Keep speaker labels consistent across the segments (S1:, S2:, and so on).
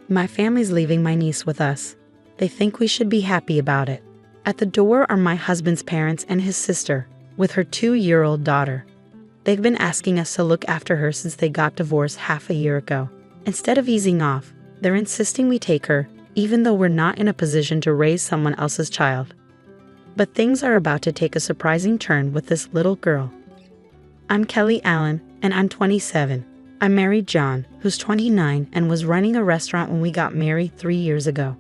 S1: My family's leaving my niece with us. They think we should be happy about it. At the door are my husband's parents and his sister, with her 2-year-old daughter. They've been asking us to look after her since they got divorced half a year ago. Instead of easing off, they're insisting we take her, even though we're not in a position to raise someone else's child. But things are about to take a surprising turn with this little girl. I'm Kelly Allen, and I'm 27. I married John, who's 29 and was running a restaurant when we got married 3 years ago.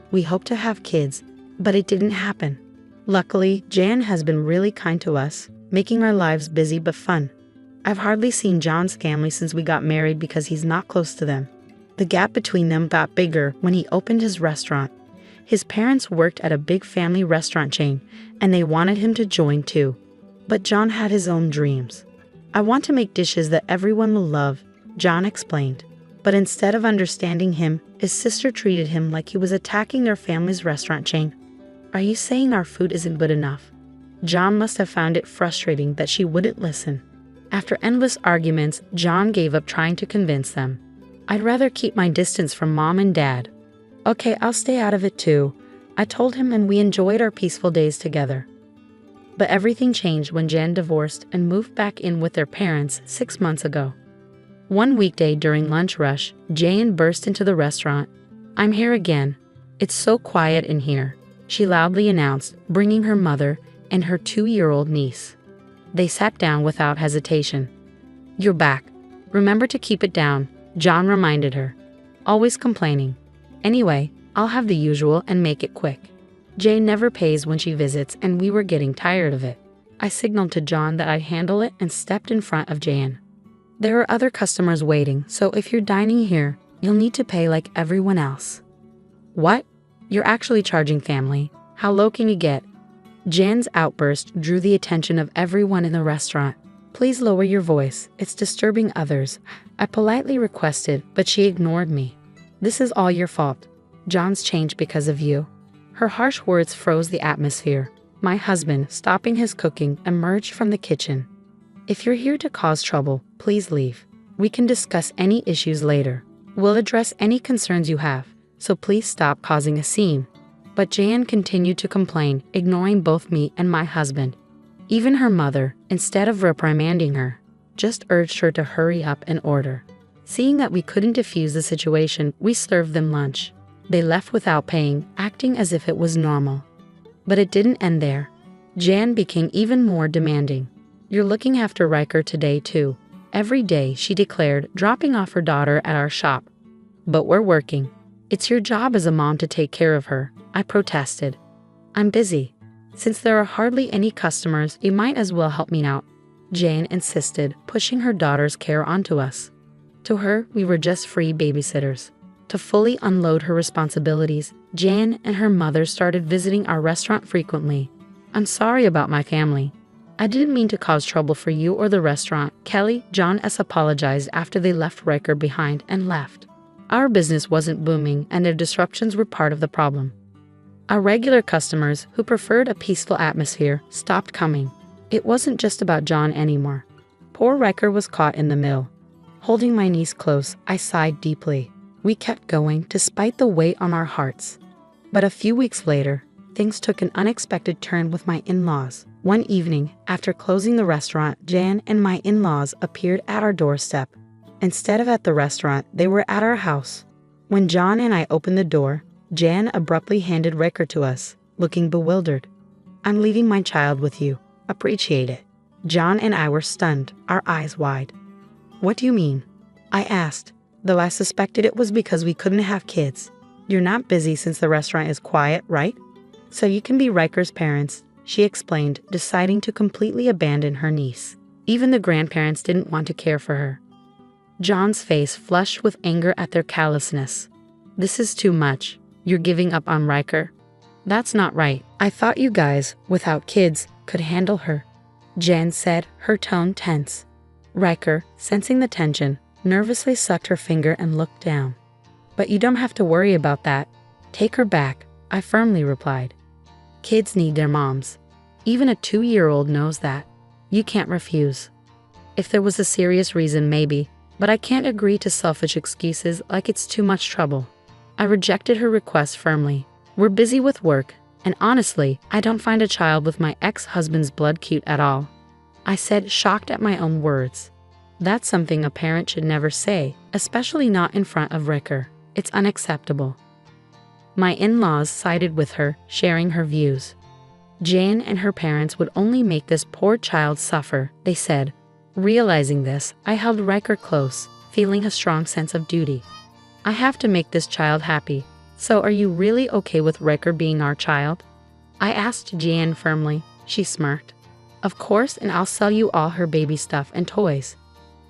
S1: We hoped to have kids, but it didn't happen. Luckily, Jan has been really kind to us, making our lives busy but fun. I've hardly seen John's family since we got married because he's not close to them. The gap between them got bigger when he opened his restaurant. His parents worked at a big family restaurant chain, and they wanted him to join too. But John had his own dreams. I want to make dishes that everyone will love, John explained. But instead of understanding him, his sister treated him like he was attacking their family's restaurant chain. Are you saying our food isn't good enough? John must have found it frustrating that she wouldn't listen. After endless arguments, John gave up trying to convince them. I'd rather keep my distance from Mom and Dad. Okay, I'll stay out of it too, I told him, and we enjoyed our peaceful days together. But everything changed when Jan divorced and moved back in with their parents 6 months ago. One weekday during lunch rush, Jan burst into the restaurant. I'm here again. It's so quiet in here, she loudly announced, bringing her mother and her 2-year-old niece. They sat down without hesitation. You're back. Remember to keep it down, John reminded her. Always complaining. Anyway, I'll have the usual and make it quick. Jane never pays when she visits, and we were getting tired of it. I signaled to John that I'd handle it and stepped in front of Jan. There are other customers waiting, so if you're dining here, you'll need to pay like everyone else. What? You're actually charging family? How low can you get? Jan's outburst drew the attention of everyone in the restaurant. Please lower your voice, it's disturbing others, I politely requested, but she ignored me. This is all your fault. John's changed because of you. Her harsh words froze the atmosphere. My husband, stopping his cooking, emerged from the kitchen. If you're here to cause trouble, please leave. We can discuss any issues later. We'll address any concerns you have, so please stop causing a scene. But Jan continued to complain, ignoring both me and my husband. Even her mother, instead of reprimanding her, just urged her to hurry up and order. Seeing that we couldn't defuse the situation, we served them lunch. They left without paying, acting as if it was normal. But it didn't end there. Jan became even more demanding. You're looking after Riker today too. Every day, she declared, dropping off her daughter at our shop. But we're working. It's your job as a mom to take care of her, I protested. I'm busy. Since there are hardly any customers, you might as well help me out, Jane insisted, pushing her daughter's care onto us. To her, we were just free babysitters. To fully unload her responsibilities, Jan and her mother started visiting our restaurant frequently. I'm sorry about my family. I didn't mean to cause trouble for you or the restaurant, Kelly, John S. apologized after they left Riker behind and left. Our business wasn't booming, and their disruptions were part of the problem. Our regular customers, who preferred a peaceful atmosphere, stopped coming. It wasn't just about John anymore. Poor Riker was caught in the middle. Holding my niece close, I sighed deeply. We kept going despite the weight on our hearts. But a few weeks later, things took an unexpected turn with my in-laws. One evening, after closing the restaurant, Jan and my in-laws appeared at our doorstep. Instead of at the restaurant, they were at our house. When John and I opened the door, Jan abruptly handed Riker to us, looking bewildered. I'm leaving my child with you. Appreciate it. John and I were stunned, our eyes wide. What do you mean? I asked, though I suspected it was because we couldn't have kids. You're not busy since the restaurant is quiet, right? So you can be Riker's parents, she explained, deciding to completely abandon her niece. Even the grandparents didn't want to care for her. John's face flushed with anger at their callousness. This is too much. You're giving up on Riker. That's not right. I thought you guys, without kids, could handle her, Jan said, her tone tense. Riker, sensing the tension, nervously sucked her finger and looked down. But you don't have to worry about that. Take her back, I firmly replied. Kids need their moms. Even a 2-year-old knows that. You can't refuse. If there was a serious reason, maybe, but I can't agree to selfish excuses like it's too much trouble. I rejected her request firmly. We're busy with work, and honestly, I don't find a child with my ex-husband's blood cute at all. I said, shocked at my own words. That's something a parent should never say, especially not in front of Ricker. It's unacceptable. My in-laws sided with her, sharing her views. Jan and her parents would only make this poor child suffer, they said. Realizing this, I held Riker close, feeling a strong sense of duty. I have to make this child happy. So are you really okay with Riker being our child? I asked Jan firmly. She smirked. Of course, and I'll sell you all her baby stuff and toys.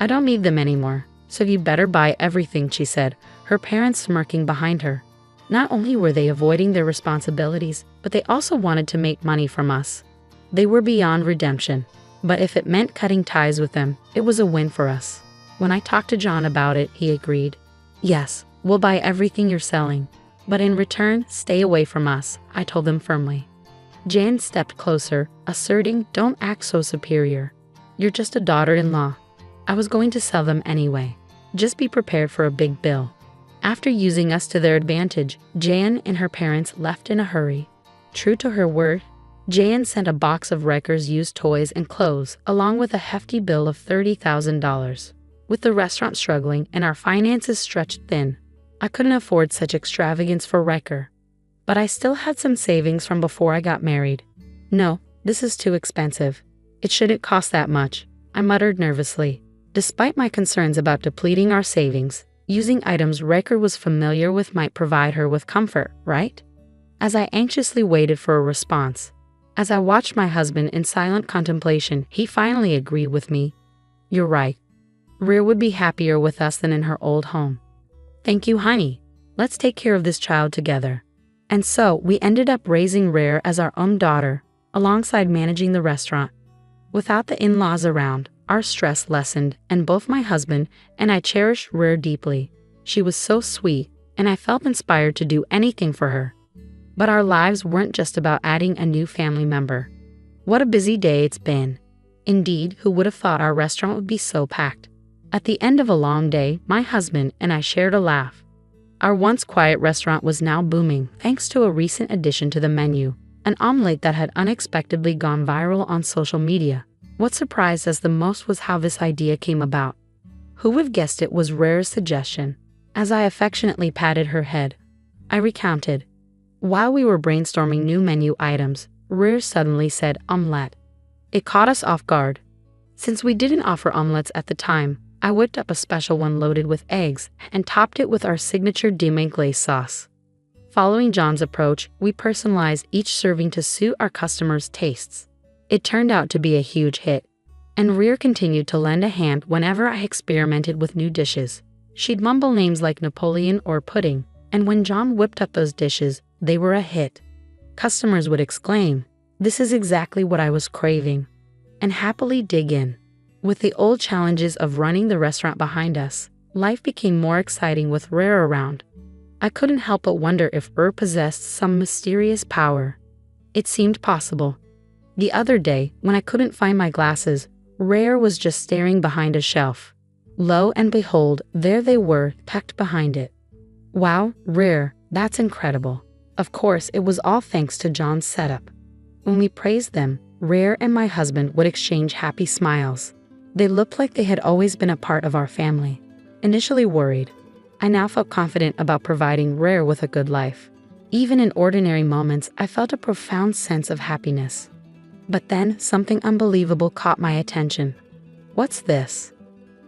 S1: I don't need them anymore, so you better buy everything, she said, her parents smirking behind her. Not only were they avoiding their responsibilities, but they also wanted to make money from us. They were beyond redemption, but if it meant cutting ties with them, it was a win for us. When I talked to John about it, he agreed. Yes, we'll buy everything you're selling, but in return, stay away from us, I told them firmly. Jan stepped closer, asserting, don't act so superior. You're just a daughter-in-law. I was going to sell them anyway. Just be prepared for a big bill. After using us to their advantage, Jan and her parents left in a hurry. True to her word, Jan sent a box of Riker's used toys and clothes, along with a hefty bill of $30,000. With the restaurant struggling and our finances stretched thin, I couldn't afford such extravagance for Riker. But I still had some savings from before I got married. No, this is too expensive. It shouldn't cost that much, I muttered nervously. Despite my concerns about depleting our savings, using items Riker was familiar with might provide her with comfort, right? As I anxiously waited for a response, as I watched my husband in silent contemplation, he finally agreed with me. You're right. Rhea would be happier with us than in her old home. Thank you, honey. Let's take care of this child together. And so, we ended up raising Rhea as our own daughter, alongside managing the restaurant. Without the in-laws around, our stress lessened, and both my husband and I cherished Rhea deeply. She was so sweet, and I felt inspired to do anything for her. But our lives weren't just about adding a new family member. What a busy day it's been. Indeed, who would have thought our restaurant would be so packed? At the end of a long day, my husband and I shared a laugh. Our once quiet restaurant was now booming thanks to a recent addition to the menu, an omelet that had unexpectedly gone viral on social media. What surprised us the most was how this idea came about. Who would have guessed it was Rhea's suggestion? As I affectionately patted her head, I recounted. While we were brainstorming new menu items, Rhea suddenly said omelette. It caught us off guard. Since we didn't offer omelettes at the time, I whipped up a special one loaded with eggs and topped it with our signature demi glace sauce. Following John's approach, we personalized each serving to suit our customers' tastes. It turned out to be a huge hit, and Rhea continued to lend a hand whenever I experimented with new dishes. She'd mumble names like Napoleon or pudding, and when John whipped up those dishes, they were a hit. Customers would exclaim, "This is exactly what I was craving," and happily dig in. With the old challenges of running the restaurant behind us, life became more exciting with Rhea around. I couldn't help but wonder if Rhea possessed some mysterious power. It seemed possible. The other day, when I couldn't find my glasses, Rhea was just staring behind a shelf. Lo and behold, there they were, tucked behind it. Wow, Rhea, that's incredible. Of course, it was all thanks to John's setup. When we praised them, Rhea and my husband would exchange happy smiles. They looked like they had always been a part of our family. Initially worried, I now felt confident about providing Rhea with a good life. Even in ordinary moments, I felt a profound sense of happiness. But then, something unbelievable caught my attention. What's this?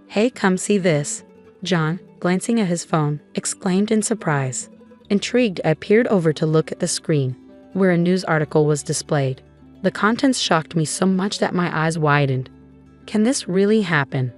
S1: Hey, come see this. John, glancing at his phone, exclaimed in surprise. Intrigued, I peered over to look at the screen, where a news article was displayed. The contents shocked me so much that my eyes widened. Can this really happen?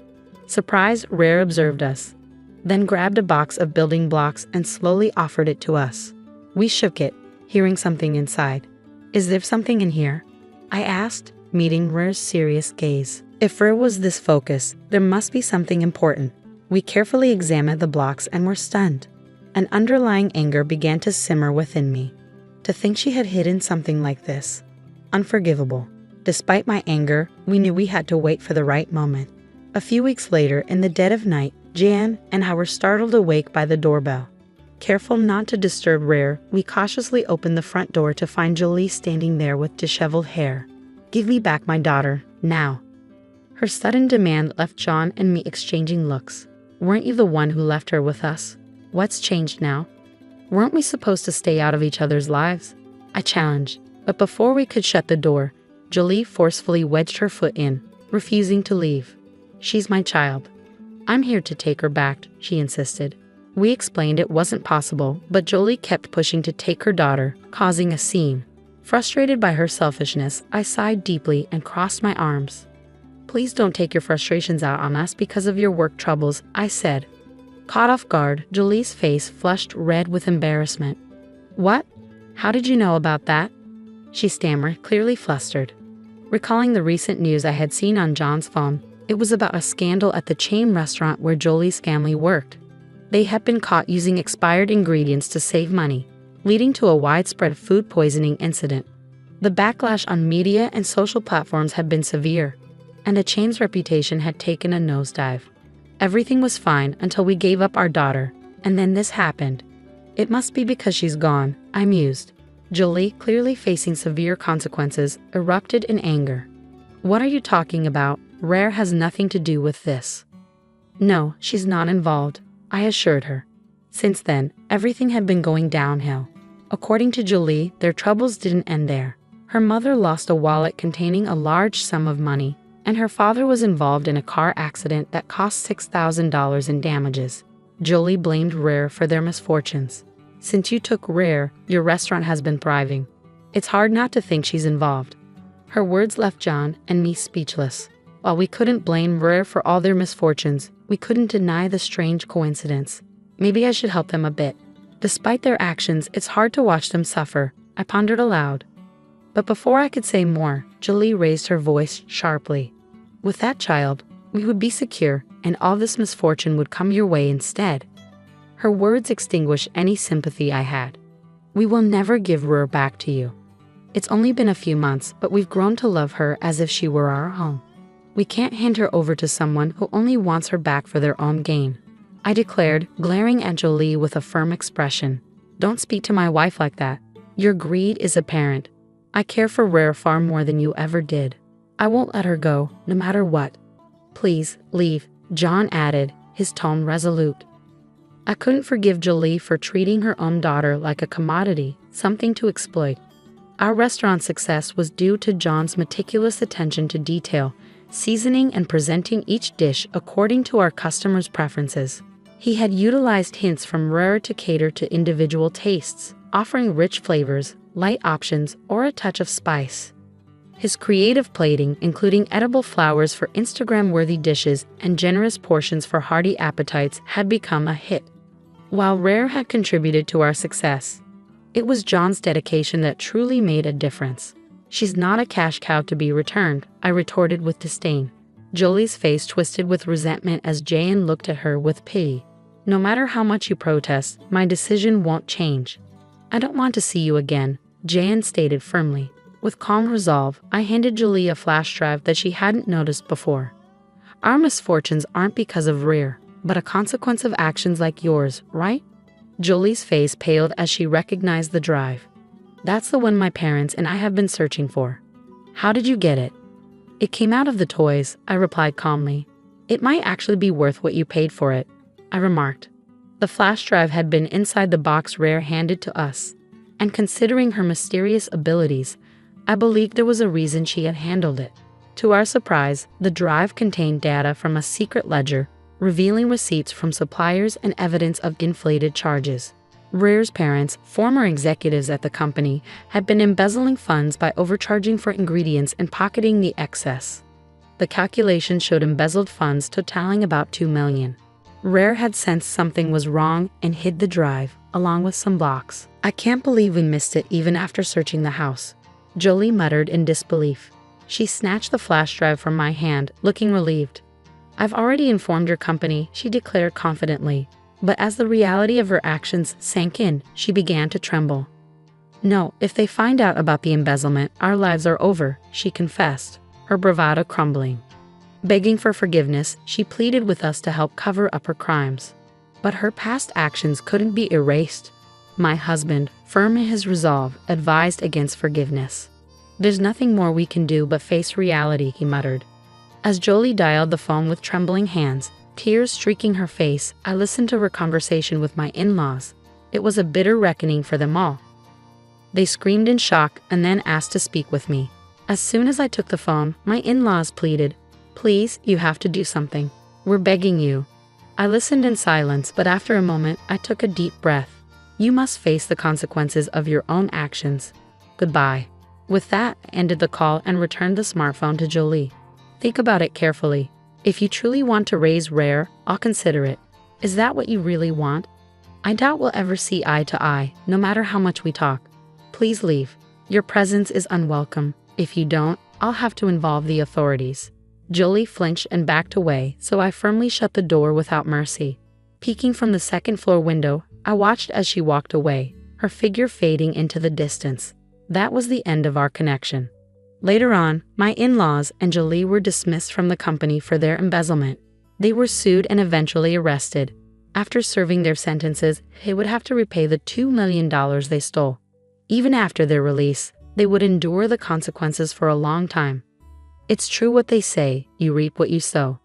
S1: Surprised, Rhea observed us, then grabbed a box of building blocks and slowly offered it to us. We shook it, hearing something inside. Is there something in here? I asked, meeting Rhea's serious gaze. If Rhea was this focused, there must be something important. We carefully examined the blocks and were stunned. An underlying anger began to simmer within me. To think she had hidden something like this. Unforgivable. Despite my anger, we knew we had to wait for the right moment. A few weeks later, in the dead of night, Jan and I were startled awake by the doorbell. Careful not to disturb Rare, we cautiously opened the front door to find Jolie standing there with disheveled hair. "Give me back my daughter, now." Her sudden demand left John and me exchanging looks. "Weren't you the one who left her with us? What's changed now? Weren't we supposed to stay out of each other's lives?" I challenged, but before we could shut the door, Jolie forcefully wedged her foot in, refusing to leave. "She's my child. I'm here to take her back," she insisted. We explained it wasn't possible, but Jolie kept pushing to take her daughter, causing a scene. Frustrated by her selfishness, I sighed deeply and crossed my arms. "Please don't take your frustrations out on us because of your work troubles," I said. Caught off guard, Jolie's face flushed red with embarrassment. "What? How did you know about that?" she stammered, clearly flustered. Recalling the recent news I had seen on John's phone, it was about a scandal at the chain restaurant where Jolie's family worked. They had been caught using expired ingredients to save money, leading to a widespread food poisoning incident. The backlash on media and social platforms had been severe, and the chain's reputation had taken a nosedive. Everything was fine until we gave up our daughter, and then this happened. "It must be because she's gone," I mused. Jolie, clearly facing severe consequences, erupted in anger. "What are you talking about? Rare has nothing to do with this." "No, she's not involved," I assured her. Since then, everything had been going downhill. According to Jolie, their troubles didn't end there. Her mother lost a wallet containing a large sum of money, and her father was involved in a car accident that cost $6,000 in damages. Jolie blamed Rare for their misfortunes. "Since you took Rare, your restaurant has been thriving. It's hard not to think she's involved." Her words left John and me speechless. While we couldn't blame Rare for all their misfortunes, we couldn't deny the strange coincidence. Maybe I should help them a bit. Despite their actions, it's hard to watch them suffer, I pondered aloud. But before I could say more, Jolie raised her voice sharply. "With that child, we would be secure, and all this misfortune would come your way instead." Her words extinguished any sympathy I had. "We will never give Rare back to you. It's only been a few months, but we've grown to love her as if she were our own. We can't hand her over to someone who only wants her back for their own gain," I declared, glaring at Jolie with a firm expression. "Don't speak to my wife like that. Your greed is apparent. I care for Rare far more than you ever did. I won't let her go, no matter what." "Please, leave," John added, his tone resolute. I couldn't forgive Jolie for treating her own daughter like a commodity, something to exploit. Our restaurant's success was due to John's meticulous attention to detail, seasoning and presenting each dish according to our customers' preferences. He had utilized hints from Rare to cater to individual tastes, offering rich flavors, light options, or a touch of spice. His creative plating, including edible flowers for Instagram-worthy dishes and generous portions for hearty appetites, had become a hit. While Rare had contributed to our success, it was John's dedication that truly made a difference. "She's not a cash cow to be returned," I retorted with disdain. Jolie's face twisted with resentment as Jayan looked at her with pity. "No matter how much you protest, my decision won't change." "I don't want to see you again," Jayan stated firmly. With calm resolve, I handed Jolie a flash drive that she hadn't noticed before. "Our misfortunes aren't because of Rare, but a consequence of actions like yours, right?" Jolie's face paled as she recognized the drive. "That's the one my parents and I have been searching for." "How did you get it?" "It came out of the toys," I replied calmly. "It might actually be worth what you paid for it," I remarked. The flash drive had been inside the box Rare handed to us, and considering her mysterious abilities, I believed there was a reason she had handled it. To our surprise, the drive contained data from a secret ledger, revealing receipts from suppliers and evidence of inflated charges. Rare's parents, former executives at the company, had been embezzling funds by overcharging for ingredients and pocketing the excess. The calculation showed embezzled funds totaling about $2 million. Rare had sensed something was wrong and hid the drive, along with some blocks. "I can't believe we missed it even after searching the house," Jolie muttered in disbelief. She snatched the flash drive from my hand, looking relieved. "I've already informed your company," she declared confidently. But as the reality of her actions sank in, she began to tremble. "No, if they find out about the embezzlement, our lives are over," she confessed, her bravado crumbling. Begging for forgiveness, she pleaded with us to help cover up her crimes. but her past actions couldn't be erased. My husband, firm in his resolve, advised against forgiveness. "There's nothing more we can do but face reality," he muttered. As Jolie dialed the phone with trembling hands, tears streaking her face, I listened to her conversation with my in-laws. It was a bitter reckoning for them all. They screamed in shock and then asked to speak with me. As soon as I took the phone, my in-laws pleaded, "Please, you have to do something. We're begging you." I listened in silence, but after a moment, I took a deep breath. "You must face the consequences of your own actions. Goodbye." With that, I ended the call and returned the smartphone to Jolie. "Think about it carefully. If you truly want to raise Rare, I'll consider it. Is that what you really want? I doubt we'll ever see eye to eye, no matter how much we talk. Please leave. Your presence is unwelcome. If you don't, I'll have to involve the authorities." Jolie flinched and backed away, so I firmly shut the door without mercy. Peeking from the second-floor window, I watched as she walked away, her figure fading into the distance. That was the end of our connection. Later on, my in-laws and Jolie were dismissed from the company for their embezzlement. They were sued and eventually arrested. After serving their sentences, they would have to repay the $2 million they stole. Even after their release, they would endure the consequences for a long time. It's true what they say, you reap what you sow.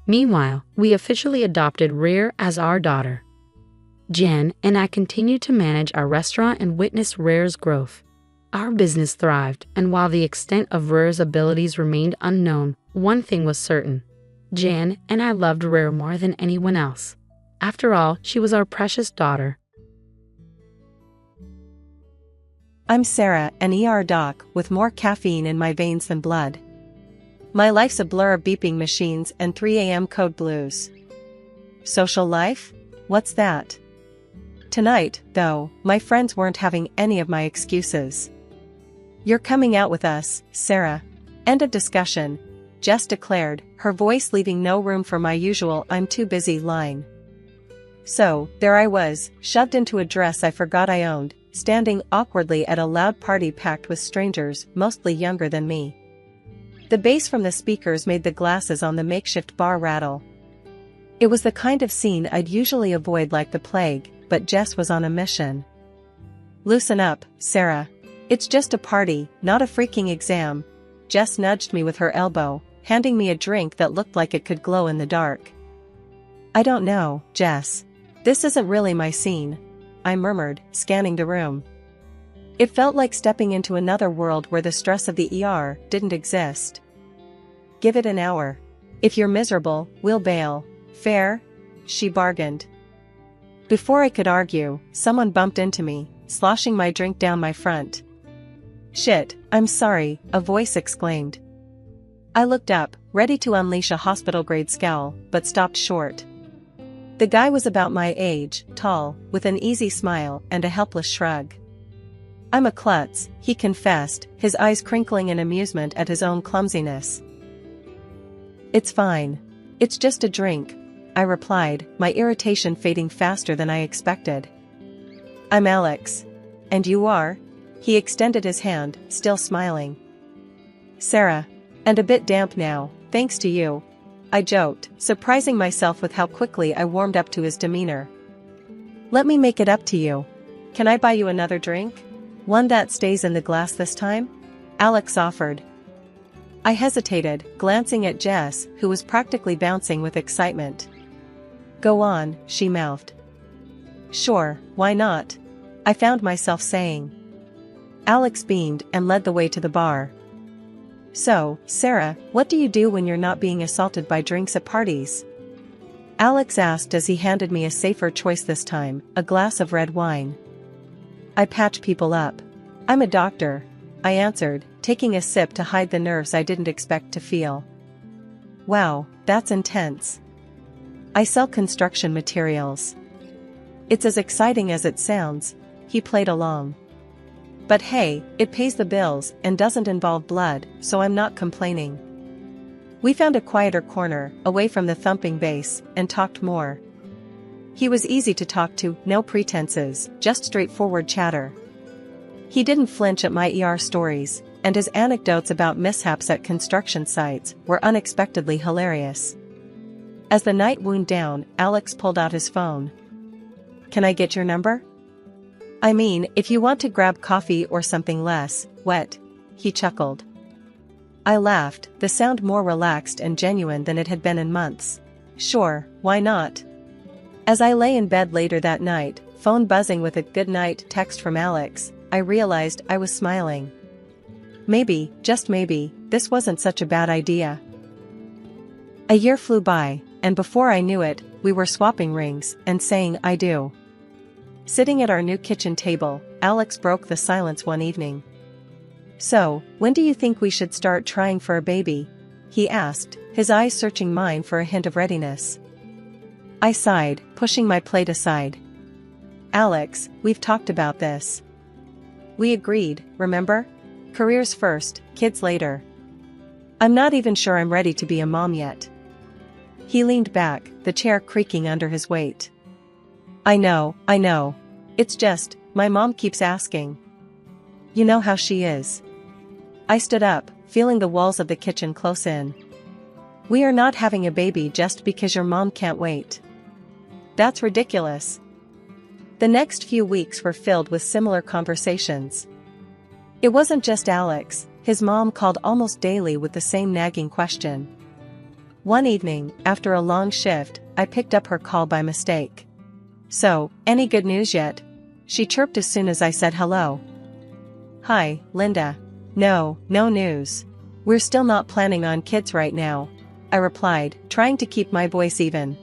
S1: Meanwhile, we officially adopted Rare as our daughter. Jen and I continued to manage our restaurant and witness Rare's growth. Our business thrived, and while the extent of Rare's abilities remained unknown, one thing was certain. Jen and I loved Rare more than anyone else. After all, she was our precious daughter.
S2: I'm Sarah, an ER doc with more caffeine in my veins than blood. My life's a blur of beeping machines and 3 a.m. code blues. Social life? What's that? Tonight, though, my friends weren't having any of my excuses. "You're coming out with us, Sarah." End of discussion, Jess declared, her voice leaving no room for my usual "I'm too busy" line. So, there I was, shoved into a dress I forgot I owned, standing awkwardly at a loud party packed with strangers, mostly younger than me. The bass from the speakers made the glasses on the makeshift bar rattle. It was the kind of scene I'd usually avoid like the plague, but Jess was on a mission. "Loosen up, Sarah. It's just a party, not a freaking exam." Jess nudged me with her elbow, handing me a drink that looked like it could glow in the dark. "I don't know, Jess. This isn't really my scene," I murmured, scanning the room. It felt like stepping into another world where the stress of the ER didn't exist. "Give it an hour. If you're miserable, we'll bail. Fair?" she bargained. Before I could argue, someone bumped into me, sloshing my drink down my front. "Shit, I'm sorry," a voice exclaimed. I looked up, ready to unleash a hospital-grade scowl, but stopped short. The guy was about my age, tall, with an easy smile and a helpless shrug. "I'm a klutz," he confessed, his eyes crinkling in amusement at his own clumsiness. "It's fine. It's just a drink," I replied, my irritation fading faster than I expected. "I'm Alex. And you are?" He extended his hand, still smiling. "Sarah. And a bit damp now, thanks to you," I joked, surprising myself with how quickly I warmed up to his demeanor. "Let me make it up to you. Can I buy you another drink? One that stays in the glass this time?" Alex offered. I hesitated, glancing at Jess, who was practically bouncing with excitement. "Go on," she mouthed. "Sure, why not?" I found myself saying. Alex beamed and led the way to the bar. "So, Sarah, what do you do when you're not being assaulted by drinks at parties?" Alex asked as he handed me a safer choice this time, a glass of red wine. "I patch people up. I'm a doctor," I answered, taking a sip to hide the nerves I didn't expect to feel. "Wow, that's intense." "I sell construction materials." "It's as exciting as it sounds," he played along. "But hey, it pays the bills and doesn't involve blood, so I'm not complaining." We found a quieter corner, away from the thumping bass, and talked more. He was easy to talk to, no pretenses, just straightforward chatter. He didn't flinch at my ER stories, and his anecdotes about mishaps at construction sites were unexpectedly hilarious. As the night wound down, Alex pulled out his phone. can I get your number? I mean, if you want to grab coffee or something less wet. He chuckled. I laughed, the sound more relaxed and genuine than it had been in months. Sure, why not? As I lay in bed later that night, phone buzzing with a good night text from Alex, I realized I was smiling. Maybe, just maybe, this wasn't such a bad idea. A year flew by, and before I knew it, we were swapping rings and saying I do. Sitting at our new kitchen table, Alex broke the silence one evening. So, when do you think we should start trying for a baby? He asked, his eyes searching mine for a hint of readiness. I sighed, pushing my plate aside. Alex, we've talked about this. We agreed, remember? Careers first, kids later. I'm not even sure I'm ready to be a mom yet. He leaned back, the chair creaking under his weight. I know. It's just, my mom keeps asking. You know how she is. I stood up, feeling the walls of the kitchen close in. We are not having a baby just because your mom can't wait. That's ridiculous. The next few weeks were filled with similar conversations. It wasn't just Alex, his mom called almost daily with the same nagging question. One evening, after a long shift, I picked up her call by mistake. So, any good news yet? She chirped as soon as I said hello. Hi, Linda. No news. We're still not planning on kids right now, I replied, trying to keep my voice even.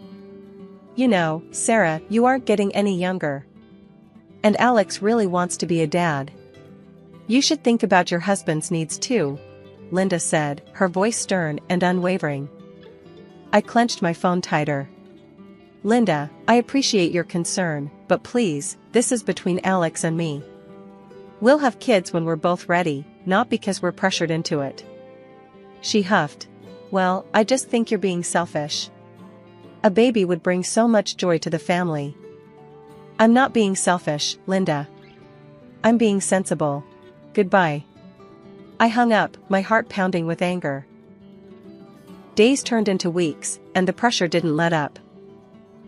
S2: You know, Sarah, you aren't getting any younger. And Alex really wants to be a dad. You should think about your husband's needs too, Linda said, her voice stern and unwavering. I clenched my phone tighter. Linda, I appreciate your concern, but please, this is between Alex and me. We'll have kids when we're both ready, not because we're pressured into it. She huffed. Well, I just think you're being selfish. A baby would bring so much joy to the family. I'm not being selfish, Linda. I'm being sensible. Goodbye. I hung up, my heart pounding with anger. Days turned into weeks, and the pressure didn't let up.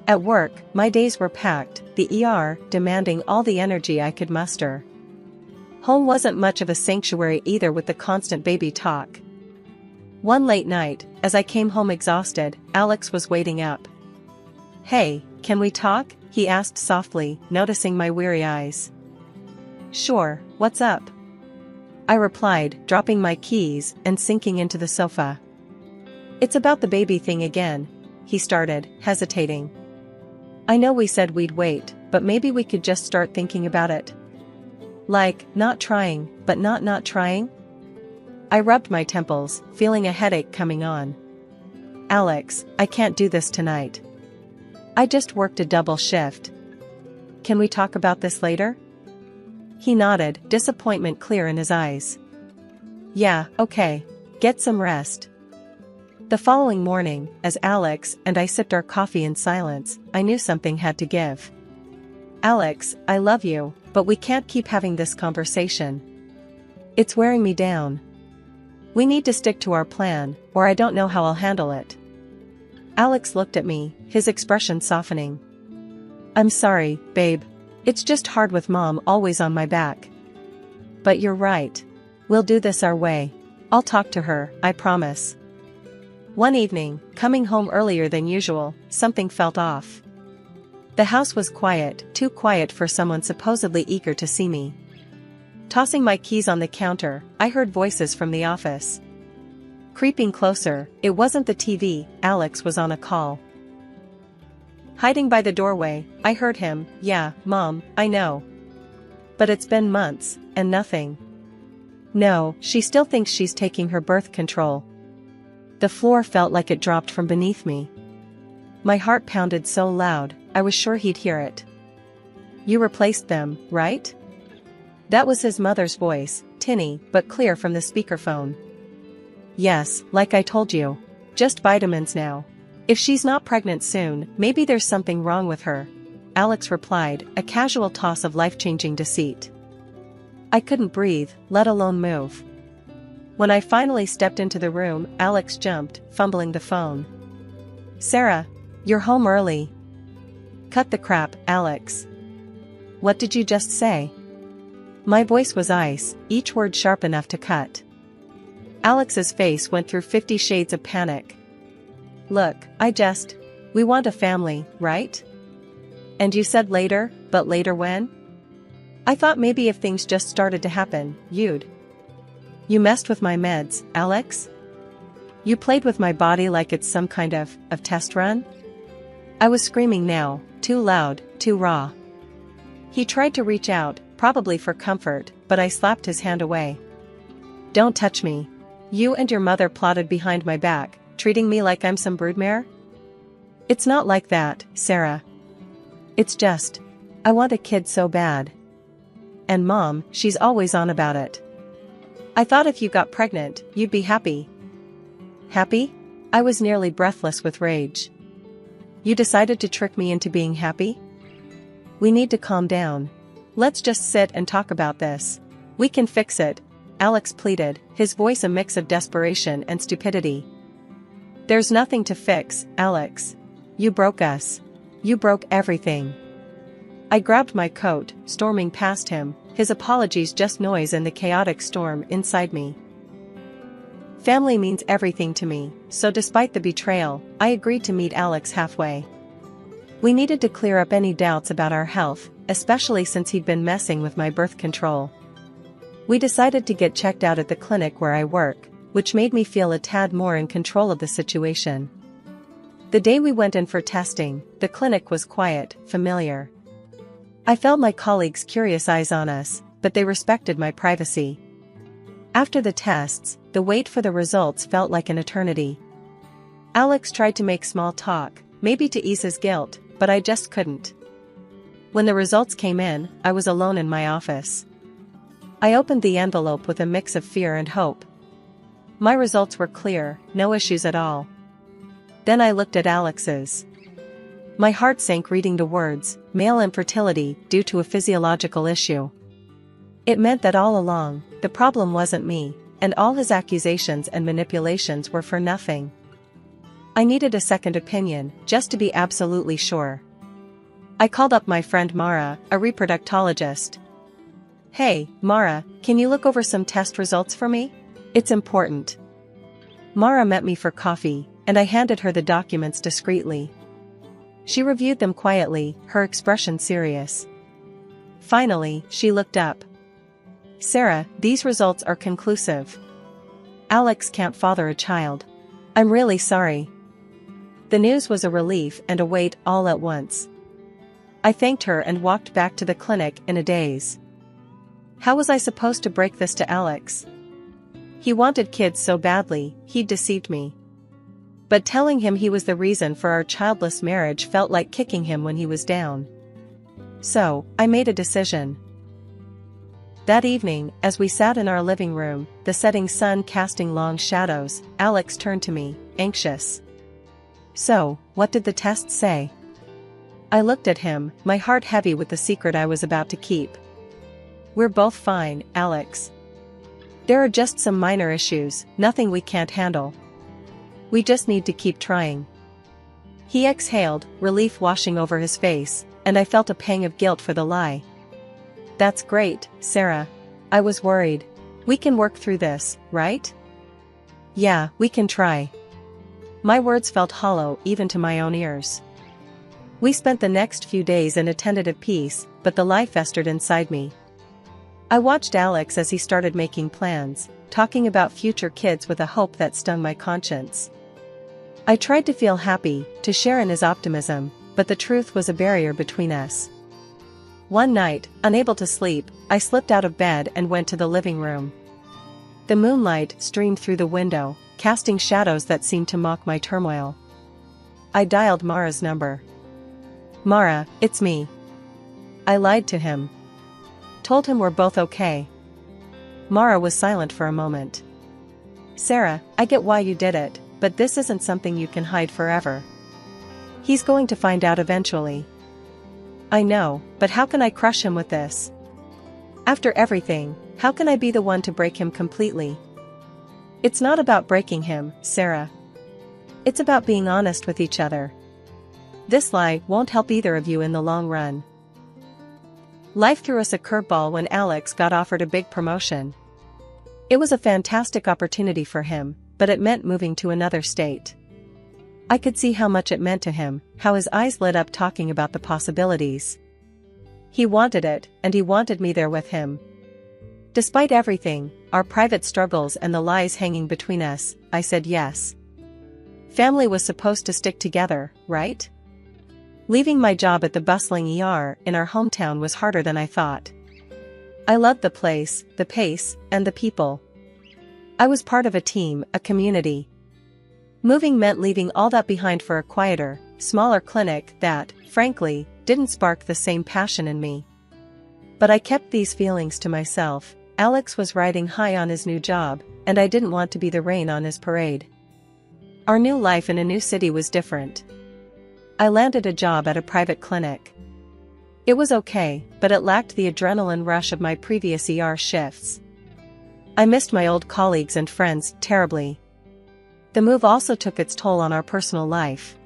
S2: At work, my days were packed, the ER demanding all the energy I could muster. Home wasn't much of a sanctuary either with the constant baby talk. One late night, as I came home exhausted, Alex was waiting up. Hey, can we talk? He asked softly, noticing my weary eyes. Sure, what's up? I replied, dropping my keys and sinking into the sofa. It's about the baby thing again, he started, hesitating. I know we said we'd wait, but maybe we could just start thinking about it. Like, not trying, but not trying? I rubbed my temples, feeling a headache coming on. Alex, I can't do this tonight. I just worked a double shift. Can we talk about this later? He nodded, disappointment clear in his eyes. Yeah, okay. Get some rest. The following morning, as Alex and I sipped our coffee in silence, I knew something had to give. Alex, I love you, but we can't keep having this conversation. It's wearing me down. We need to stick to our plan, or I don't know how I'll handle it. Alex looked at me, his expression softening. I'm sorry, babe. It's just hard with mom always on my back. But you're right. We'll do this our way. I'll talk to her, I promise. One evening, coming home earlier than usual, something felt off. The house was quiet, too quiet for someone supposedly eager to see me. Tossing my keys on the counter, I heard voices from the office. Creeping closer, it wasn't the TV, Alex was on a call. Hiding by the doorway, I heard him, yeah, Mom, I know. But it's been months, and nothing. No, she still thinks she's taking her birth control. The floor felt like it dropped from beneath me. My heart pounded so loud, I was sure he'd hear it. You replaced them, right? That was his mother's voice, tinny but clear from the speakerphone. Yes, like I told you. Just vitamins now. If she's not pregnant soon, maybe there's something wrong with her. Alex replied, a casual toss of life-changing deceit. I couldn't breathe, let alone move. When I finally stepped into the room, Alex jumped, fumbling the phone. Sarah, you're home early. Cut the crap, Alex. What did you just say? My voice was ice, each word sharp enough to cut. Alex's face went through 50 shades of panic. Look, we want a family, right? And you said later, but later when? I thought maybe if things just started to happen, you'd. You messed with my meds, Alex? You played with my body like it's some kind of test run? I was screaming now, too loud, too raw. He tried to reach out, probably for comfort, but I slapped his hand away. Don't touch me. You and your mother plotted behind my back, treating me like I'm some broodmare? It's not like that, Sarah. It's just, I want a kid so bad. And Mom, she's always on about it. I thought if you got pregnant, you'd be happy. Happy? I was nearly breathless with rage. You decided to trick me into being happy? We need to calm down. Let's just sit and talk about this. We can fix it, Alex pleaded, his voice a mix of desperation and stupidity. There's nothing to fix, Alex. You broke us. You broke everything. I grabbed my coat, storming past him, his apologies just noise in the chaotic storm inside me. Family means everything to me, so despite the betrayal, I agreed to meet Alex halfway. We needed to clear up any doubts about our health, especially since he'd been messing with my birth control. We decided to get checked out at the clinic where I work, which made me feel a tad more in control of the situation. The day we went in for testing, the clinic was quiet, familiar. I felt my colleagues' curious eyes on us, but they respected my privacy. After the tests, the wait for the results felt like an eternity. Alex tried to make small talk, maybe to ease his guilt, but I just couldn't. When the results came in, I was alone in my office. I opened the envelope with a mix of fear and hope. My results were clear, no issues at all. Then I looked at Alex's. My heart sank reading the words, male infertility due to a physiological issue. It meant that all along, the problem wasn't me, and all his accusations and manipulations were for nothing. I needed a second opinion, just to be absolutely sure. I called up my friend Mara, a reproductologist. Hey, Mara, can you look over some test results for me? It's important. Mara met me for coffee, and I handed her the documents discreetly. She reviewed them quietly, her expression serious. Finally, she looked up. Sarah, these results are conclusive. Alex can't father a child. I'm really sorry. The news was a relief and a weight all at once. I thanked her and walked back to the clinic in a daze. How was I supposed to break this to Alex? He wanted kids so badly, he'd deceived me. But telling him he was the reason for our childless marriage felt like kicking him when he was down. So, I made a decision. That evening, as we sat in our living room, the setting sun casting long shadows, Alex turned to me, anxious. So, what did the test say? I looked at him, my heart heavy with the secret I was about to keep. We're both fine, Alex. There are just some minor issues, nothing we can't handle. We just need to keep trying. He exhaled, relief washing over his face, and I felt a pang of guilt for the lie. That's great, Sarah. I was worried. We can work through this, right? Yeah, we can try. My words felt hollow even to my own ears. We spent the next few days in a tentative peace, but the lie festered inside me. I watched Alex as he started making plans, talking about future kids with a hope that stung my conscience. I tried to feel happy, to share in his optimism, but the truth was a barrier between us. One night, unable to sleep, I slipped out of bed and went to the living room. The moonlight streamed through the window, casting shadows that seemed to mock my turmoil. I dialed Mara's number. Mara, it's me. I lied to him. Told him we're both okay. Mara was silent for a moment. Sarah, I get why you did it, but this isn't something you can hide forever. He's going to find out eventually. I know, but how can I crush him with this? After everything, how can I be the one to break him completely? It's not about breaking him, Sarah. It's about being honest with each other. This lie won't help either of you in the long run. Life threw us a curveball when Alex got offered a big promotion. It was a fantastic opportunity for him, but it meant moving to another state. I could see how much it meant to him, how his eyes lit up talking about the possibilities. He wanted it, and he wanted me there with him. Despite everything, our private struggles and the lies hanging between us, I said yes. Family was supposed to stick together, right? Leaving my job at the bustling ER in our hometown was harder than I thought. I loved the place, the pace, and the people. I was part of a team, a community. Moving meant leaving all that behind for a quieter, smaller clinic that, frankly, didn't spark the same passion in me. But I kept these feelings to myself. Alex was riding high on his new job, and I didn't want to be the rain on his parade. Our new life in a new city was different. I landed a job at a private clinic. It was okay, but it lacked the adrenaline rush of my previous ER shifts. I missed my old colleagues and friends terribly. The move also took its toll on our personal life.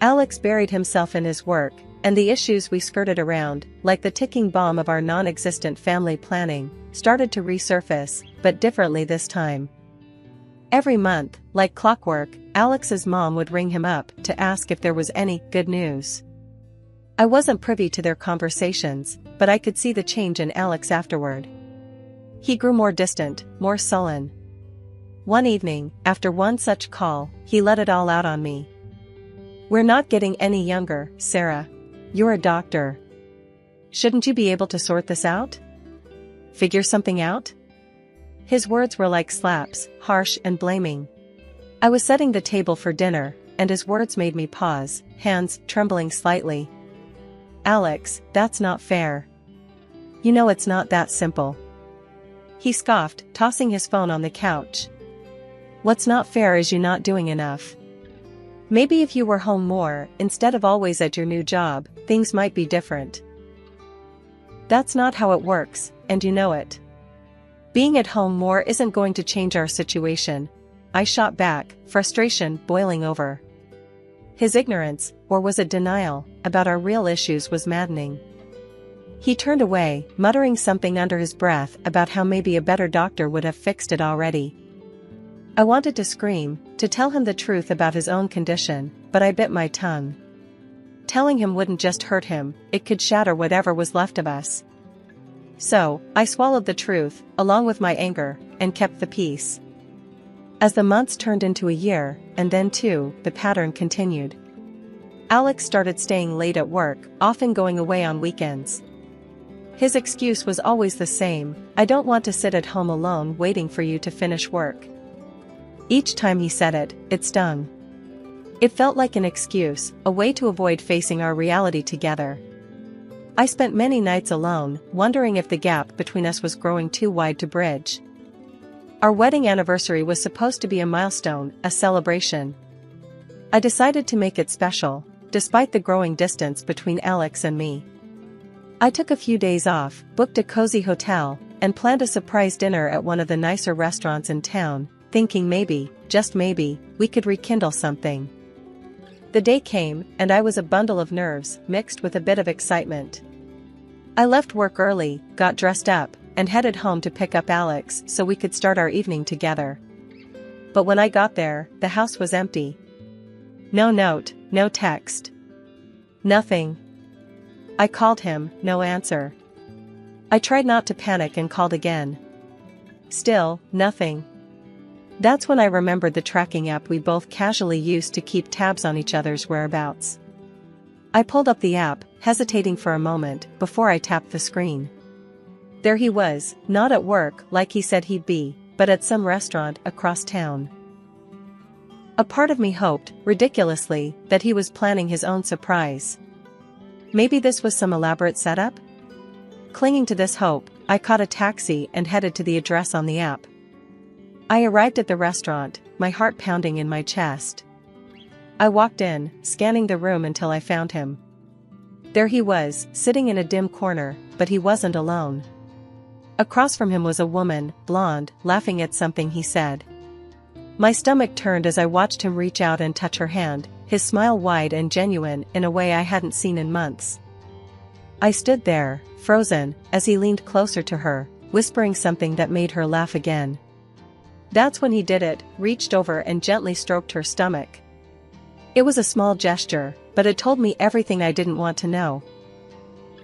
S2: Alex buried himself in his work, and the issues we skirted around, like the ticking bomb of our non-existent family planning, started to resurface, but differently this time. Every month, like clockwork, Alex's mom would ring him up to ask if there was any good news. I wasn't privy to their conversations, but I could see the change in Alex afterward. He grew more distant, more sullen. One evening, after one such call, he let it all out on me. "We're not getting any younger, Sarah. You're a doctor. Shouldn't you be able to sort this out? Figure something out?" His words were like slaps, harsh and blaming. I was setting the table for dinner, and his words made me pause, hands trembling slightly. "Alex, that's not fair. You know it's not that simple." He scoffed, tossing his phone on the couch. "What's not fair is you not doing enough. Maybe if you were home more, instead of always at your new job, things might be different. That's not how it works, and you know it. Being at home more isn't going to change our situation," I shot back, frustration boiling over. His ignorance, or was it denial, about our real issues was maddening. He turned away, muttering something under his breath about how maybe a better doctor would have fixed it already. I wanted to scream, to tell him the truth about his own condition, but I bit my tongue. Telling him wouldn't just hurt him, it could shatter whatever was left of us. So, I swallowed the truth, along with my anger, and kept the peace. As the months turned into a year, and then two, the pattern continued. Alex started staying late at work, often going away on weekends. His excuse was always the same: "I don't want to sit at home alone waiting for you to finish work." Each time he said it, it stung. It felt like an excuse, a way to avoid facing our reality together. I spent many nights alone, wondering if the gap between us was growing too wide to bridge. Our wedding anniversary was supposed to be a milestone, a celebration. I decided to make it special, despite the growing distance between Alex and me. I took a few days off, booked a cozy hotel, and planned a surprise dinner at one of the nicer restaurants in town, thinking maybe, just maybe, we could rekindle something. The day came, and I was a bundle of nerves, mixed with a bit of excitement. I left work early, got dressed up, and headed home to pick up Alex so we could start our evening together. But when I got there, the house was empty. No note, no text. Nothing. I called him, no answer. I tried not to panic and called again. Still, nothing. That's when I remembered the tracking app we both casually used to keep tabs on each other's whereabouts. I pulled up the app, hesitating for a moment, before I tapped the screen. There he was, not at work like he said he'd be, but at some restaurant across town. A part of me hoped, ridiculously, that he was planning his own surprise. Maybe this was some elaborate setup? Clinging to this hope, I caught a taxi and headed to the address on the app. I arrived at the restaurant, my heart pounding in my chest. I walked in, scanning the room until I found him. There he was, sitting in a dim corner, but he wasn't alone. Across from him was a woman, blonde, laughing at something he said. My stomach turned as I watched him reach out and touch her hand, his smile wide and genuine in a way I hadn't seen in months. I stood there, frozen, as he leaned closer to her, whispering something that made her laugh again. That's when he did it, reached over and gently stroked her stomach. It was a small gesture, but it told me everything I didn't want to know.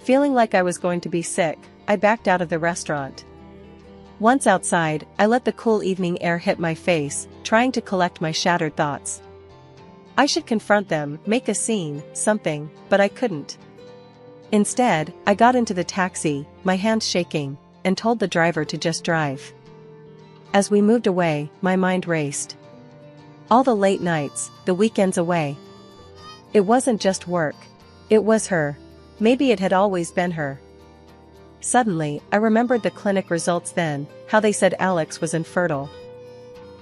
S2: Feeling like I was going to be sick, I backed out of the restaurant. Once outside, I let the cool evening air hit my face, trying to collect my shattered thoughts. I should confront them, make a scene, something, but I couldn't. Instead, I got into the taxi, my hands shaking, and told the driver to just drive. As we moved away, my mind raced. All the late nights, the weekends away. It wasn't just work. It was her. Maybe it had always been her. Suddenly, I remembered the clinic results then, how they said Alex was infertile.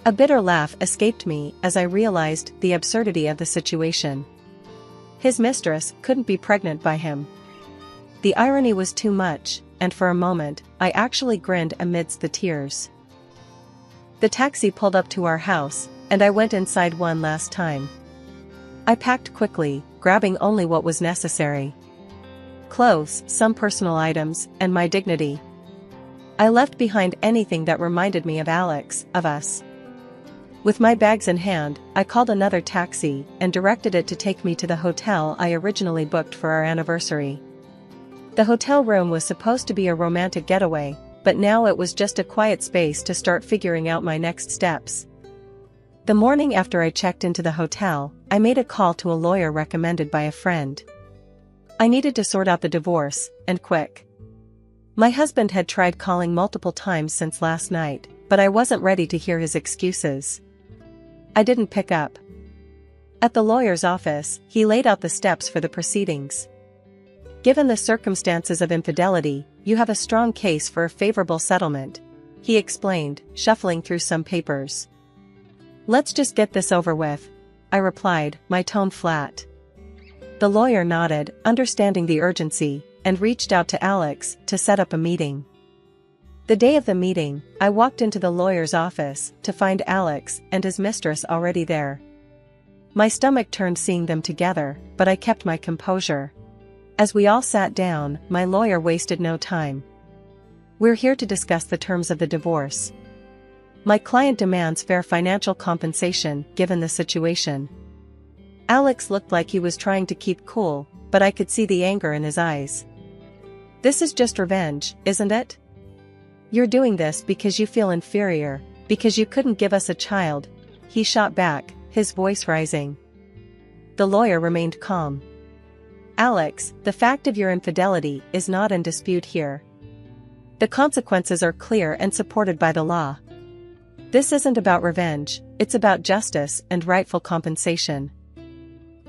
S2: A bitter laugh escaped me as I realized the absurdity of the situation. His mistress couldn't be pregnant by him. The irony was too much, and for a moment, I actually grinned amidst the tears. The taxi pulled up to our house, and I went inside one last time. I packed quickly, grabbing only what was necessary. Clothes, some personal items, and my dignity. I left behind anything that reminded me of Alex, of us. With my bags in hand, I called another taxi and directed it to take me to the hotel I originally booked for our anniversary. The hotel room was supposed to be a romantic getaway, but now it was just a quiet space to start figuring out my next steps. The morning after I checked into the hotel, I made a call to a lawyer recommended by a friend. I needed to sort out the divorce, and quick. My husband had tried calling multiple times since last night, but I wasn't ready to hear his excuses. I didn't pick up. At the lawyer's office, he laid out the steps for the proceedings. Given the circumstances of infidelity, you have a strong case for a favorable settlement, he explained, shuffling through some papers. Let's just get this over with, I replied, my tone flat. The lawyer nodded, understanding the urgency, and reached out to Alex to set up a meeting. The day of the meeting, I walked into the lawyer's office to find Alex and his mistress already there. My stomach turned seeing them together, but I kept my composure. As we all sat down, my lawyer wasted no time. We're here to discuss the terms of the divorce. My client demands fair financial compensation given the situation. Alex looked like he was trying to keep cool, but I could see the anger in his eyes. This is just revenge, isn't it? You're doing this because you feel inferior, because you couldn't give us a child, he shot back, his voice rising. The lawyer remained calm. Alex, the fact of your infidelity is not in dispute here. The consequences are clear and supported by the law. This isn't about revenge, it's about justice and rightful compensation.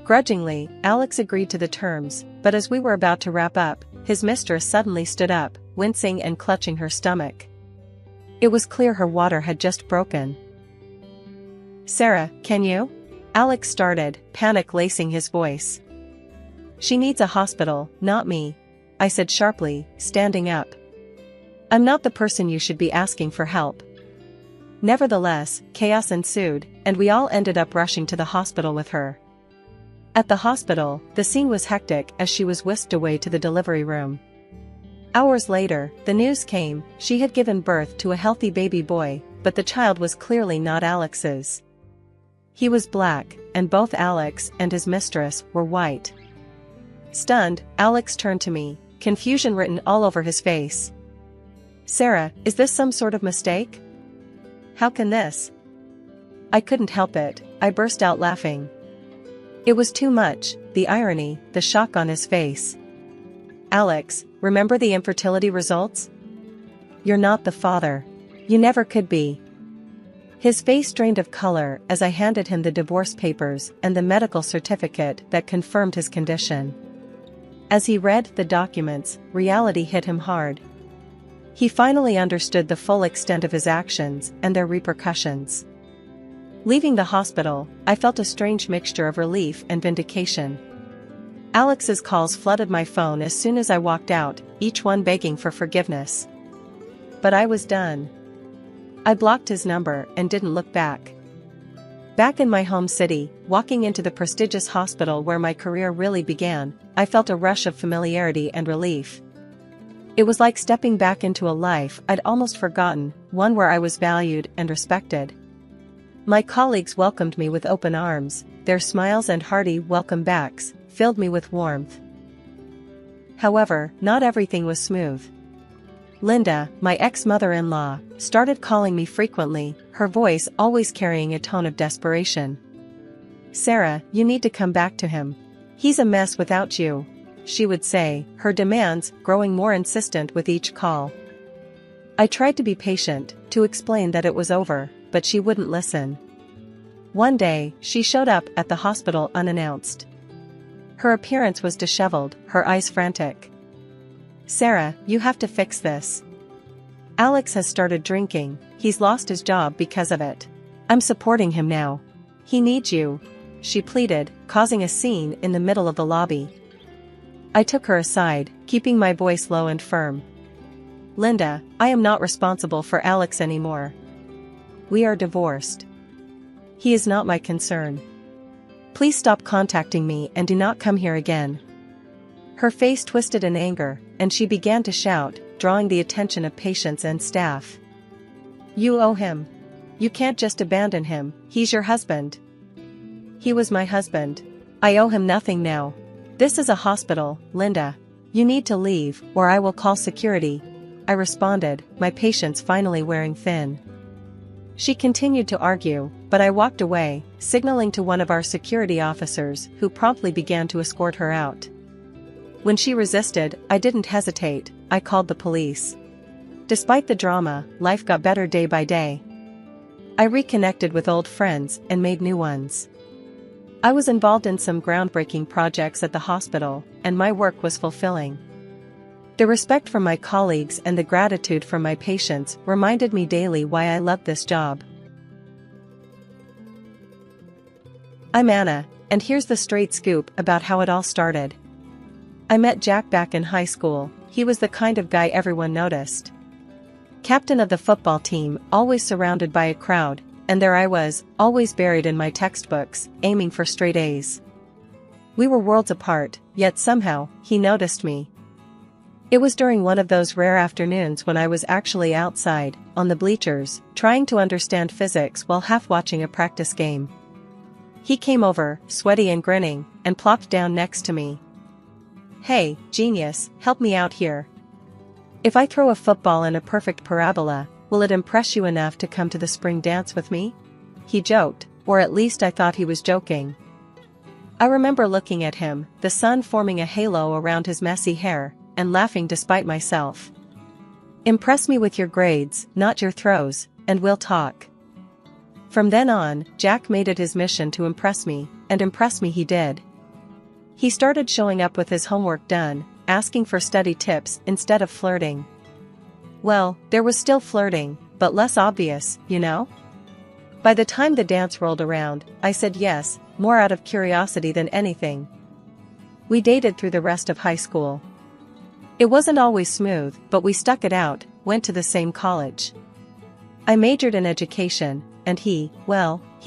S2: Grudgingly, Alex agreed to the terms, but as we were about to wrap up, his mistress suddenly stood up, wincing and clutching her stomach. It was clear her water had just broken. Sarah, can you? Alex started, panic lacing his voice. She needs a hospital, not me, I said sharply, standing up. I'm not the person you should be asking for help. Nevertheless, chaos ensued, and we all ended up rushing to the hospital with her. At the hospital, the scene was hectic as she was whisked away to the delivery room. Hours later, the news came, she had given birth to a healthy baby boy, but the child was clearly not Alex's. He was black, and both Alex and his mistress were white. Stunned, Alex turned to me, confusion written all over his face. Sarah, is this some sort of mistake? How can this? I couldn't help it, I burst out laughing. It was too much, the irony, the shock on his face. Alex, remember the infertility results? You're not the father. You never could be. His face drained of color as I handed him the divorce papers and the medical certificate that confirmed his condition. As he read the documents, reality hit him hard. He finally understood the full extent of his actions and their repercussions. Leaving the hospital, I felt a strange mixture of relief and vindication. Alex's calls flooded my phone as soon as I walked out, each one begging for forgiveness. But I was done. I blocked his number and didn't look back. Back in my home city, walking into the prestigious hospital where my career really began, I felt a rush of familiarity and relief. It was like stepping back into a life I'd almost forgotten, one where I was valued and respected. My colleagues welcomed me with open arms, their smiles and hearty welcome backs filled me with warmth. However, not everything was smooth. Linda, my ex-mother-in-law, started calling me frequently, her voice always carrying a tone of desperation. "Sarah, you need to come back to him. He's a mess without you," she would say, her demands growing more insistent with each call. I tried to be patient, to explain that it was over, but she wouldn't listen. One day, she showed up at the hospital unannounced. Her appearance was disheveled, her eyes frantic. "Sarah, you have to fix this. Alex has started drinking, he's lost his job because of it. I'm supporting him now. He needs you," she pleaded, causing a scene in the middle of the lobby. I took her aside, keeping my voice low and firm. "Linda, I am not responsible for Alex anymore. We are divorced. He is not my concern. Please stop contacting me and do not come here again." Her face twisted in anger, and she began to shout, drawing the attention of patients and staff. "You owe him. You can't just abandon him, he's your husband." "He was my husband. I owe him nothing now. This is a hospital, Linda. You need to leave, or I will call security," I responded, my patience finally wearing thin. She continued to argue, but I walked away, signaling to one of our security officers, who promptly began to escort her out. When she resisted, I didn't hesitate, I called the police. Despite the drama, life got better day by day. I reconnected with old friends and made new ones. I was involved in some groundbreaking projects at the hospital, and my work was fulfilling. The respect from my colleagues and the gratitude from my patients reminded me daily why I loved this job. I'm Anna, and here's the straight scoop about how it all started. I met Jack back in high school. He was the kind of guy everyone noticed. Captain of the football team, always surrounded by a crowd, and there I was, always buried in my textbooks, aiming for straight A's. We were worlds apart, yet somehow, he noticed me. It was during one of those rare afternoons when I was actually outside, on the bleachers, trying to understand physics while half watching a practice game. He came over, sweaty and grinning, and plopped down next to me. "Hey, genius, help me out here. If I throw a football in a perfect parabola, will it impress you enough to come to the spring dance with me?" He joked, or at least I thought he was joking. I remember looking at him, the sun forming a halo around his messy hair, and laughing despite myself. "Impress me with your grades, not your throws, and we'll talk." From then on, Jack made it his mission to impress me, and impress me he did. He started showing up with his homework done, asking for study tips instead of flirting. Well, there was still flirting, but less obvious, you know? By the time the dance rolled around, I said yes, more out of curiosity than anything. We dated through the rest of high school. It wasn't always smooth, but we stuck it out, went to the same college. I majored in education, and he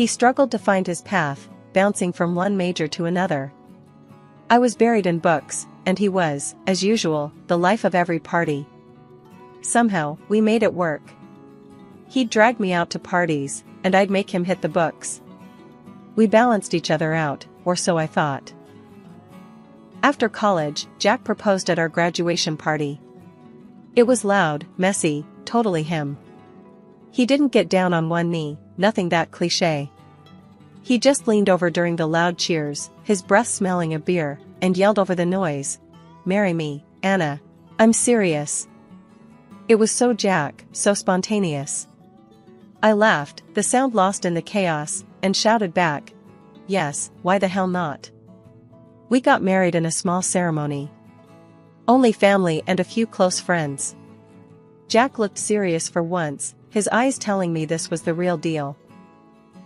S2: struggled to find his path, bouncing from one major to another. I was buried in books, and he was, as usual, the life of every party. Somehow, we made it work. He'd drag me out to parties, and I'd make him hit the books. We balanced each other out, or so I thought. After college, Jack proposed at our graduation party. It was loud, messy, totally him. He didn't get down on one knee, nothing that cliché. He just leaned over during the loud cheers, his breath smelling of beer, and yelled over the noise, "Marry me, Anna. I'm serious." It was so Jack, so spontaneous. I laughed, the sound lost in the chaos, and shouted back, "Yes, why the hell not?" We got married in a small ceremony. Only family and a few close friends. Jack looked serious for once, his eyes telling me this was the real deal.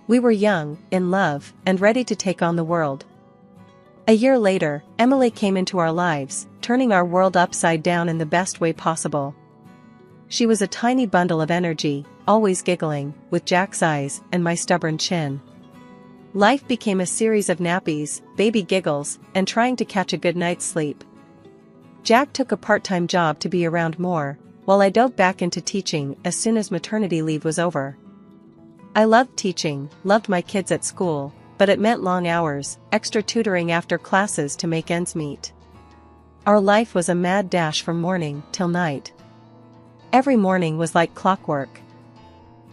S2: We were young, in love, and ready to take on the world. A year later, Emily came into our lives, turning our world upside down in the best way possible. She was a tiny bundle of energy, always giggling, with Jack's eyes and my stubborn chin. Life became a series of nappies, baby giggles, and trying to catch a good night's sleep. Jack took a part-time job to be around more, while I dove back into teaching as soon as maternity leave was over. I loved teaching, loved my kids at school, but it meant long hours, extra tutoring after classes to make ends meet. Our life was a mad dash from morning till night. Every morning was like clockwork.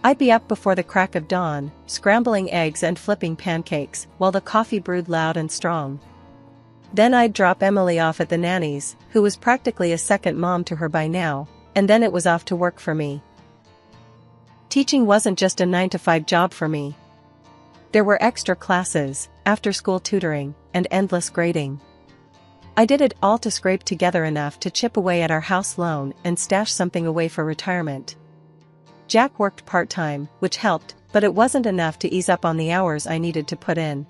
S2: I'd be up before the crack of dawn, scrambling eggs and flipping pancakes, while the coffee brewed loud and strong. Then I'd drop Emily off at the nanny's, who was practically a second mom to her by now, and then it was off to work for me. Teaching wasn't just a 9-to-5 job for me. There were extra classes, after-school tutoring, and endless grading. I did it all to scrape together enough to chip away at our house loan and stash something away for retirement. Jack worked part-time, which helped, but it wasn't enough to ease up on the hours I needed to put in.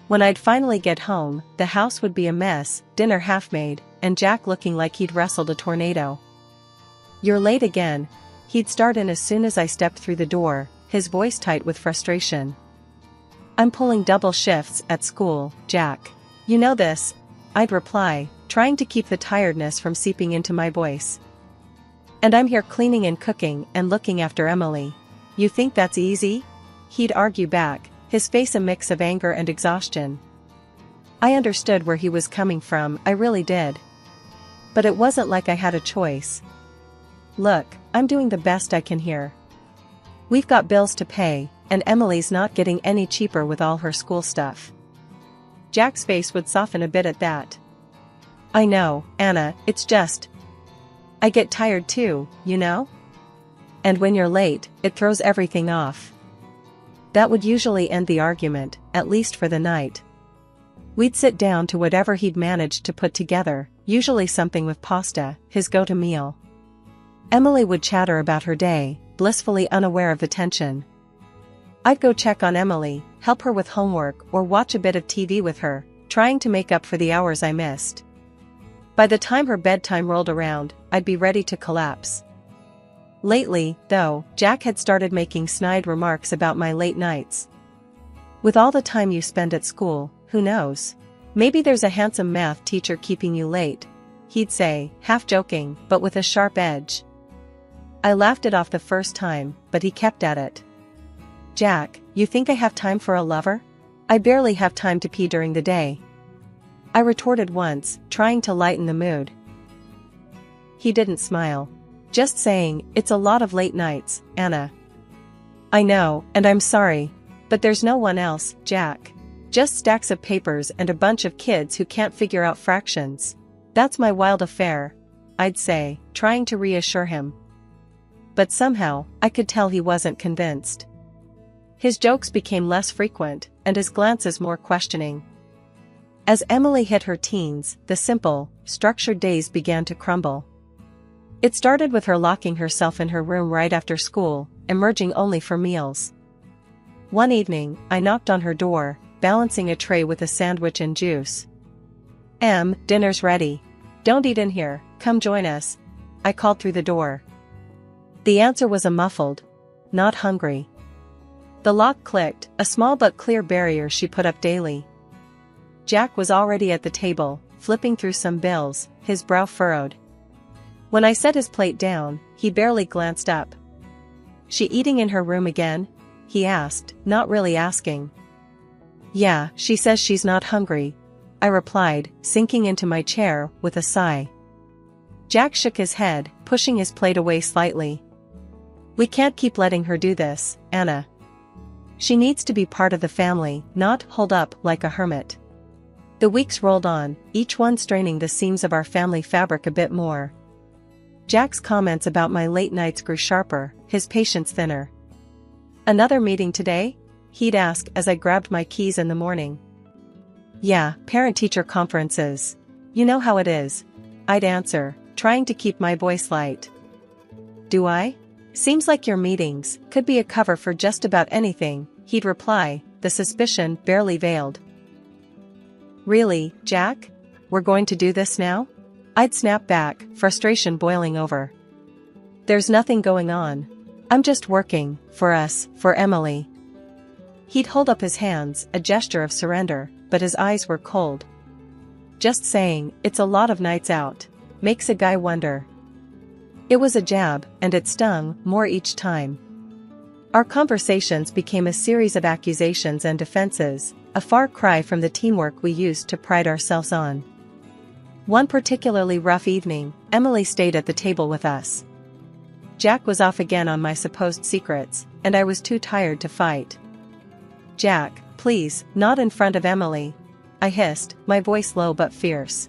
S2: When I'd finally get home, the house would be a mess, dinner half-made, and Jack looking like he'd wrestled a tornado. "You're late again." He'd start in as soon as I stepped through the door, his voice tight with frustration. "I'm pulling double shifts at school, Jack. You know this," I'd reply, trying to keep the tiredness from seeping into my voice. "And I'm here cleaning and cooking and looking after Emily. You think that's easy?" He'd argue back, his face a mix of anger and exhaustion. I understood where he was coming from, I really did. But it wasn't like I had a choice. "Look, I'm doing the best I can here. We've got bills to pay, and Emily's not getting any cheaper with all her school stuff." Jack's face would soften a bit at that. "I know, Anna, it's just, I get tired too, you know? And when you're late, it throws everything off." That would usually end the argument, at least for the night. We'd sit down to whatever he'd managed to put together, usually something with pasta, his go-to meal. Emily would chatter about her day, blissfully unaware of the tension. I'd go check on Emily, help her with homework or watch a bit of TV with her, trying to make up for the hours I missed. By the time her bedtime rolled around, I'd be ready to collapse. Lately, though, Jack had started making snide remarks about my late nights. "With all the time you spend at school, who knows? Maybe there's a handsome math teacher keeping you late," he'd say, half joking, but with a sharp edge. I laughed it off the first time, but he kept at it. "Jack, you think I have time for a lover? I barely have time to pee during the day," I retorted once, trying to lighten the mood. He didn't smile. "Just saying, it's a lot of late nights, Anna." "I know, and I'm sorry, but there's no one else, Jack. Just stacks of papers and a bunch of kids who can't figure out fractions. That's my wild affair," I'd say, trying to reassure him. But somehow, I could tell he wasn't convinced. His jokes became less frequent, and his glances more questioning. As Emily hit her teens, the simple, structured days began to crumble. It started with her locking herself in her room right after school, emerging only for meals. One evening, I knocked on her door, balancing a tray with a sandwich and juice. "Dinner's ready. Don't eat in here, come join us," I called through the door. The answer was a muffled, "Not hungry." The lock clicked, a small but clear barrier she put up daily. Jack was already at the table, flipping through some bills, his brow furrowed. When I set his plate down, he barely glanced up. "She eating in her room again?" he asked, not really asking. "Yeah, she says she's not hungry," I replied, sinking into my chair with a sigh. Jack shook his head, pushing his plate away slightly. "We can't keep letting her do this, Anna. She needs to be part of the family, not holed up like a hermit." The weeks rolled on, each one straining the seams of our family fabric a bit more. Jack's comments about my late nights grew sharper, his patience thinner. "Another meeting today?" he'd ask as I grabbed my keys in the morning. "Yeah, parent-teacher conferences. You know how it is," I'd answer, trying to keep my voice light. "Do I? Seems like your meetings could be a cover for just about anything," he'd reply, the suspicion barely veiled. "Really, Jack? We're going to do this now?" I'd snap back, frustration boiling over. "There's nothing going on. I'm just working, for us, for Emily." He'd hold up his hands, a gesture of surrender, but his eyes were cold. Just saying, it's a lot of nights out. Makes a guy wonder. It was a jab, and it stung more each time. Our conversations became a series of accusations and defenses, a far cry from the teamwork we used to pride ourselves on. One particularly rough evening, Emily stayed at the table with us. Jack was off again on my supposed secrets, and I was too tired to fight. "Jack, please, not in front of Emily," I hissed, my voice low but fierce.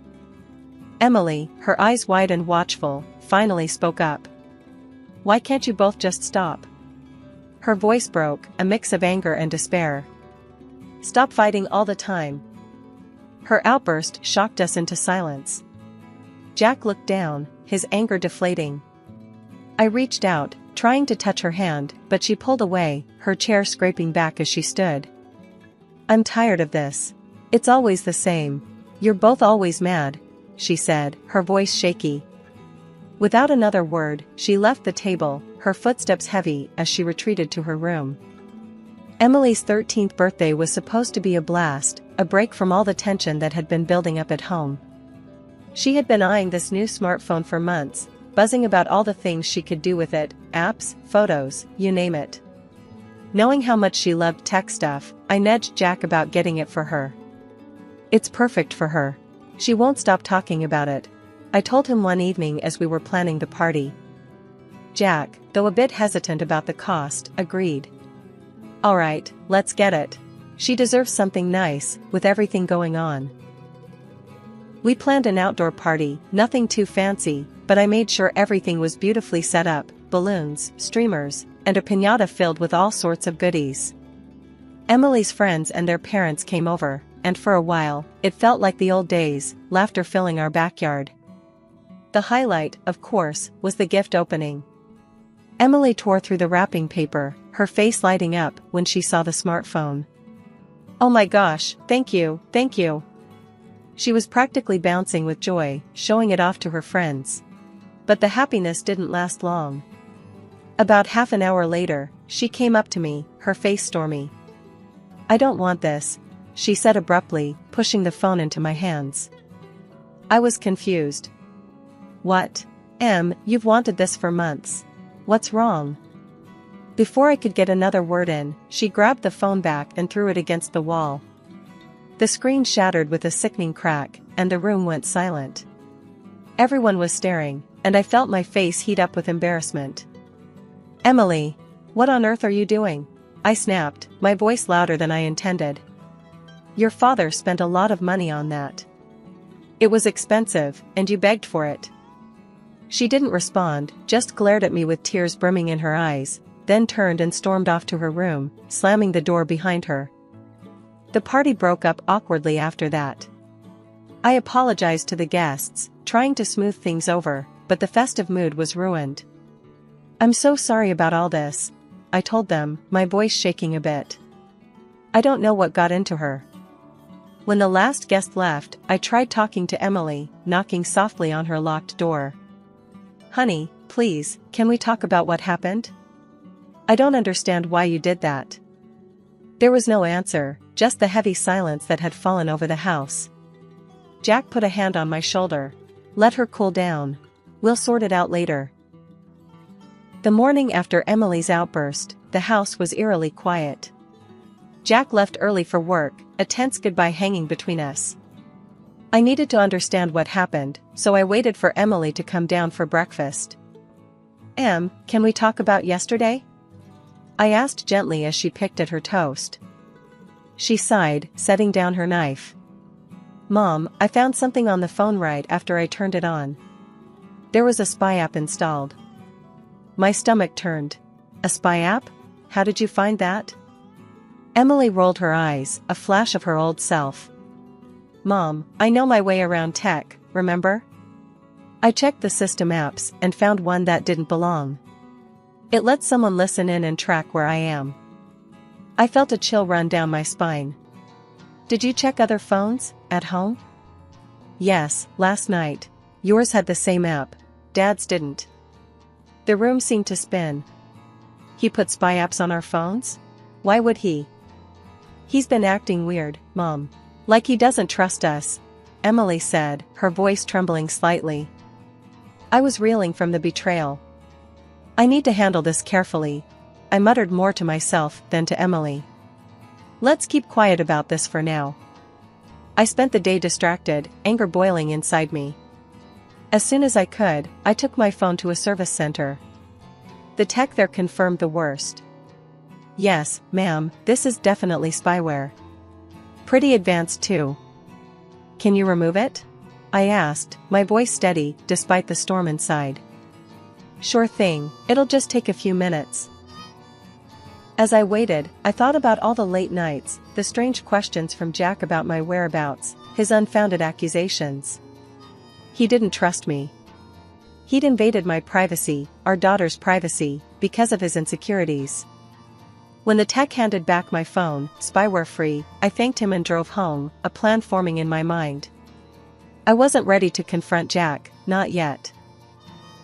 S2: Emily, her eyes wide and watchful, finally spoke up. "Why can't you both just stop?" Her voice broke, a mix of anger and despair. "Stop fighting all the time." Her outburst shocked us into silence. Jack looked down, his anger deflating. I reached out, trying to touch her hand, but she pulled away, her chair scraping back as she stood. "I'm tired of this. It's always the same. You're both always mad," she said, her voice shaky. Without another word, she left the table, her footsteps heavy as she retreated to her room. Emily's 13th birthday was supposed to be a blast, a break from all the tension that had been building up at home. She had been eyeing this new smartphone for months, buzzing about all the things she could do with it, apps, photos, you name it. Knowing how much she loved tech stuff, I nudged Jack about getting it for her. "It's perfect for her. She won't stop talking about it," I told him one evening as we were planning the party. Jack, though a bit hesitant about the cost, agreed. "All right, let's get it. She deserves something nice, with everything going on." We planned an outdoor party, nothing too fancy, but I made sure everything was beautifully set up, balloons, streamers, and a piñata filled with all sorts of goodies. Emily's friends and their parents came over, and for a while, it felt like the old days, laughter filling our backyard. The highlight, of course, was the gift opening. Emily tore through the wrapping paper, her face lighting up when she saw the smartphone. "Oh my gosh, thank you, thank you." She was practically bouncing with joy, showing it off to her friends. But the happiness didn't last long. About half an hour later, she came up to me, her face stormy. "I don't want this," she said abruptly, pushing the phone into my hands. I was confused. "What? Em, you've wanted this for months. What's wrong?" Before I could get another word in, she grabbed the phone back and threw it against the wall. The screen shattered with a sickening crack, and the room went silent. Everyone was staring, and I felt my face heat up with embarrassment. "Emily, what on earth are you doing?" I snapped, my voice louder than I intended. "Your father spent a lot of money on that. It was expensive, and you begged for it." She didn't respond, just glared at me with tears brimming in her eyes, then turned and stormed off to her room, slamming the door behind her. The party broke up awkwardly after that. I apologized to the guests, trying to smooth things over, but the festive mood was ruined. "I'm so sorry about all this," I told them, my voice shaking a bit. "I don't know what got into her." When the last guest left, I tried talking to Emily, knocking softly on her locked door. "Honey, please, can we talk about what happened? I don't understand why you did that." There was no answer, just the heavy silence that had fallen over the house. Jack put a hand on my shoulder. "Let her cool down. We'll sort it out later." The morning after Emily's outburst, the house was eerily quiet. Jack left early for work, a tense goodbye hanging between us. I needed to understand what happened, so I waited for Emily to come down for breakfast. "Em, can we talk about yesterday?" I asked gently as she picked at her toast. She sighed, setting down her knife. "Mom, I found something on the phone right after I turned it on. There was a spy app installed." My stomach turned. "A spy app? How did you find that?" Emily rolled her eyes, a flash of her old self. "Mom, I know my way around tech, remember? I checked the system apps and found one that didn't belong. It lets someone listen in and track where I am." I felt a chill run down my spine. "Did you check other phones, at home?" "Yes, last night. Yours had the same app. Dad's didn't." The room seemed to spin. "He put spy apps on our phones? Why would he?" He's been acting weird, Mom. Like he doesn't trust us, Emily said, her voice trembling slightly. I was reeling from the betrayal. I need to handle this carefully, I muttered more to myself than to Emily. Let's keep quiet about this for now. I spent the day distracted, anger boiling inside me. As soon as I could, I took my phone to a service center. The tech there confirmed the worst. Yes, ma'am, this is definitely spyware. Pretty advanced too. Can you remove it? I asked, my voice steady, despite the storm inside. Sure thing, it'll just take a few minutes. As I waited, I thought about all the late nights, the strange questions from Jack about my whereabouts, his unfounded accusations. He didn't trust me. He'd invaded my privacy, our daughter's privacy, because of his insecurities. When the tech handed back my phone, spyware-free, I thanked him and drove home, a plan forming in my mind. I wasn't ready to confront Jack, not yet.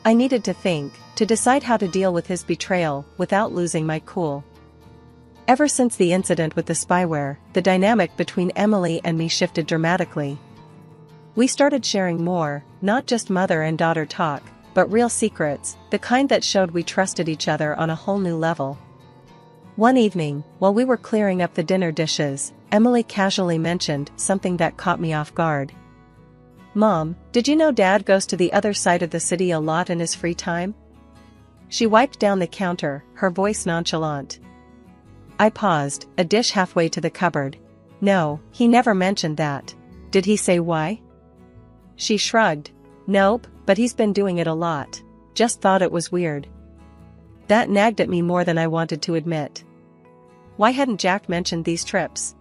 S2: I needed to think, to decide how to deal with his betrayal, without losing my cool. Ever since the incident with the spyware, the dynamic between Emily and me shifted dramatically. We started sharing more, not just mother and daughter talk, but real secrets, the kind that showed we trusted each other on a whole new level. One evening, while we were clearing up the dinner dishes, Emily casually mentioned something that caught me off guard. Mom, did you know Dad goes to the other side of the city a lot in his free time? She wiped down the counter, her voice nonchalant. I paused, a dish halfway to the cupboard. No, he never mentioned that. Did he say why? She shrugged. Nope, but he's been doing it a lot. Just thought it was weird. That nagged at me more than I wanted to admit. Why hadn't Jack mentioned these trips?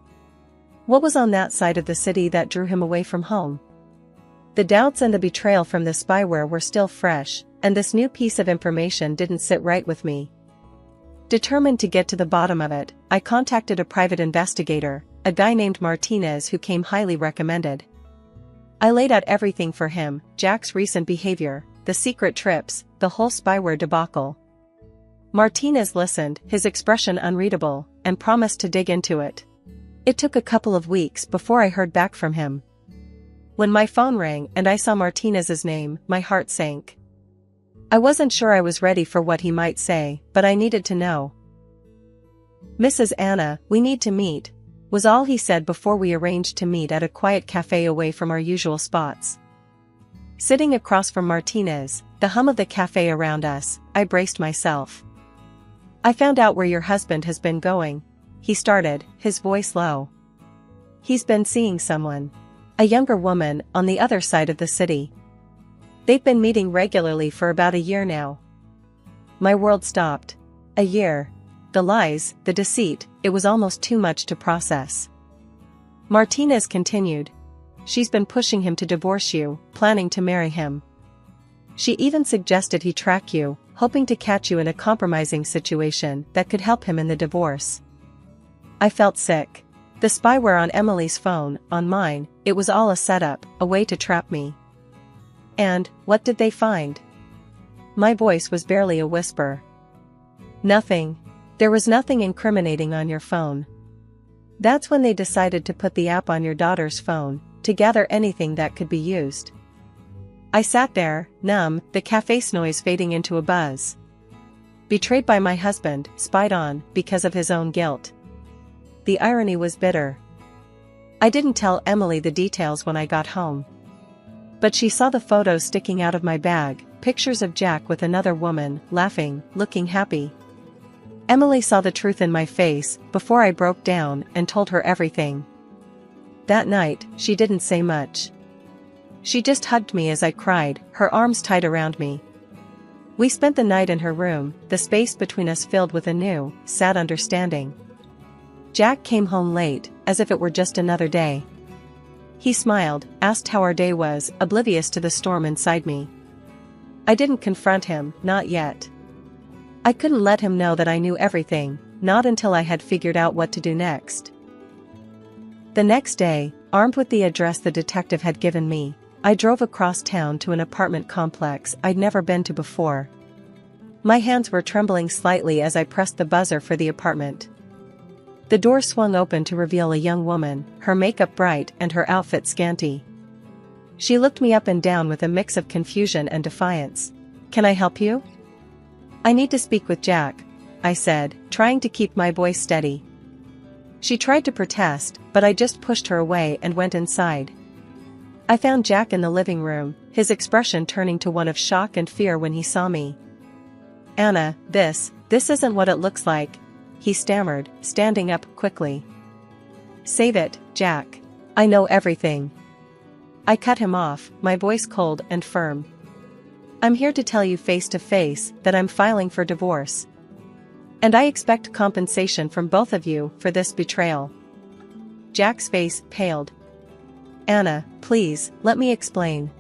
S2: What was on that side of the city that drew him away from home? The doubts and the betrayal from the spyware were still fresh, and this new piece of information didn't sit right with me. Determined to get to the bottom of it, I contacted a private investigator, a guy named Martinez who came highly recommended. I laid out everything for him, Jack's recent behavior, the secret trips, the whole spyware debacle. Martinez listened, his expression unreadable, and promised to dig into it. It took a couple of weeks before I heard back from him. When my phone rang and I saw Martinez's name, my heart sank. I wasn't sure I was ready for what he might say, but I needed to know. Mrs. Anna, we need to meet, was all he said before we arranged to meet at a quiet cafe away from our usual spots. Sitting across from Martinez, the hum of the cafe around us, I braced myself. I found out where your husband has been going, he started, his voice low. He's been seeing someone. A younger woman, on the other side of the city. They've been meeting regularly for about a year now. My world stopped. A year. The lies, the deceit, it was almost too much to process. Martinez continued. She's been pushing him to divorce you, planning to marry him. She even suggested he track you, hoping to catch you in a compromising situation that could help him in the divorce. I felt sick. The spyware on Emily's phone, on mine, it was all a setup, a way to trap me. And, what did they find? My voice was barely a whisper. Nothing. There was nothing incriminating on your phone. That's when they decided to put the app on your daughter's phone, to gather anything that could be used. I sat there, numb, the cafe's noise fading into a buzz. Betrayed by my husband, spied on, because of his own guilt. The irony was bitter. I didn't tell Emily the details when I got home. But she saw the photos sticking out of my bag, pictures of Jack with another woman, laughing, looking happy. Emily saw the truth in my face, before I broke down and told her everything. That night, she didn't say much. She just hugged me as I cried, her arms tight around me. We spent the night in her room, the space between us filled with a new, sad understanding. Jack came home late, as if it were just another day. He smiled, asked how our day was, oblivious to the storm inside me. I didn't confront him, not yet. I couldn't let him know that I knew everything, not until I had figured out what to do next. The next day, armed with the address the detective had given me, I drove across town to an apartment complex I'd never been to before. My hands were trembling slightly as I pressed the buzzer for the apartment. The door swung open to reveal a young woman, her makeup bright and her outfit scanty. She looked me up and down with a mix of confusion and defiance. "Can I help you?" "I need to speak with Jack," I said, trying to keep my voice steady. She tried to protest, but I just pushed her away and went inside. I found Jack in the living room, his expression turning to one of shock and fear when he saw me. "Anna, this isn't what it looks like," he stammered, standing up quickly. "Save it, Jack. I know everything." I cut him off, my voice cold and firm. "I'm here to tell you face to face that I'm filing for divorce. And I expect compensation from both of you for this betrayal." Jack's face paled. "Anna, please, let me explain."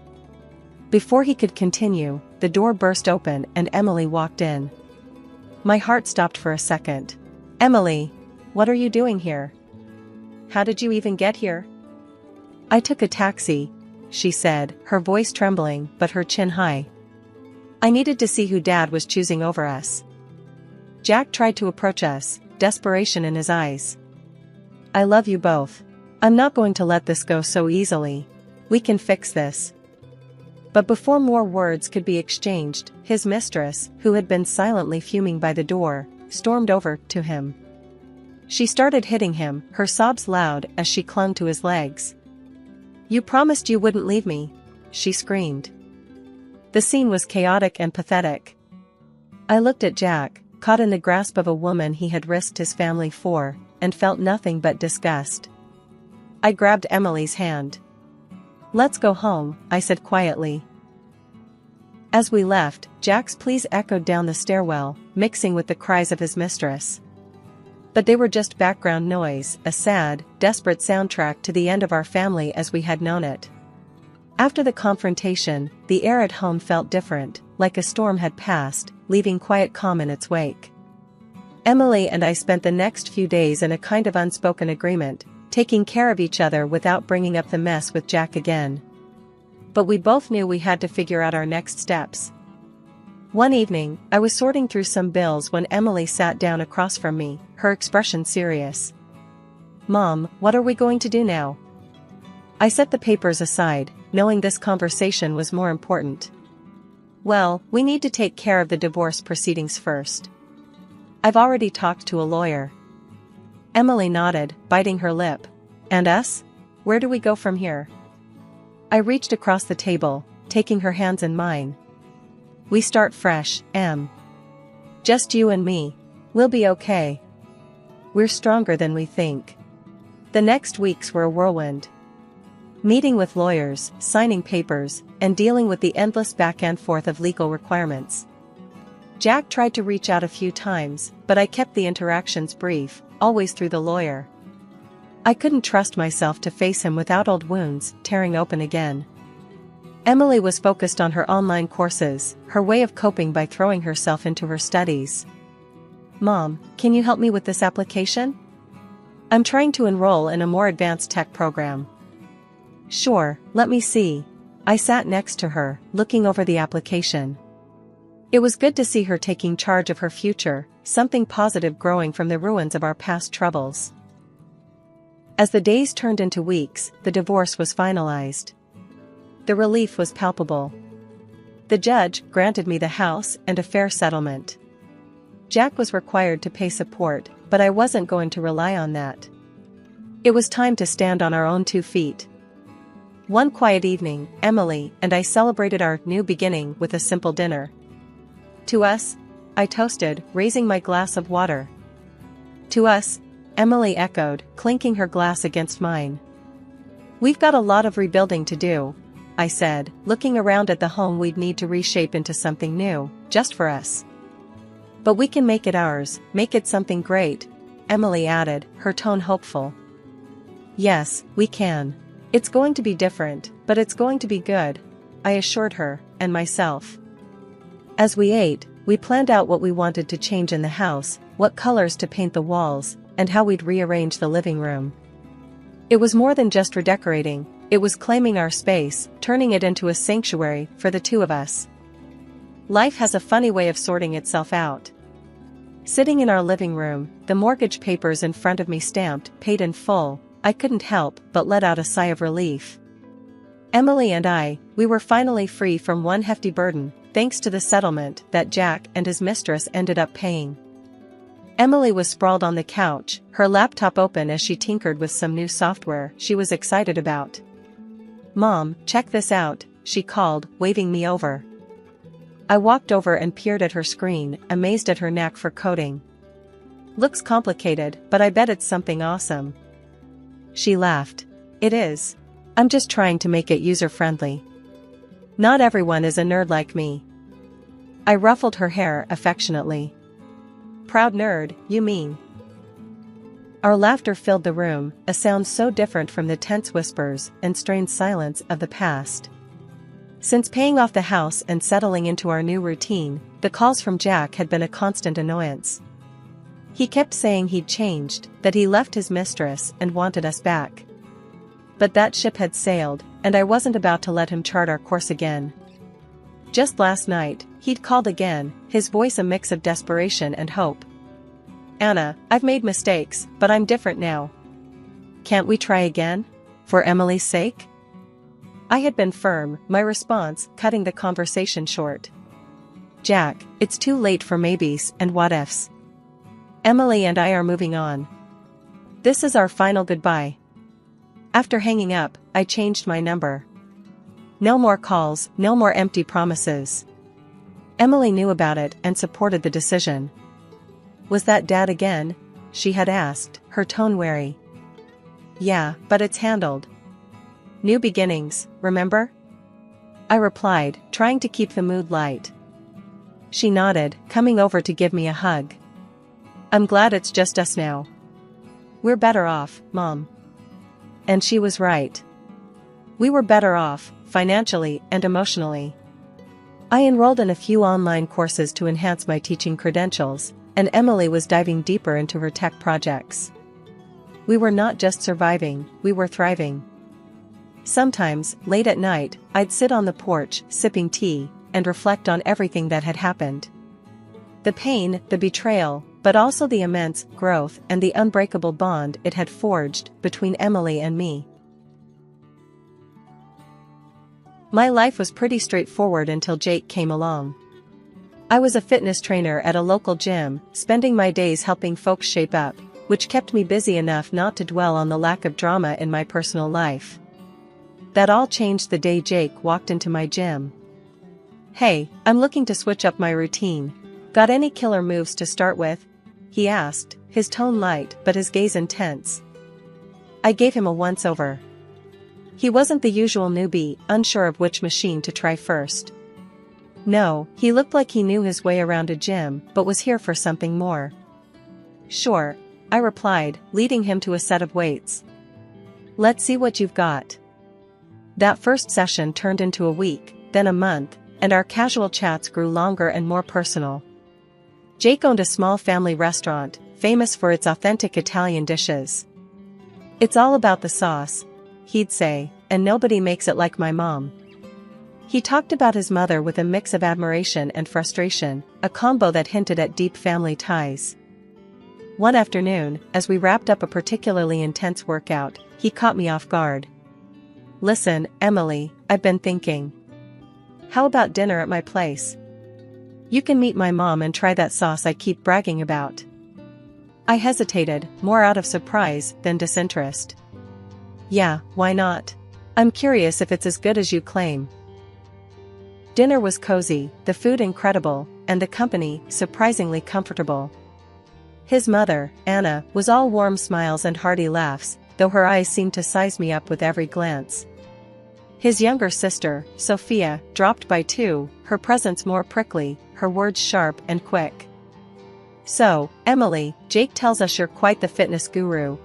S2: Before he could continue, the door burst open and Emily walked in. My heart stopped for a second. "Emily, what are you doing here? How did you even get here?" "I took a taxi," she said, her voice trembling but her chin high. "I needed to see who Dad was choosing over us." Jack tried to approach us, desperation in his eyes. "I love you both. I'm not going to let this go so easily. We can fix this." But before more words could be exchanged, his mistress, who had been silently fuming by the door, stormed over to him. She started hitting him, her sobs loud as she clung to his legs. "You promised you wouldn't leave me," she screamed. The scene was chaotic and pathetic. I looked at Jack, caught in the grasp of a woman he had risked his family for, and felt nothing but disgust. I grabbed Emily's hand. "Let's go home," I said quietly. As we left, Jack's pleas echoed down the stairwell, mixing with the cries of his mistress. But they were just background noise, a sad, desperate soundtrack to the end of our family as we had known it. After the confrontation, the air at home felt different, like a storm had passed, leaving quiet calm in its wake. Emily and I spent the next few days in a kind of unspoken agreement, taking care of each other without bringing up the mess with Jack again. But we both knew we had to figure out our next steps. One evening, I was sorting through some bills when Emily sat down across from me, her expression serious. "Mom, what are we going to do now?" I set the papers aside, knowing this conversation was more important. "Well, we need to take care of the divorce proceedings first. I've already talked to a lawyer." Emily nodded, biting her lip. "And us? Where do we go from here?" I reached across the table, taking her hands in mine. "We start fresh, Em. Just you and me. We'll be okay. We're stronger than we think." The next weeks were a whirlwind. Meeting with lawyers, signing papers, and dealing with the endless back and forth of legal requirements. Jack tried to reach out a few times, but I kept the interactions brief, always through the lawyer. I couldn't trust myself to face him without old wounds tearing open again. Emily was focused on her online courses, her way of coping by throwing herself into her studies. "Mom, can you help me with this application? I'm trying to enroll in a more advanced tech program." "Sure, let me see." I sat next to her, looking over the application. It was good to see her taking charge of her future, something positive growing from the ruins of our past troubles. As the days turned into weeks, the divorce was finalized. The relief was palpable. The judge granted me the house and a fair settlement. Jack was required to pay support, but I wasn't going to rely on that. It was time to stand on our own 2 feet. One quiet evening, Emily and I celebrated our new beginning with a simple dinner. "To us," I toasted, raising my glass of water. "To us," Emily echoed, clinking her glass against mine. "We've got a lot of rebuilding to do," I said, looking around at the home we'd need to reshape into something new, just for us. "But we can make it ours, make it something great," Emily added, her tone hopeful. "Yes, we can. It's going to be different, but it's going to be good," I assured her, and myself. As we ate, we planned out what we wanted to change in the house, what colors to paint the walls, and how we'd rearrange the living room. It was more than just redecorating, it was claiming our space, turning it into a sanctuary for the two of us. Life has a funny way of sorting itself out. Sitting in our living room, the mortgage papers in front of me stamped, paid in full, I couldn't help but let out a sigh of relief. Emily and we were finally free from one hefty burden, thanks to the settlement that Jack and his mistress ended up paying. Emily was sprawled on the couch, her laptop open as she tinkered with some new software she was excited about. "Mom, check this out," she called, waving me over. I walked over and peered at her screen, amazed at her knack for coding. "Looks complicated, but I bet it's something awesome." She laughed. "It is. I'm just trying to make it user-friendly. Not everyone is a nerd like me." I ruffled her hair affectionately. "Proud nerd, you mean?" Our laughter filled the room, a sound so different from the tense whispers and strained silence of the past. Since paying off the house and settling into our new routine, the calls from Jack had been a constant annoyance. He kept saying he'd changed, that he left his mistress and wanted us back. But that ship had sailed, and I wasn't about to let him chart our course again. Just last night, he'd called again, his voice a mix of desperation and hope. "Anna, I've made mistakes, but I'm different now. Can't we try again? For Emily's sake?" I had been firm, my response cutting the conversation short. "Jack, it's too late for maybes and what-ifs. Emily and I are moving on. This is our final goodbye." After hanging up, I changed my number. No more calls, no more empty promises. Emily knew about it and supported the decision. "Was that Dad again?" she had asked, her tone wary. "Yeah, but it's handled. New beginnings, remember?" I replied, trying to keep the mood light. She nodded, coming over to give me a hug. "I'm glad it's just us now. We're better off, Mom." And she was right. We were better off, financially and emotionally. I enrolled in a few online courses to enhance my teaching credentials, and Emily was diving deeper into her tech projects. We were not just surviving, we were thriving. Sometimes, late at night, I'd sit on the porch, sipping tea, and reflect on everything that had happened. The pain, the betrayal, but also the immense growth and the unbreakable bond it had forged between Emily and me. My life was pretty straightforward until Jake came along. I was a fitness trainer at a local gym, spending my days helping folks shape up, which kept me busy enough not to dwell on the lack of drama in my personal life. That all changed the day Jake walked into my gym. "Hey, I'm looking to switch up my routine. Got any killer moves to start with?" he asked, his tone light but his gaze intense. I gave him a once-over. He wasn't the usual newbie, unsure of which machine to try first. No, he looked like he knew his way around a gym but was here for something more. "Sure," I replied, leading him to a set of weights. "Let's see what you've got." That first session turned into a week, then a month, and our casual chats grew longer and more personal. Jake owned a small family restaurant, famous for its authentic Italian dishes. "It's all about the sauce," he'd say, "and nobody makes it like my mom." He talked about his mother with a mix of admiration and frustration, a combo that hinted at deep family ties. One afternoon, as we wrapped up a particularly intense workout, he caught me off guard. "Listen, Emily, I've been thinking. How about dinner at my place? You can meet my mom and try that sauce I keep bragging about." I hesitated, more out of surprise than disinterest. "Yeah, why not? I'm curious if it's as good as you claim." Dinner was cozy, the food incredible, and the company surprisingly comfortable. His mother, Anna, was all warm smiles and hearty laughs, though her eyes seemed to size me up with every glance. His younger sister, Sophia, dropped by too, her presence more prickly, her words sharp and quick. "So, Emily, Jake tells us you're quite the fitness guru,"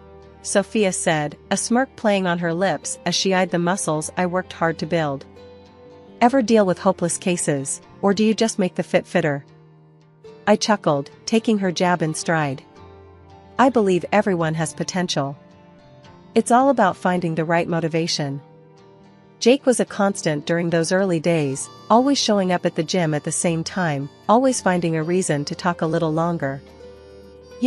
S2: Sophia said, a smirk playing on her lips as she eyed the muscles I worked hard to build. "Ever deal with hopeless cases, or do you just make the fit fitter?" I chuckled, taking her jab in stride. "I believe everyone has potential. It's all about finding the right motivation." Jake was a constant during those early days, always showing up at the gym at the same time, always finding a reason to talk a little longer.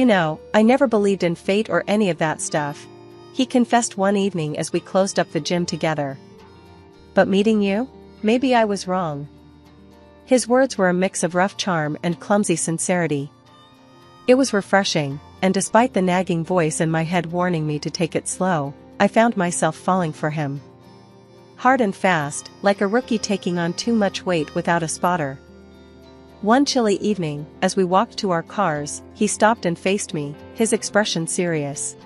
S2: I never believed in fate or any of that stuff, he confessed one evening as we closed up the gym together. But meeting you? Maybe I was wrong. His words were a mix of rough charm and clumsy sincerity. It was refreshing, and despite the nagging voice in my head warning me to take it slow, I found myself falling for him. Hard and fast, like a rookie taking on too much weight without a spotter. One chilly evening, as we walked to our cars, he stopped and faced me, his expression serious.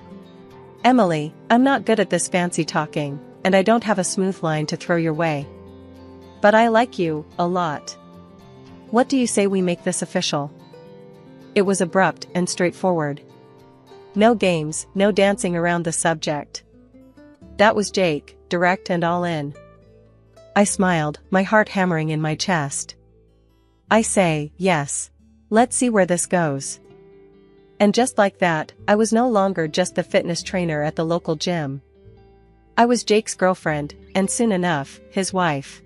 S2: "Emily, I'm not good at this fancy talking, and I don't have a smooth line to throw your way. But I like you, a lot. What do you say we make this official?" It was abrupt and straightforward. No games, no dancing around the subject. That was Jake, direct and all in. I smiled, my heart hammering in my chest. "I say, yes. Let's see where this goes." And just like that, I was no longer just the fitness trainer at the local gym. I was Jake's girlfriend, and soon enough, his wife.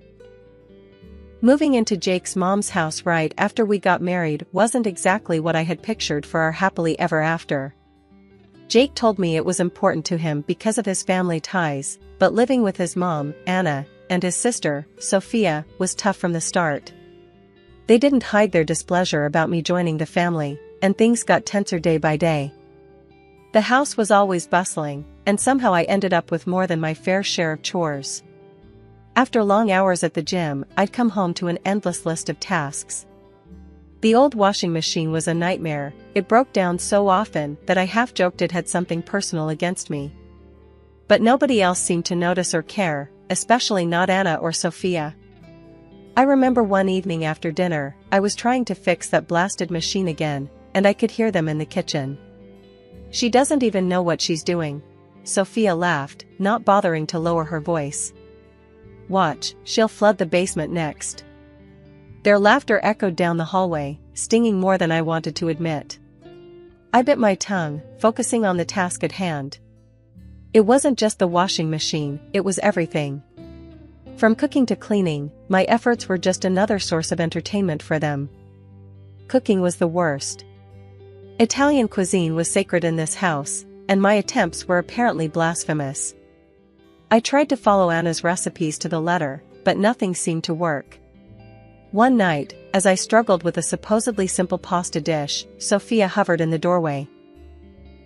S2: Moving into Jake's mom's house right after we got married wasn't exactly what I had pictured for our happily ever after. Jake told me it was important to him because of his family ties, but living with his mom, Anna, and his sister, Sophia, was tough from the start. They didn't hide their displeasure about me joining the family, and things got tenser day by day. The house was always bustling, and somehow I ended up with more than my fair share of chores. After long hours at the gym, I'd come home to an endless list of tasks. The old washing machine was a nightmare. It broke down so often that I half joked it had something personal against me. But nobody else seemed to notice or care, especially not Anna or Sophia. I remember one evening after dinner, I was trying to fix that blasted machine again, and I could hear them in the kitchen. "She doesn't even know what she's doing," Sophia laughed, not bothering to lower her voice. "Watch, she'll flood the basement next." Their laughter echoed down the hallway, stinging more than I wanted to admit. I bit my tongue, focusing on the task at hand. It wasn't just the washing machine, it was everything. From cooking to cleaning, my efforts were just another source of entertainment for them. Cooking was the worst. Italian cuisine was sacred in this house, and my attempts were apparently blasphemous. I tried to follow Anna's recipes to the letter, but nothing seemed to work. One night, as I struggled with a supposedly simple pasta dish, Sophia hovered in the doorway.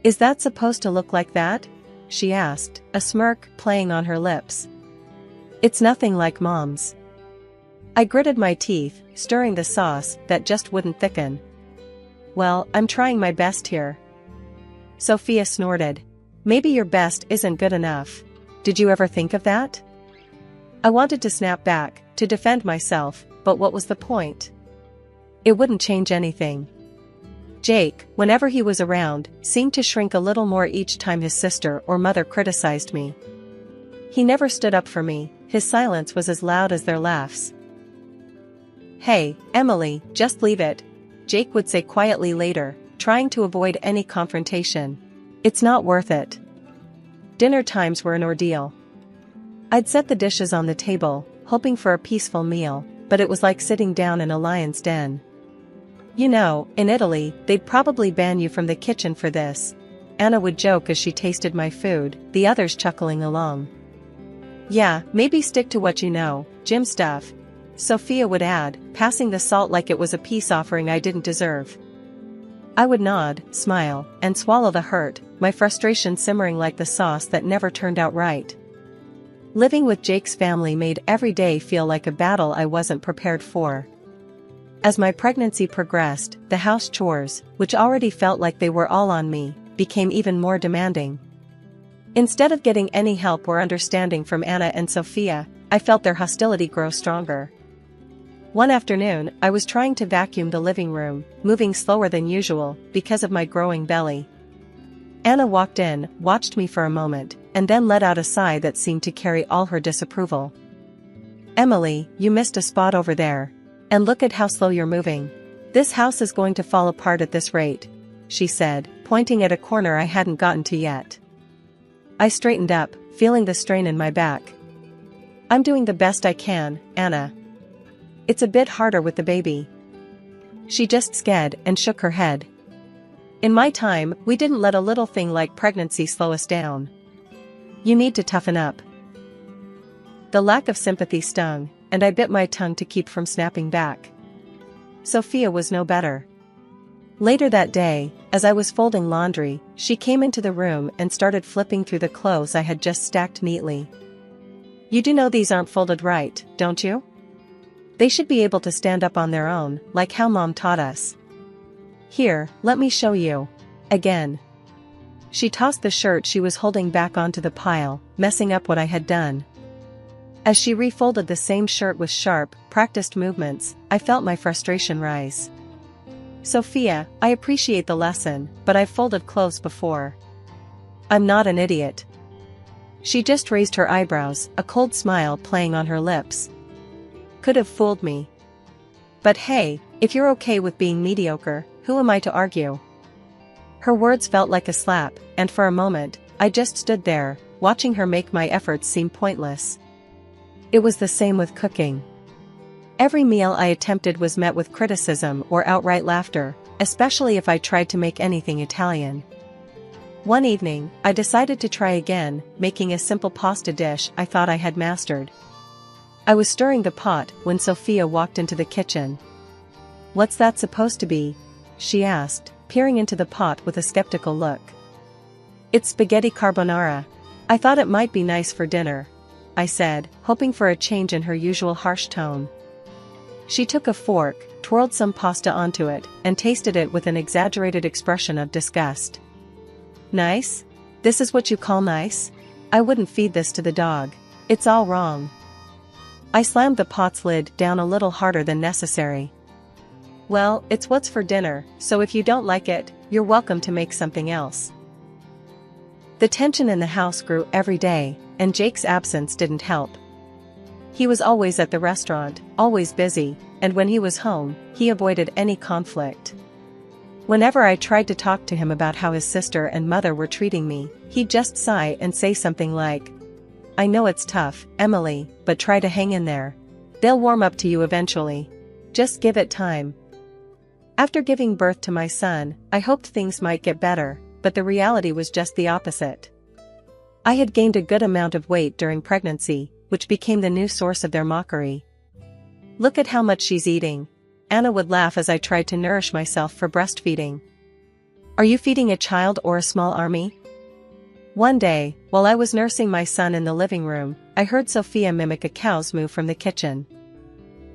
S2: "Is that supposed to look like that?" she asked, a smirk playing on her lips. "It's nothing like Mom's." I gritted my teeth, stirring the sauce that just wouldn't thicken. "Well, I'm trying my best here." Sophia snorted. "Maybe your best isn't good enough. Did you ever think of that?" I wanted to snap back, to defend myself, but what was the point? It wouldn't change anything. Jake, whenever he was around, seemed to shrink a little more each time his sister or mother criticized me. He never stood up for me, his silence was as loud as their laughs. "Hey, Emily, just leave it," Jake would say quietly later, trying to avoid any confrontation. "It's not worth it." Dinner times were an ordeal. I'd set the dishes on the table, hoping for a peaceful meal, but it was like sitting down in a lion's den. In Italy, they'd probably ban you from the kitchen for this," Anna would joke as she tasted my food, the others chuckling along. "Yeah, maybe stick to what you know, gym stuff," Sophia would add, passing the salt like it was a peace offering I didn't deserve. I would nod, smile, and swallow the hurt, my frustration simmering like the sauce that never turned out right. Living with Jake's family made every day feel like a battle I wasn't prepared for. As my pregnancy progressed, the house chores, which already felt like they were all on me, became even more demanding. Instead of getting any help or understanding from Anna and Sophia, I felt their hostility grow stronger. One afternoon, I was trying to vacuum the living room, moving slower than usual, because of my growing belly. Anna walked in, watched me for a moment, and then let out a sigh that seemed to carry all her disapproval. "Emily, you missed a spot over there. And look at how slow you're moving. This house is going to fall apart at this rate," she said, pointing at a corner I hadn't gotten to yet. I straightened up, feeling the strain in my back. "I'm doing the best I can, Anna. It's a bit harder with the baby." She just sked and shook her head. In my time, we didn't let a little thing like pregnancy slow us down. You need to toughen up. The lack of sympathy stung, and I bit my tongue to keep from snapping back. Sophia was no better. Later that day, as I was folding laundry, she came into the room and started flipping through the clothes I had just stacked neatly. You do know these aren't folded right, don't you? They should be able to stand up on their own, like how Mom taught us. Here, let me show you. Again. She tossed the shirt she was holding back onto the pile, messing up what I had done. As she refolded the same shirt with sharp, practiced movements, I felt my frustration rise. Sophia, I appreciate the lesson, but I've folded clothes before. I'm not an idiot. She just raised her eyebrows, a cold smile playing on her lips. Could have fooled me. But hey, if you're okay with being mediocre, who am I to argue? Her words felt like a slap, and for a moment, I just stood there, watching her make my efforts seem pointless. It was the same with cooking. Every meal I attempted was met with criticism or outright laughter, especially if I tried to make anything Italian. One evening, I decided to try again, making a simple pasta dish I thought I had mastered. I was stirring the pot when Sophia walked into the kitchen. "What's that supposed to be?" she asked, peering into the pot with a skeptical look. "It's spaghetti carbonara. I thought it might be nice for dinner," I said, hoping for a change in her usual harsh tone. She took a fork, twirled some pasta onto it, and tasted it with an exaggerated expression of disgust. "Nice? This is what you call nice? I wouldn't feed this to the dog. It's all wrong." I slammed the pot's lid down a little harder than necessary. "Well, it's what's for dinner, so if you don't like it, you're welcome to make something else." The tension in the house grew every day, and Jake's absence didn't help. He was always at the restaurant, always busy, and when he was home, he avoided any conflict. Whenever I tried to talk to him about how his sister and mother were treating me, he'd just sigh and say something like, "I know it's tough, Emily, but try to hang in there. They'll warm up to you eventually. Just give it time." After giving birth to my son, I hoped things might get better, but the reality was just the opposite. I had gained a good amount of weight during pregnancy, which became the new source of their mockery. "Look at how much she's eating," Anna would laugh as I tried to nourish myself for breastfeeding. "Are you feeding a child or a small army?" One day, while I was nursing my son in the living room, I heard Sophia mimic a cow's moo from the kitchen.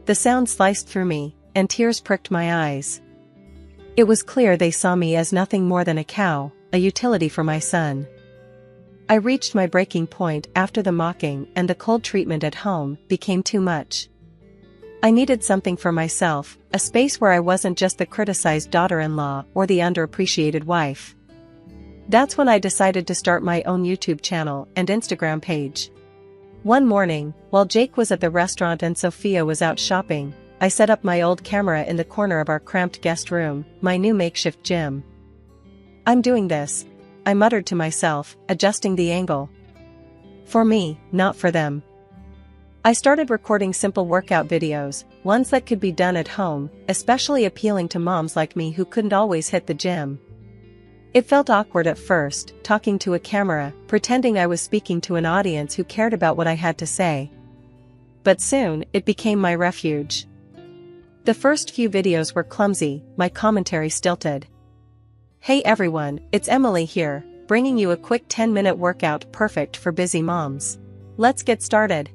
S2: The sound sliced through me, and tears pricked my eyes. It was clear they saw me as nothing more than a cow, a utility for my son. I reached my breaking point after the mocking, and the cold treatment at home became too much. I needed something for myself, a space where I wasn't just the criticized daughter-in-law or the underappreciated wife. That's when I decided to start my own YouTube channel and Instagram page. One morning, while Jake was at the restaurant and Sophia was out shopping, I set up my old camera in the corner of our cramped guest room, my new makeshift gym. "I'm doing this," I muttered to myself, adjusting the angle. "For me, not for them." I started recording simple workout videos, ones that could be done at home, especially appealing to moms like me who couldn't always hit the gym. It felt awkward at first, talking to a camera, pretending I was speaking to an audience who cared about what I had to say. But soon, it became my refuge. The first few videos were clumsy, my commentary stilted. "Hey everyone, it's Emily here, bringing you a quick 10-minute workout perfect for busy moms. Let's get started."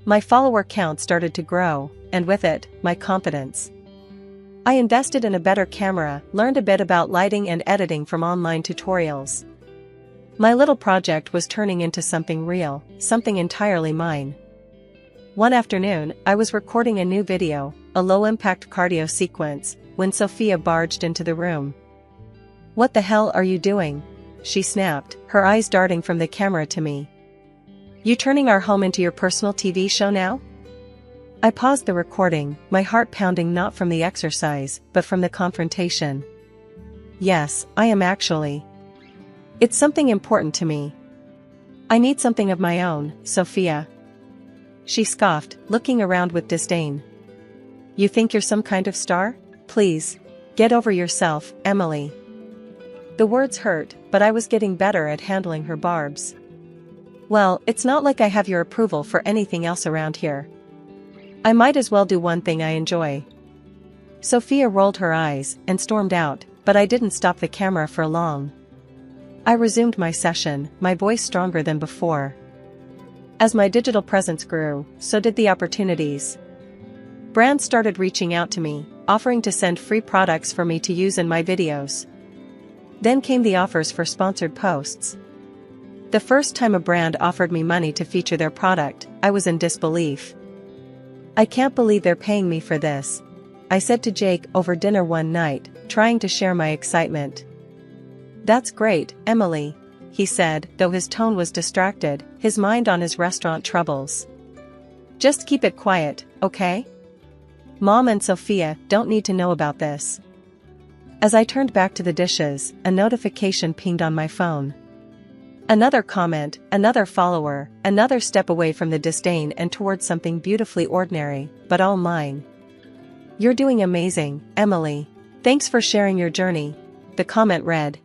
S2: My follower count started to grow, and with it, my confidence. I invested in a better camera, learned a bit about lighting and editing from online tutorials. My little project was turning into something real, something entirely mine. One afternoon, I was recording a new video, a low-impact cardio sequence, when Sophia barged into the room. "What the hell are you doing?" she snapped, her eyes darting from the camera to me. "You turning our home into your personal TV show now?" I paused the recording, my heart pounding not from the exercise, but from the confrontation. "Yes, I am actually. It's something important to me. I need something of my own, Sophia." She scoffed, looking around with disdain. "You think you're some kind of star? Please. Get over yourself, Emily. The words hurt, but I was getting better at handling her barbs. Well, it's not like I have your approval for anything else around here. I might as well do one thing I enjoy. Sophia rolled her eyes and stormed out, but I didn't stop the camera for long. I resumed my session, my voice stronger than before. As my digital presence grew, so did the opportunities. Brands started reaching out to me, offering to send free products for me to use in my videos. Then came the offers for sponsored posts. The first time a brand offered me money to feature their product, I was in disbelief. I can't believe they're paying me for this, I said to Jake over dinner one night, trying to share my excitement. That's great, Emily, he said, though his tone was distracted, his mind on his restaurant troubles. Just keep it quiet, okay? Mom and Sophia don't need to know about this. As I turned back to the dishes, a notification pinged on my phone. Another comment, another follower, another step away from the disdain and towards something beautifully ordinary, but all mine. You're doing amazing, Emily. Thanks for sharing your journey, the comment read.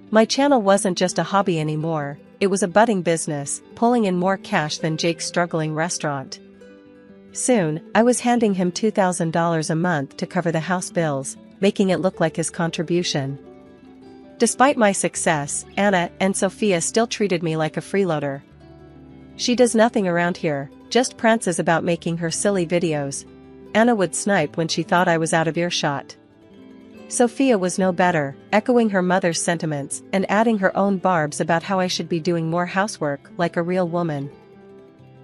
S2: My channel wasn't just a hobby anymore, it was a budding business, pulling in more cash than Jake's struggling restaurant. Soon, I was handing him $2,000 a month to cover the house bills, making it look like his contribution. Despite my success, Anna and Sophia still treated me like a freeloader. She does nothing around here, just prances about making her silly videos. Anna would snipe when she thought I was out of earshot. Sophia was no better, echoing her mother's sentiments and adding her own barbs about how I should be doing more housework like a real woman.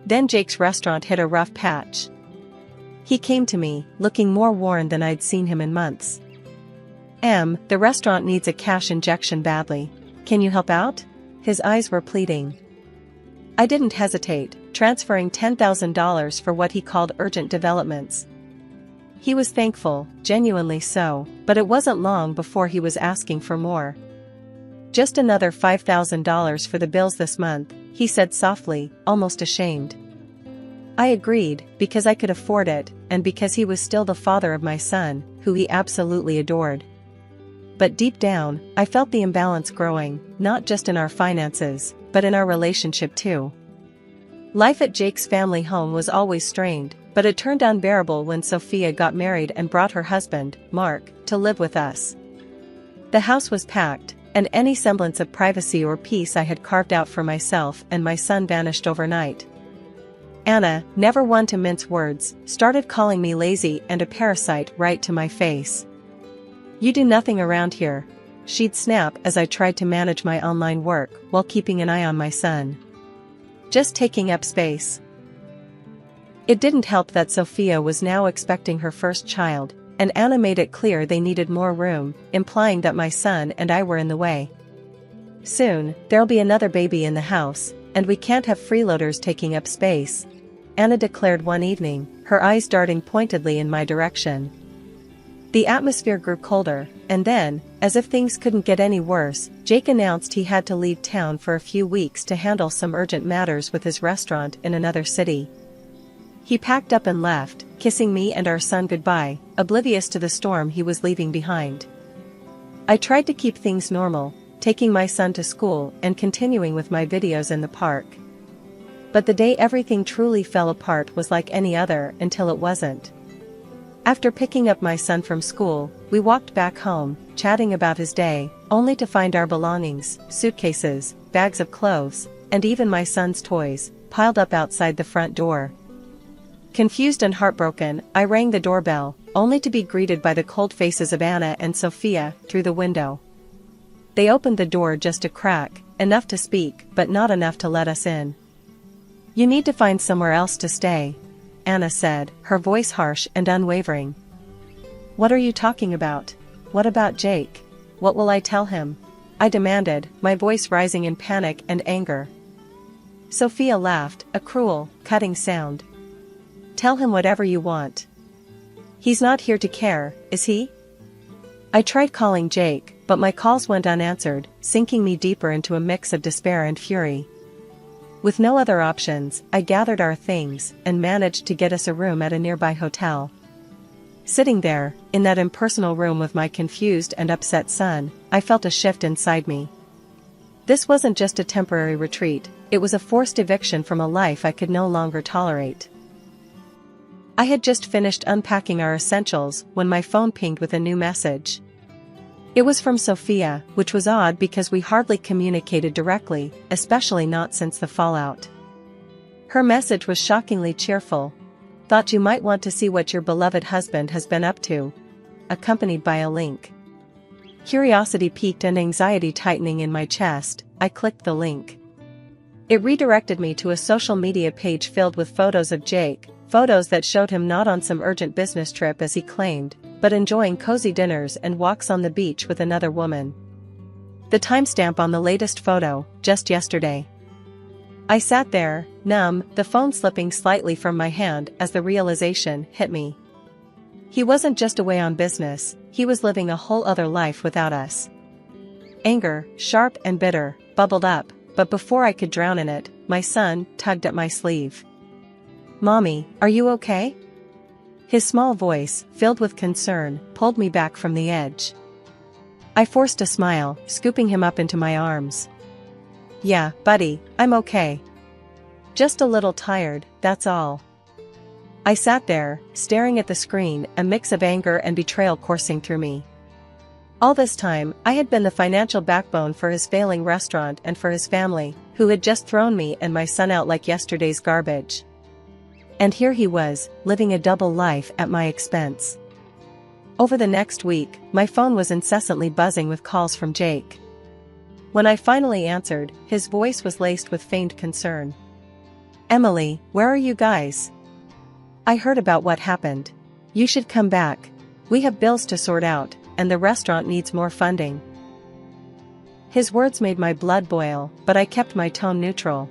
S2: Then Jake's restaurant hit a rough patch. He came to me, looking more worn than I'd seen him in months. The restaurant needs a cash injection badly. Can you help out? His eyes were pleading. I didn't hesitate, transferring $10,000 for what he called urgent developments. He was thankful, genuinely so, but it wasn't long before he was asking for more. Just another $5,000 for the bills this month, he said softly, almost ashamed. I agreed, because I could afford it, and because he was still the father of my son, who he absolutely adored. But deep down, I felt the imbalance growing, not just in our finances, but in our relationship too. Life at Jake's family home was always strained, but it turned unbearable when Sophia got married and brought her husband, Mark, to live with us. The house was packed, and any semblance of privacy or peace I had carved out for myself and my son vanished overnight. Anna, never one to mince words, started calling me lazy and a parasite right to my face. You do nothing around here, she'd snap as I tried to manage my online work while keeping an eye on my son. Just taking up space. It didn't help that Sophia was now expecting her first child, and Anna made it clear they needed more room, implying that my son and I were in the way. Soon, there'll be another baby in the house, and we can't have freeloaders taking up space, Anna declared one evening, her eyes darting pointedly in my direction. The atmosphere grew colder, and then, as if things couldn't get any worse, Jake announced he had to leave town for a few weeks to handle some urgent matters with his restaurant in another city. He packed up and left, kissing me and our son goodbye, oblivious to the storm he was leaving behind. I tried to keep things normal, taking my son to school and continuing with my videos in the park. But the day everything truly fell apart was like any other until it wasn't. After picking up my son from school, we walked back home, chatting about his day, only to find our belongings, suitcases, bags of clothes, and even my son's toys, piled up outside the front door. Confused and heartbroken, I rang the doorbell, only to be greeted by the cold faces of Anna and Sophia through the window. They opened the door just a crack, enough to speak, but not enough to let us in. You need to find somewhere else to stay, Anna said, her voice harsh and unwavering. What are you talking about? What about Jake? What will I tell him? I demanded, my voice rising in panic and anger. Sophia laughed, a cruel, cutting sound. Tell him whatever you want. He's not here to care, is he? I tried calling Jake, but my calls went unanswered, sinking me deeper into a mix of despair and fury. With no other options, I gathered our things and managed to get us a room at a nearby hotel. Sitting there, in that impersonal room with my confused and upset son, I felt a shift inside me. This wasn't just a temporary retreat, it was a forced eviction from a life I could no longer tolerate. I had just finished unpacking our essentials when my phone pinged with a new message. It was from Sophia, which was odd because we hardly communicated directly, especially not since the fallout. Her message was shockingly cheerful. Thought you might want to see what your beloved husband has been up to, accompanied by a link. Curiosity piqued and anxiety tightening in my chest, I clicked the link. It redirected me to a social media page filled with photos of Jake, photos that showed him not on some urgent business trip as he claimed, but enjoying cozy dinners and walks on the beach with another woman. The timestamp on the latest photo, just yesterday. I sat there, numb, the phone slipping slightly from my hand as the realization hit me. He wasn't just away on business, he was living a whole other life without us. Anger, sharp and bitter, bubbled up, but before I could drown in it, my son tugged at my sleeve. "Mommy, are you okay?" His small voice, filled with concern, pulled me back from the edge. I forced a smile, scooping him up into my arms. "Yeah, buddy, I'm okay. Just a little tired, that's all." I sat there, staring at the screen, a mix of anger and betrayal coursing through me. All this time, I had been the financial backbone for his failing restaurant and for his family, who had just thrown me and my son out like yesterday's garbage. And here he was, living a double life at my expense. Over the next week, my phone was incessantly buzzing with calls from Jake. When I finally answered, his voice was laced with feigned concern. "Emily, where are you guys? I heard about what happened. You should come back. We have bills to sort out, and the restaurant needs more funding." His words made my blood boil, but I kept my tone neutral.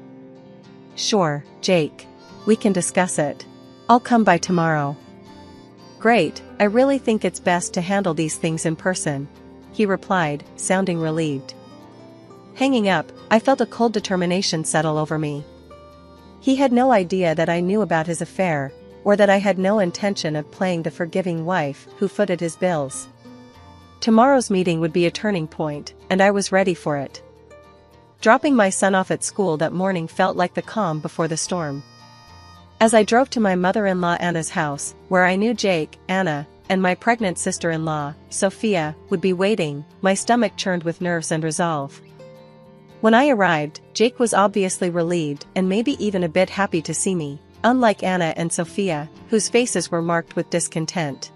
S2: "Sure, Jake. We can discuss it. I'll come by tomorrow." "Great, I really think it's best to handle these things in person," he replied, sounding relieved. Hanging up, I felt a cold determination settle over me. He had no idea that I knew about his affair, or that I had no intention of playing the forgiving wife who footed his bills. Tomorrow's meeting would be a turning point, and I was ready for it. Dropping my son off at school that morning felt like the calm before the storm. As I drove to my mother-in-law Anna's house, where I knew Jake, Anna, and my pregnant sister-in-law, Sophia, would be waiting, my stomach churned with nerves and resolve. When I arrived, Jake was obviously relieved and maybe even a bit happy to see me, unlike Anna and Sophia, whose faces were marked with discontent.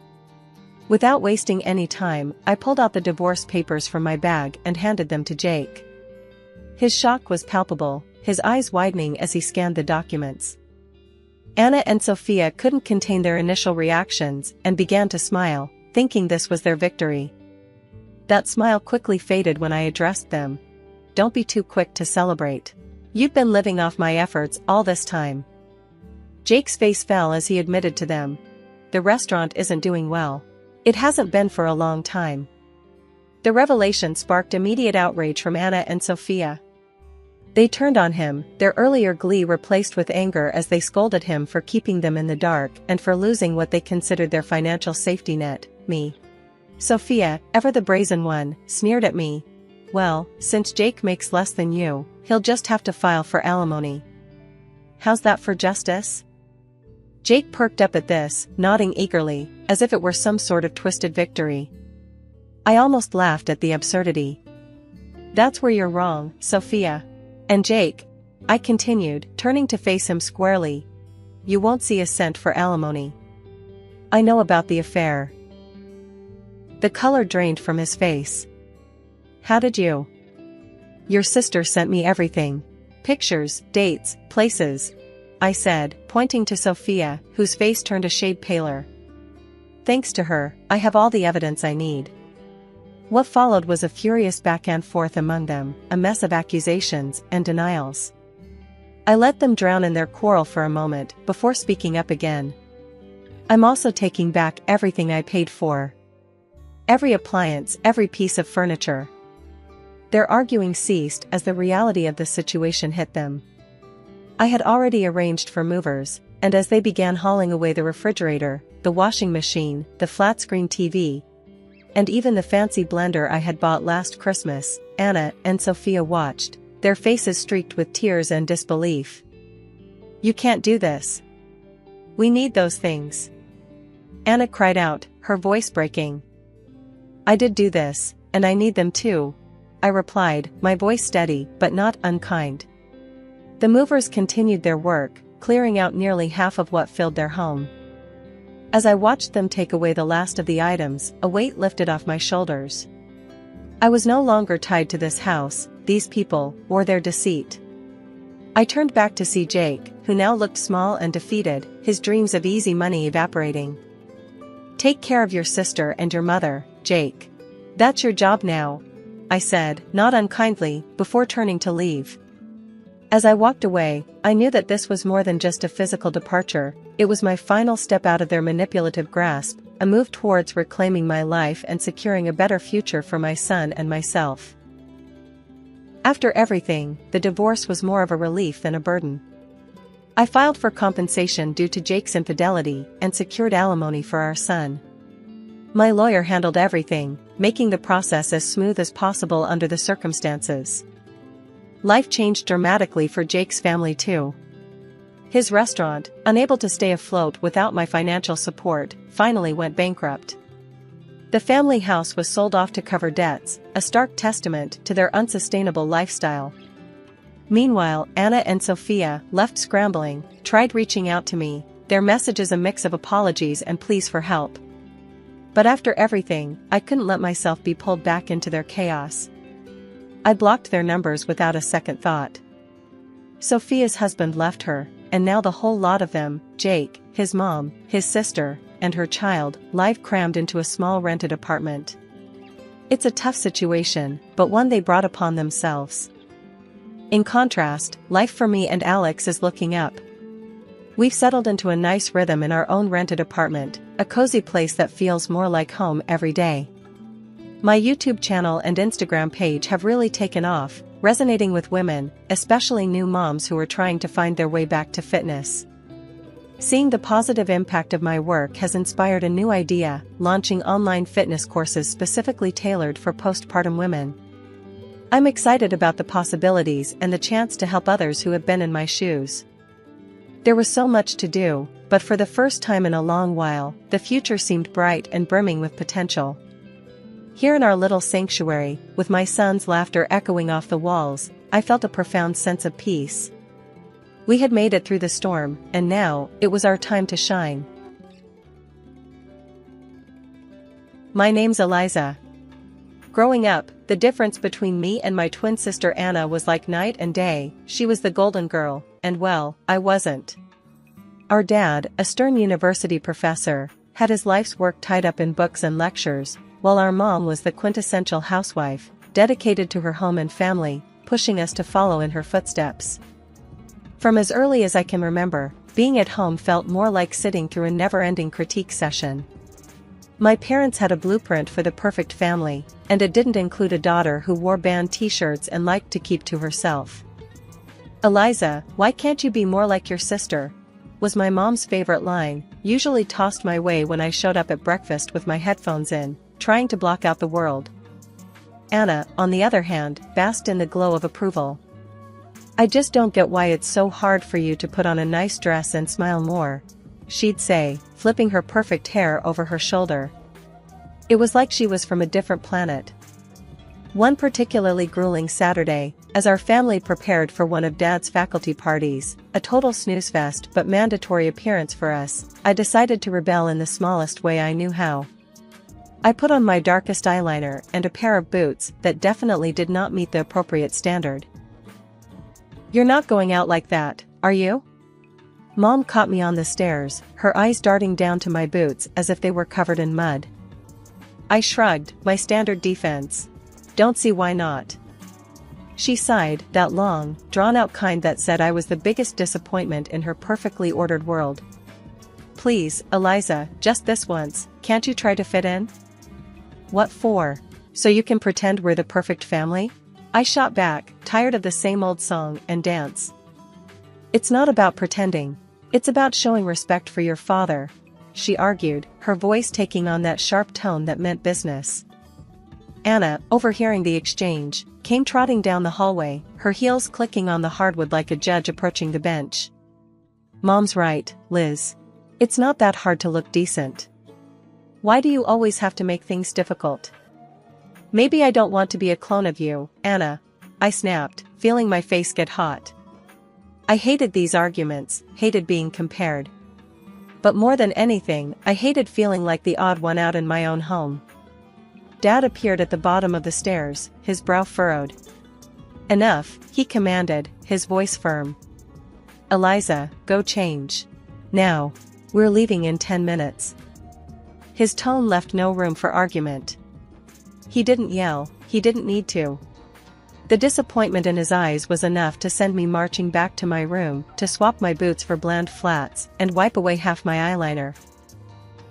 S2: Without wasting any time, I pulled out the divorce papers from my bag and handed them to Jake. His shock was palpable, his eyes widening as he scanned the documents. Anna and Sophia couldn't contain their initial reactions and began to smile, thinking this was their victory. That smile quickly faded when I addressed them. "Don't be too quick to celebrate. You've been living off my efforts all this time." Jake's face fell as he admitted to them. "The restaurant isn't doing well. It hasn't been for a long time." The revelation sparked immediate outrage from Anna and Sophia. They turned on him, their earlier glee replaced with anger as they scolded him for keeping them in the dark and for losing what they considered their financial safety net, me. Sophia, ever the brazen one, sneered at me. "Well, since Jake makes less than you, he'll just have to file for alimony. How's that for justice?" Jake perked up at this, nodding eagerly, as if it were some sort of twisted victory. I almost laughed at the absurdity. "That's where you're wrong, Sophia. And Jake," I continued, turning to face him squarely, "you won't see a cent for alimony. I know about the affair." The color drained from his face. "How did you?" "Your sister sent me everything. Pictures, dates, places," I said, pointing to Sophia, whose face turned a shade paler. "Thanks to her, I have all the evidence I need." What followed was a furious back and forth among them, a mess of accusations and denials. I let them drown in their quarrel for a moment before speaking up again. "I'm also taking back everything I paid for. Every appliance, every piece of furniture." Their arguing ceased as the reality of the situation hit them. I had already arranged for movers, and as they began hauling away the refrigerator, the washing machine, the flat-screen TV, and even the fancy blender I had bought last Christmas. Anna and Sophia watched, their faces streaked with tears and disbelief. "You can't do this. We need those things," Anna cried out, her voice breaking. "I did do this, and I need them too," I replied, my voice steady but not unkind. The movers continued their work, clearing out nearly half of what filled their home. As I watched them take away the last of the items, a weight lifted off my shoulders. I was no longer tied to this house, these people, or their deceit. I turned back to see Jake, who now looked small and defeated, his dreams of easy money evaporating. "Take care of your sister and your mother, Jake. That's your job now," I said, not unkindly, before turning to leave. As I walked away, I knew that this was more than just a physical departure. It was my final step out of their manipulative grasp, a move towards reclaiming my life and securing a better future for my son and myself. After everything, the divorce was more of a relief than a burden. I filed for compensation due to Jake's infidelity and secured alimony for our son. My lawyer handled everything, making the process as smooth as possible under the circumstances. Life changed dramatically for Jake's family too. His restaurant, unable to stay afloat without my financial support, finally went bankrupt. The family house was sold off to cover debts, a stark testament to their unsustainable lifestyle. Meanwhile, Anna and Sophia, left scrambling, tried reaching out to me, their messages a mix of apologies and pleas for help. But after everything, I couldn't let myself be pulled back into their chaos. I blocked their numbers without a second thought. Sophia's husband left her, and now the whole lot of them, Jake, his mom, his sister, and her child, live crammed into a small rented apartment. It's a tough situation, but one they brought upon themselves. In contrast, life for me and Alex is looking up. We've settled into a nice rhythm in our own rented apartment, a cozy place that feels more like home every day. My YouTube channel and Instagram page have really taken off, resonating with women, especially new moms who are trying to find their way back to fitness. Seeing the positive impact of my work has inspired a new idea, launching online fitness courses specifically tailored for postpartum women. I'm excited about the possibilities and the chance to help others who have been in my shoes. There was so much to do, but for the first time in a long while, the future seemed bright and brimming with potential. Here in our little sanctuary, with my son's laughter echoing off the walls, I felt a profound sense of peace. We had made it through the storm, and now, it was our time to shine. My name's Eliza. Growing up, the difference between me and my twin sister Anna was like night and day. She was the golden girl, and well, I wasn't. Our dad, a stern university professor, had his life's work tied up in books and lectures, while our mom was the quintessential housewife, dedicated to her home and family, pushing us to follow in her footsteps. From as early as I can remember, being at home felt more like sitting through a never-ending critique session. My parents had a blueprint for the perfect family, and it didn't include a daughter who wore band t-shirts and liked to keep to herself. "Eliza, why can't you be more like your sister?" was my mom's favorite line, usually tossed my way when I showed up at breakfast with my headphones in, trying to block out the world. Anna, on the other hand, basked in the glow of approval. "I just don't get why it's so hard for you to put on a nice dress and smile more," she'd say, flipping her perfect hair over her shoulder. It was like she was from a different planet. One particularly grueling Saturday, as our family prepared for one of Dad's faculty parties, a total snooze fest but mandatory appearance for us, I decided to rebel in the smallest way I knew how. I put on my darkest eyeliner and a pair of boots that definitely did not meet the appropriate standard. "You're not going out like that, are you?" Mom caught me on the stairs, her eyes darting down to my boots as if they were covered in mud. I shrugged, my standard defense. "Don't see why not." She sighed, that long, drawn-out kind that said I was the biggest disappointment in her perfectly ordered world. "Please, Eliza, just this once, can't you try to fit in?" "What for? So you can pretend we're the perfect family?" I shot back, tired of the same old song and dance. "It's not about pretending. It's about showing respect for your father," she argued, her voice taking on that sharp tone that meant business. Anna, overhearing the exchange, came trotting down the hallway, her heels clicking on the hardwood like a judge approaching the bench. Mom's right, Liz. It's not that hard to look decent. Why do you always have to make things difficult? Maybe I don't want to be a clone of you, Anna, I snapped, feeling my face get hot. I hated these arguments, hated being compared. But more than anything, I hated feeling like the odd one out in my own home. Dad appeared at the bottom of the stairs, his brow furrowed. Enough, he commanded, his voice firm. Eliza, go change. Now. We're leaving in 10 minutes. His tone left no room for argument. He didn't yell, he didn't need to. The disappointment in his eyes was enough to send me marching back to my room to swap my boots for bland flats and wipe away half my eyeliner.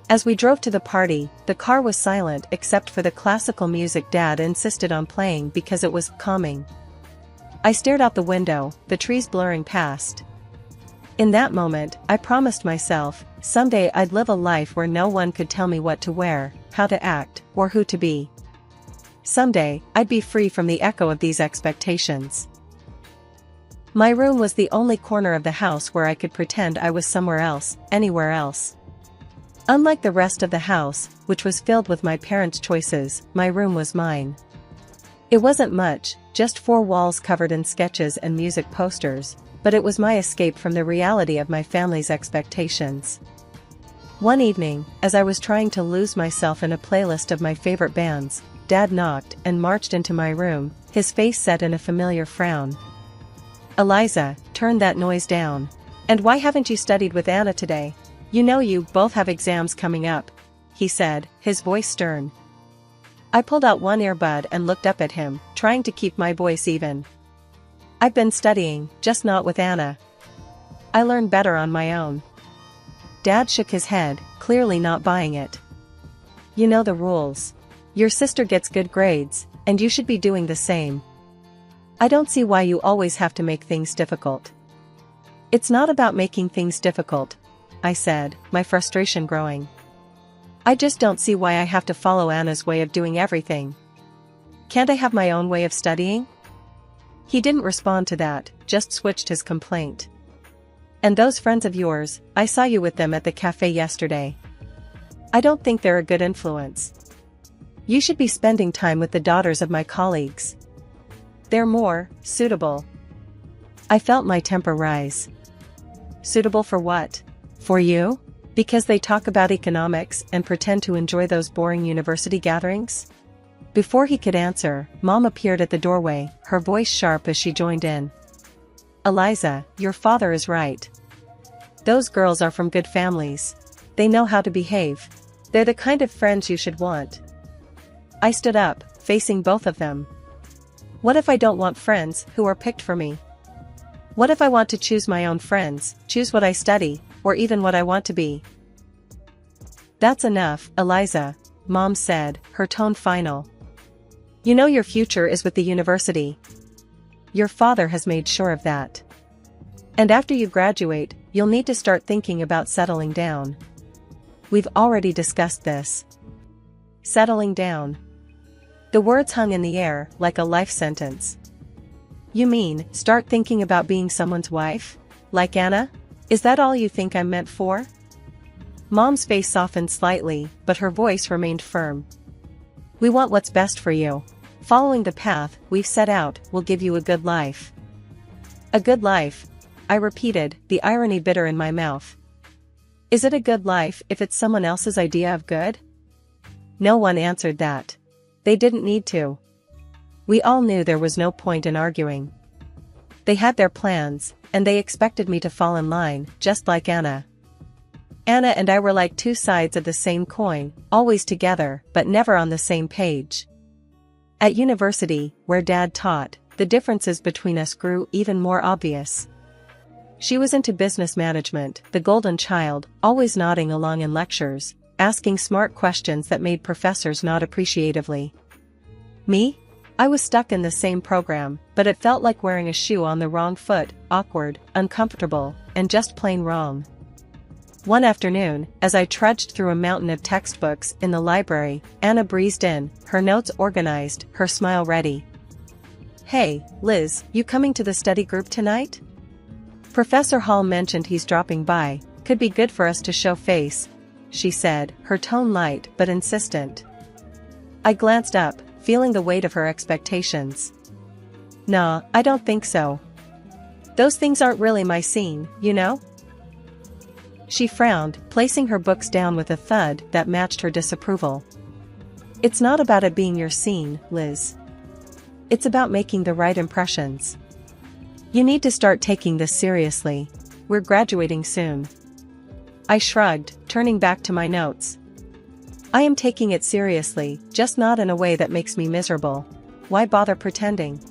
S2: As we drove to the party, the car was silent except for the classical music Dad insisted on playing because it was calming. I stared out the window, the trees blurring past. In that moment, I promised myself, someday I'd live a life where no one could tell me what to wear, how to act, or who to be. Someday, I'd be free from the echo of these expectations. My room was the only corner of the house where I could pretend I was somewhere else, anywhere else. Unlike the rest of the house, which was filled with my parents' choices, my room was mine. It wasn't much, just 4 walls covered in sketches and music posters, but it was my escape from the reality of my family's expectations. One evening, as I was trying to lose myself in a playlist of my favorite bands, Dad knocked and marched into my room, his face set in a familiar frown. Eliza, turn that noise down. And why haven't you studied with Anna today? You know you both have exams coming up, he said, his voice stern. I pulled out one earbud and looked up at him, trying to keep my voice even. I've been studying, just not with Anna. I learned better on my own. Dad shook his head, clearly not buying it. You know the rules. Your sister gets good grades, and you should be doing the same. I don't see why you always have to make things difficult. It's not about making things difficult, I said, my frustration growing. I just don't see why I have to follow Anna's way of doing everything. Can't I have my own way of studying? He didn't respond to that, just switched his complaint. And those friends of yours, I saw you with them at the cafe yesterday. I don't think they're a good influence. You should be spending time with the daughters of my colleagues. They're more suitable. I felt my temper rise. Suitable for what? For you? Because they talk about economics and pretend to enjoy those boring university gatherings? Before he could answer, Mom appeared at the doorway, her voice sharp as she joined in. Eliza, your father is right. Those girls are from good families. They know how to behave. They're the kind of friends you should want. I stood up, facing both of them. What if I don't want friends who are picked for me? What if I want to choose my own friends, choose what I study, or even what I want to be? That's enough, Eliza, Mom said, her tone final. You know your future is with the university. Your father has made sure of that. And after you graduate, you'll need to start thinking about settling down. We've already discussed this. Settling down. The words hung in the air, like a life sentence. You mean, start thinking about being someone's wife? Like Anna? Is that all you think I'm meant for? Mom's face softened slightly, but her voice remained firm. We want what's best for you. Following the path we've set out will give you a good life. A good life, I repeated, the irony bitter in my mouth. Is it a good life if it's someone else's idea of good? No one answered that. They didn't need to. We all knew there was no point in arguing. They had their plans, and they expected me to fall in line, just like Anna. Anna and I were like 2 sides of the same coin, always together, but never on the same page. At university, where Dad taught, the differences between us grew even more obvious. She was into business management, the golden child, always nodding along in lectures, asking smart questions that made professors nod appreciatively. Me? I was stuck in the same program, but it felt like wearing a shoe on the wrong foot, awkward, uncomfortable, and just plain wrong. One afternoon, as I trudged through a mountain of textbooks in the library, Anna breezed in, her notes organized, her smile ready. "Hey, Liz, you coming to the study group tonight? Professor Hall mentioned he's dropping by, could be good for us to show face," she said, her tone light but insistent. I glanced up, feeling the weight of her expectations. "Nah, I don't think so. Those things aren't really my scene, you know?" She frowned, placing her books down with a thud that matched her disapproval. "It's not about it being your scene, Liz. It's about making the right impressions. You need to start taking this seriously. We're graduating soon." I shrugged, turning back to my notes. "I am taking it seriously, just not in a way that makes me miserable. Why bother pretending?"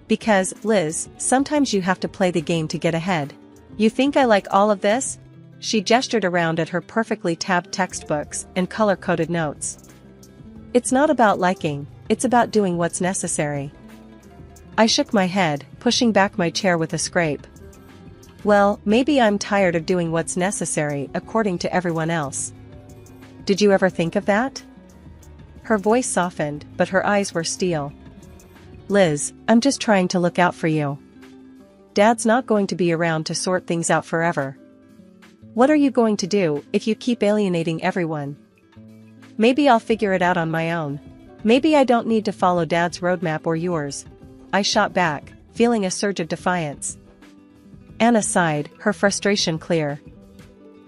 S2: "Because, Liz, sometimes you have to play the game to get ahead. You think I like all of this?" She gestured around at her perfectly tabbed textbooks and color-coded notes. "It's not about liking, it's about doing what's necessary." I shook my head, pushing back my chair with a scrape. "Well, maybe I'm tired of doing what's necessary according to everyone else. Did you ever think of that?" Her voice softened, but her eyes were steel. "Liz, I'm just trying to look out for you. Dad's not going to be around to sort things out forever. What are you going to do if you keep alienating everyone? Maybe I'll figure it out on my own. Maybe I don't need to follow Dad's roadmap or yours." I shot back, feeling a surge of defiance. Anna sighed, her frustration clear.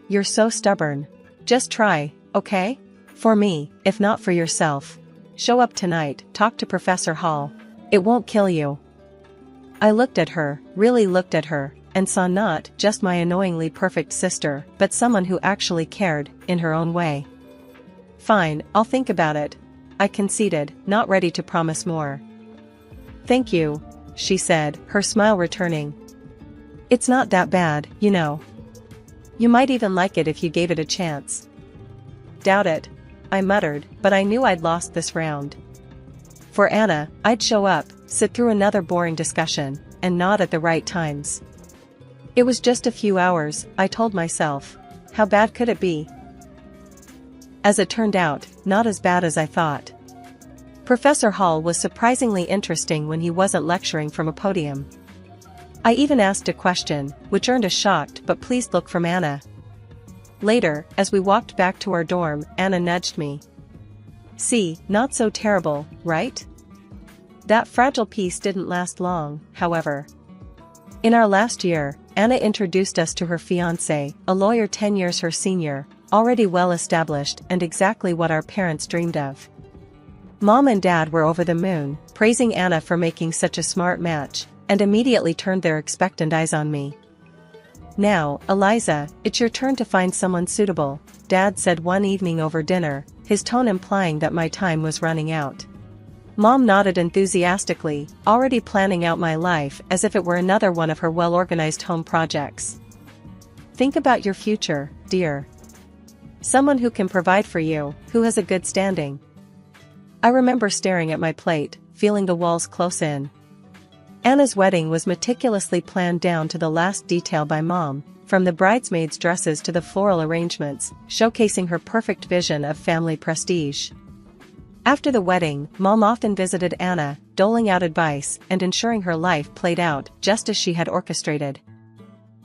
S2: "You're so stubborn. Just try, okay? For me, if not for yourself. Show up tonight, talk to Professor Hall. It won't kill you." I looked at her, really looked at her, and saw not just my annoyingly perfect sister, but someone who actually cared, in her own way. "Fine, I'll think about it," I conceded, not ready to promise more. "Thank you," she said, her smile returning. "It's not that bad, you know. You might even like it if you gave it a chance." "Doubt it," I muttered, but I knew I'd lost this round. For Anna, I'd show up, sit through another boring discussion, and nod at the right times. It was just a few hours, I told myself. How bad could it be? As it turned out, not as bad as I thought. Professor Hall was surprisingly interesting when he wasn't lecturing from a podium. I even asked a question, which earned a shocked but pleased look from Anna. Later, as we walked back to our dorm, Anna nudged me. "See, not so terrible, right?" That fragile peace didn't last long, however. In our last year, Anna introduced us to her fiancé, a lawyer 10 years her senior, already well established and exactly what our parents dreamed of. Mom and Dad were over the moon, praising Anna for making such a smart match, and immediately turned their expectant eyes on me. "Now, Eliza, it's your turn to find someone suitable," Dad said one evening over dinner, his tone implying that my time was running out. Mom nodded enthusiastically, already planning out my life as if it were another one of her well-organized home projects. "Think about your future, dear. Someone who can provide for you, who has a good standing." I remember staring at my plate, feeling the walls close in. Anna's wedding was meticulously planned down to the last detail by Mom, from the bridesmaids' dresses to the floral arrangements, showcasing her perfect vision of family prestige. After the wedding, Mom often visited Anna, doling out advice and ensuring her life played out just as she had orchestrated.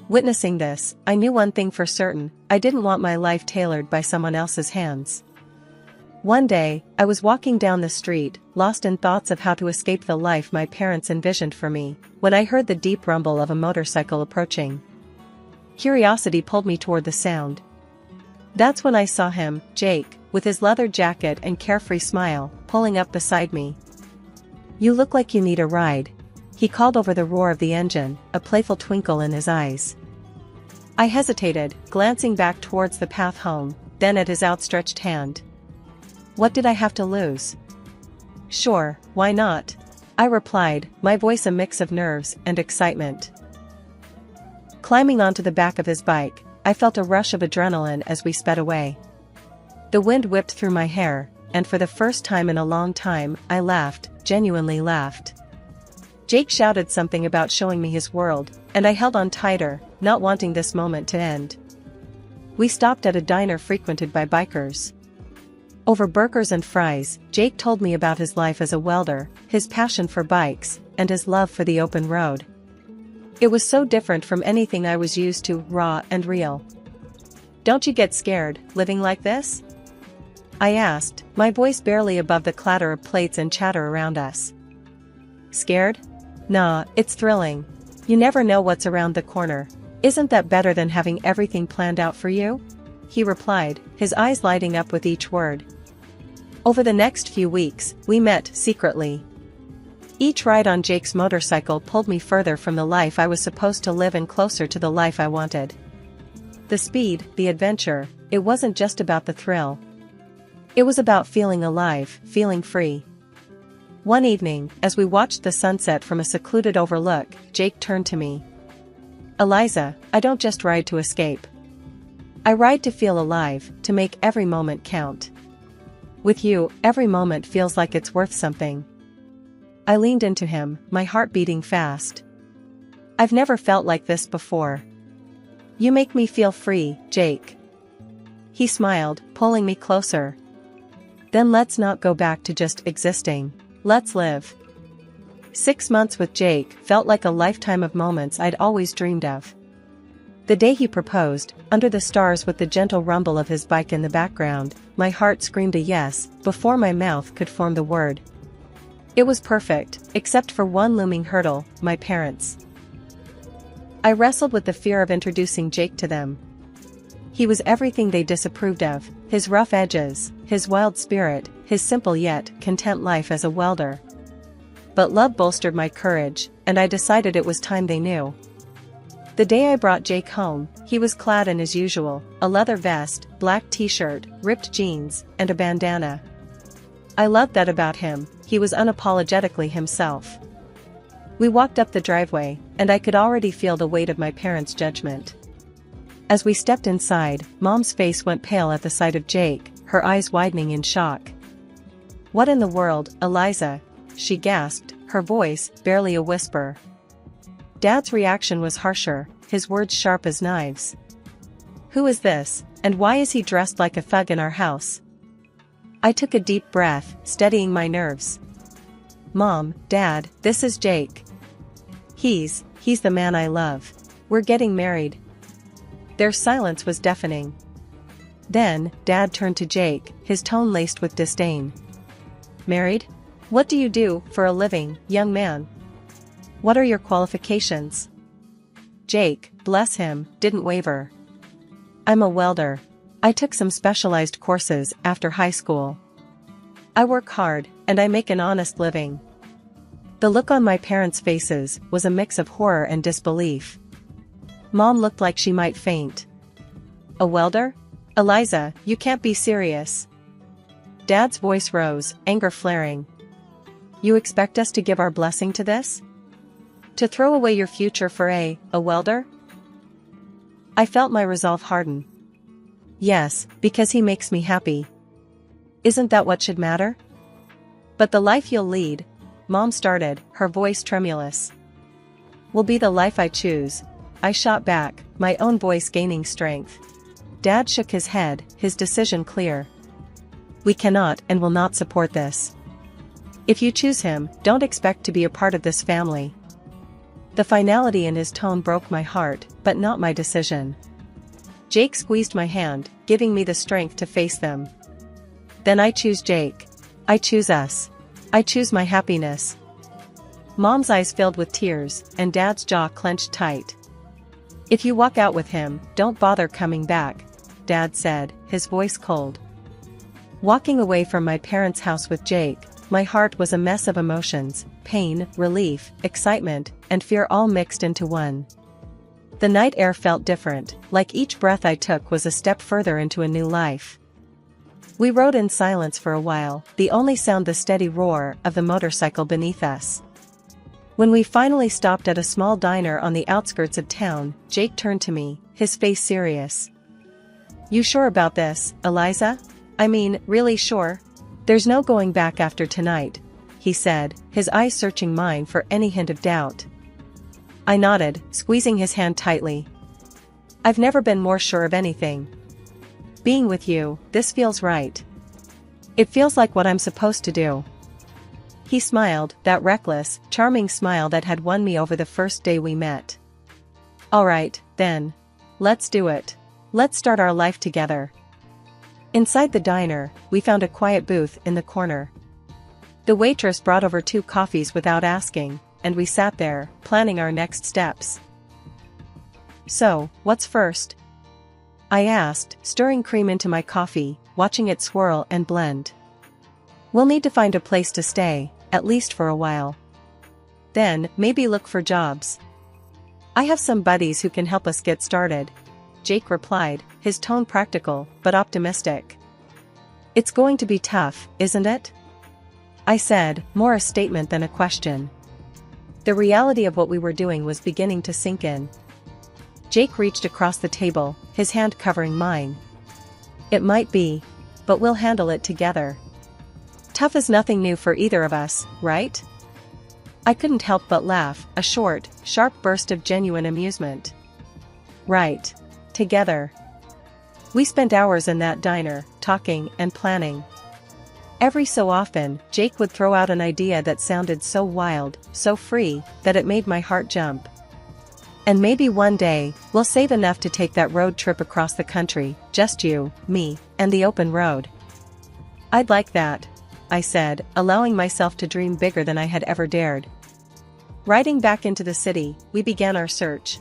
S2: Witnessing this, I knew one thing for certain: I didn't want my life tailored by someone else's hands. One day, I was walking down the street, lost in thoughts of how to escape the life my parents envisioned for me, when I heard the deep rumble of a motorcycle approaching. Curiosity pulled me toward the sound. That's when I saw him, Jake, with his leather jacket and carefree smile, pulling up beside me. "You look like you need a ride," he called over the roar of the engine, a playful twinkle in his eyes. I hesitated, glancing back towards the path home, then at his outstretched hand. What did I have to lose? "Sure, why not?" I replied, my voice a mix of nerves and excitement. Climbing onto the back of his bike, I felt a rush of adrenaline as we sped away. The wind whipped through my hair, and for the first time in a long time, I laughed, genuinely laughed. Jake shouted something about showing me his world, and I held on tighter, not wanting this moment to end. We stopped at a diner frequented by bikers. Over burgers and fries, Jake told me about his life as a welder, his passion for bikes, and his love for the open road. It was so different from anything I was used to, raw and real. "Don't you get scared, living like this?" I asked, my voice barely above the clatter of plates and chatter around us. "Scared? Nah, it's thrilling. You never know what's around the corner. Isn't that better than having everything planned out for you?" he replied, his eyes lighting up with each word. Over the next few weeks, we met secretly. Each ride on Jake's motorcycle pulled me further from the life I was supposed to live and closer to the life I wanted. The speed, the adventure, it wasn't just about the thrill. It was about feeling alive, feeling free. One evening, as we watched the sunset from a secluded overlook, Jake turned to me. "Eliza, I don't just ride to escape. I ride to feel alive, to make every moment count. With you, every moment feels like it's worth something." I leaned into him, my heart beating fast. "I've never felt like this before. You make me feel free, Jake." He smiled, pulling me closer. "Then let's not go back to just existing. Let's live." 6 months with Jake felt like a lifetime of moments I'd always dreamed of. The day he proposed, under the stars with the gentle rumble of his bike in the background, my heart screamed a yes, before my mouth could form the word. It was perfect, except for one looming hurdle, my parents. I wrestled with the fear of introducing Jake to them. He was everything they disapproved of, his rough edges, his wild spirit, his simple yet content life as a welder. But love bolstered my courage, and I decided it was time they knew. The day I brought Jake home, he was clad in his usual, a leather vest, black t-shirt, ripped jeans, and a bandana. I loved that about him, he was unapologetically himself. We walked up the driveway, and I could already feel the weight of my parents' judgment. As we stepped inside, Mom's face went pale at the sight of Jake, her eyes widening in shock. "What in the world, Eliza?" she gasped, her voice barely a whisper. Dad's reaction was harsher, his words sharp as knives. "Who is this, and why is he dressed like a thug in our house?" I took a deep breath, steadying my nerves. "Mom, Dad, this is Jake. He's the man I love. We're getting married." Their silence was deafening. Then, Dad turned to Jake, his tone laced with disdain. "Married? What do you do for a living, young man? What are your qualifications?" Jake, bless him, didn't waver. "I'm a welder. I took some specialized courses after high school. I work hard, and I make an honest living." The look on my parents' faces was a mix of horror and disbelief. Mom looked like she might faint. "A welder? Eliza, you can't be serious." Dad's voice rose, anger flaring. "You expect us to give our blessing to this? To throw away your future for a welder?" I felt my resolve harden. "Yes, because he makes me happy. Isn't that what should matter?" "But the life you'll lead," Mom started, her voice tremulous. "Will be the life I choose," I shot back, my own voice gaining strength. Dad shook his head, his decision clear. "We cannot and will not support this. If you choose him, don't expect to be a part of this family." The finality in his tone broke my heart, but not my decision. Jake squeezed my hand, giving me the strength to face them. "Then I choose Jake. I choose us. I choose my happiness." Mom's eyes filled with tears, and Dad's jaw clenched tight. "If you walk out with him, don't bother coming back," Dad said, his voice cold. Walking away from my parents' house with Jake, my heart was a mess of emotions, pain, relief, excitement, and fear all mixed into one. The night air felt different, like each breath I took was a step further into a new life. We rode in silence for a while, the only sound the steady roar of the motorcycle beneath us. When we finally stopped at a small diner on the outskirts of town, Jake turned to me, his face serious. "You sure about this, Eliza? I mean, really sure? There's no going back after tonight," he said, his eyes searching mine for any hint of doubt. I nodded, squeezing his hand tightly. "I've never been more sure of anything," Being with you, this feels right. It feels like what I'm supposed to do. He smiled, that reckless, charming smile that had won me over the first day we met. Alright, then. Let's do it. Let's start our life together. Inside the diner, we found a quiet booth in the corner. The waitress brought over 2 coffees without asking, and we sat there, planning our next steps. So, what's first? I asked, stirring cream into my coffee, watching it swirl and blend. We'll need to find a place to stay, at least for a while. Then, maybe look for jobs. I have some buddies who can help us get started, Jake replied, his tone practical, but optimistic. It's going to be tough, isn't it? I said, more a statement than a question. The reality of what we were doing was beginning to sink in. Jake reached across the table, his hand covering mine. It might be, but we'll handle it together. Tough is nothing new for either of us, right? I couldn't help but laugh, a short, sharp burst of genuine amusement. Right. Together. We spent hours in that diner, talking and planning. Every so often, Jake would throw out an idea that sounded so wild, so free, that it made my heart jump. And maybe one day, we'll save enough to take that road trip across the country, just you, me, and the open road. I'd like that, I said, allowing myself to dream bigger than I had ever dared. Riding back into the city, we began our search.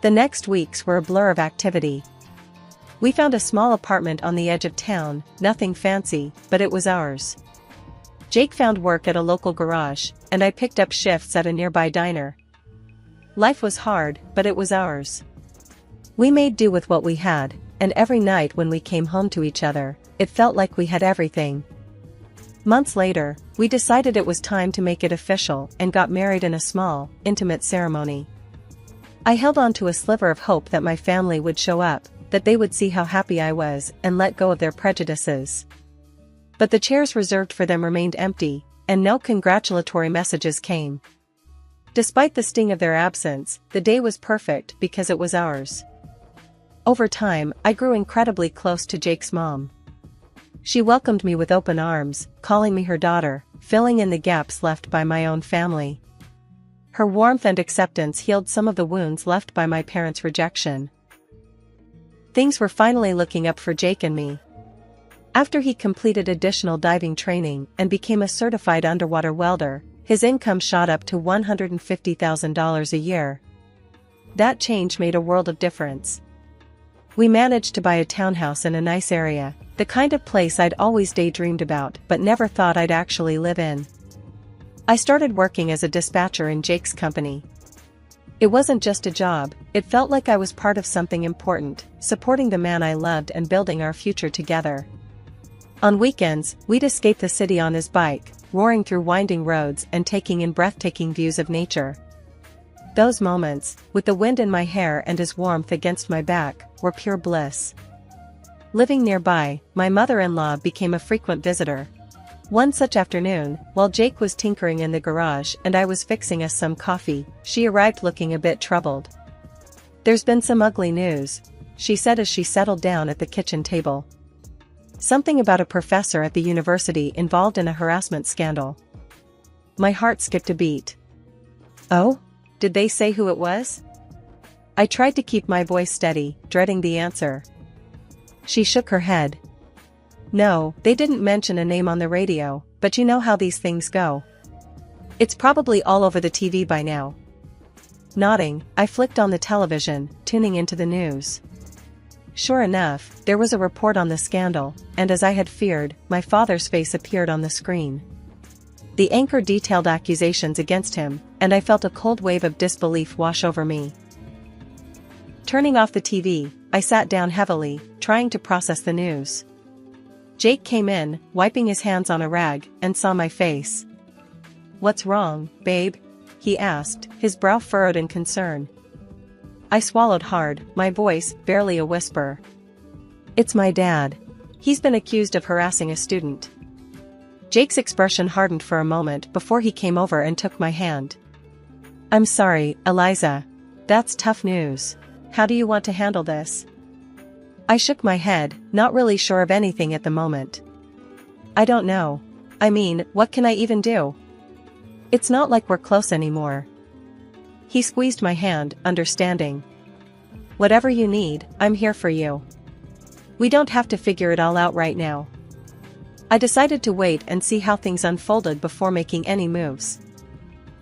S2: The next weeks were a blur of activity. We found a small apartment on the edge of town, nothing fancy, but it was ours. Jake found work at a local garage, and I picked up shifts at a nearby diner. Life was hard, but it was ours. We made do with what we had, and every night when we came home to each other, it felt like we had everything. Months later, we decided it was time to make it official and got married in a small, intimate ceremony. I held on to a sliver of hope that my family would show up, that they would see how happy I was and let go of their prejudices. But the chairs reserved for them remained empty, and no congratulatory messages came. Despite the sting of their absence, the day was perfect because it was ours. Over time, I grew incredibly close to Jake's mom. She welcomed me with open arms, calling me her daughter, filling in the gaps left by my own family. Her warmth and acceptance healed some of the wounds left by my parents' rejection. Things were finally looking up for Jake and me. After he completed additional diving training and became a certified underwater welder, his income shot up to $150,000 a year. That change made a world of difference. We managed to buy a townhouse in a nice area, the kind of place I'd always daydreamed about but never thought I'd actually live in. I started working as a dispatcher in Jake's company. It wasn't just a job, it felt like I was part of something important, supporting the man I loved and building our future together. On weekends, we'd escape the city on his bike, roaring through winding roads and taking in breathtaking views of nature. Those moments, with the wind in my hair and his warmth against my back, were pure bliss. Living nearby, my mother-in-law became a frequent visitor. One such afternoon, while Jake was tinkering in the garage and I was fixing us some coffee, she arrived looking a bit troubled. "There's been some ugly news," she said as she settled down at the kitchen table. "Something about a professor at the university involved in a harassment scandal." My heart skipped a beat. "Oh? Did they say who it was?" I tried to keep my voice steady, dreading the answer. She shook her head. "No, they didn't mention a name on the radio, but you know how these things go. It's probably all over the TV by now." Nodding, I flicked on the television, tuning into the news. Sure enough, there was a report on the scandal, and as I had feared, my father's face appeared on the screen. The anchor detailed accusations against him, and I felt a cold wave of disbelief wash over me. Turning off the TV, I sat down heavily, trying to process the news. Jake came in, wiping his hands on a rag, and saw my face. "What's wrong, babe?" he asked, his brow furrowed in concern. I swallowed hard, my voice barely a whisper. "It's my dad. He's been accused of harassing a student." Jake's expression hardened for a moment before he came over and took my hand. "I'm sorry, Eliza. That's tough news. How do you want to handle this?" I shook my head, not really sure of anything at the moment. I don't know. I mean, what can I even do? It's not like we're close anymore. He squeezed my hand, understanding. Whatever you need, I'm here for you. We don't have to figure it all out right now. I decided to wait and see how things unfolded before making any moves.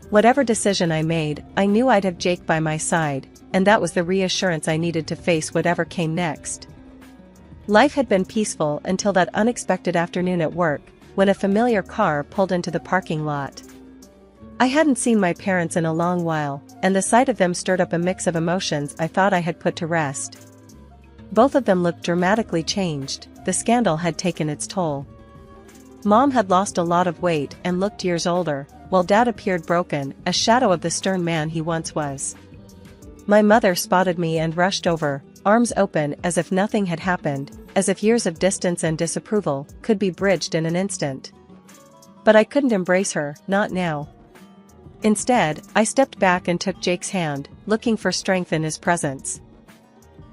S2: Whatever decision I made, I knew I'd have Jake by my side, and that was the reassurance I needed to face whatever came next. Life had been peaceful until that unexpected afternoon at work, when a familiar car pulled into the parking lot. I hadn't seen my parents in a long while, and the sight of them stirred up a mix of emotions I thought I had put to rest. Both of them looked dramatically changed. The scandal had taken its toll. Mom had lost a lot of weight and looked years older, while Dad appeared broken, a shadow of the stern man he once was. My mother spotted me and rushed over, arms open as if nothing had happened, as if years of distance and disapproval could be bridged in an instant. But I couldn't embrace her, not now. Instead, I stepped back and took Jake's hand, looking for strength in his presence.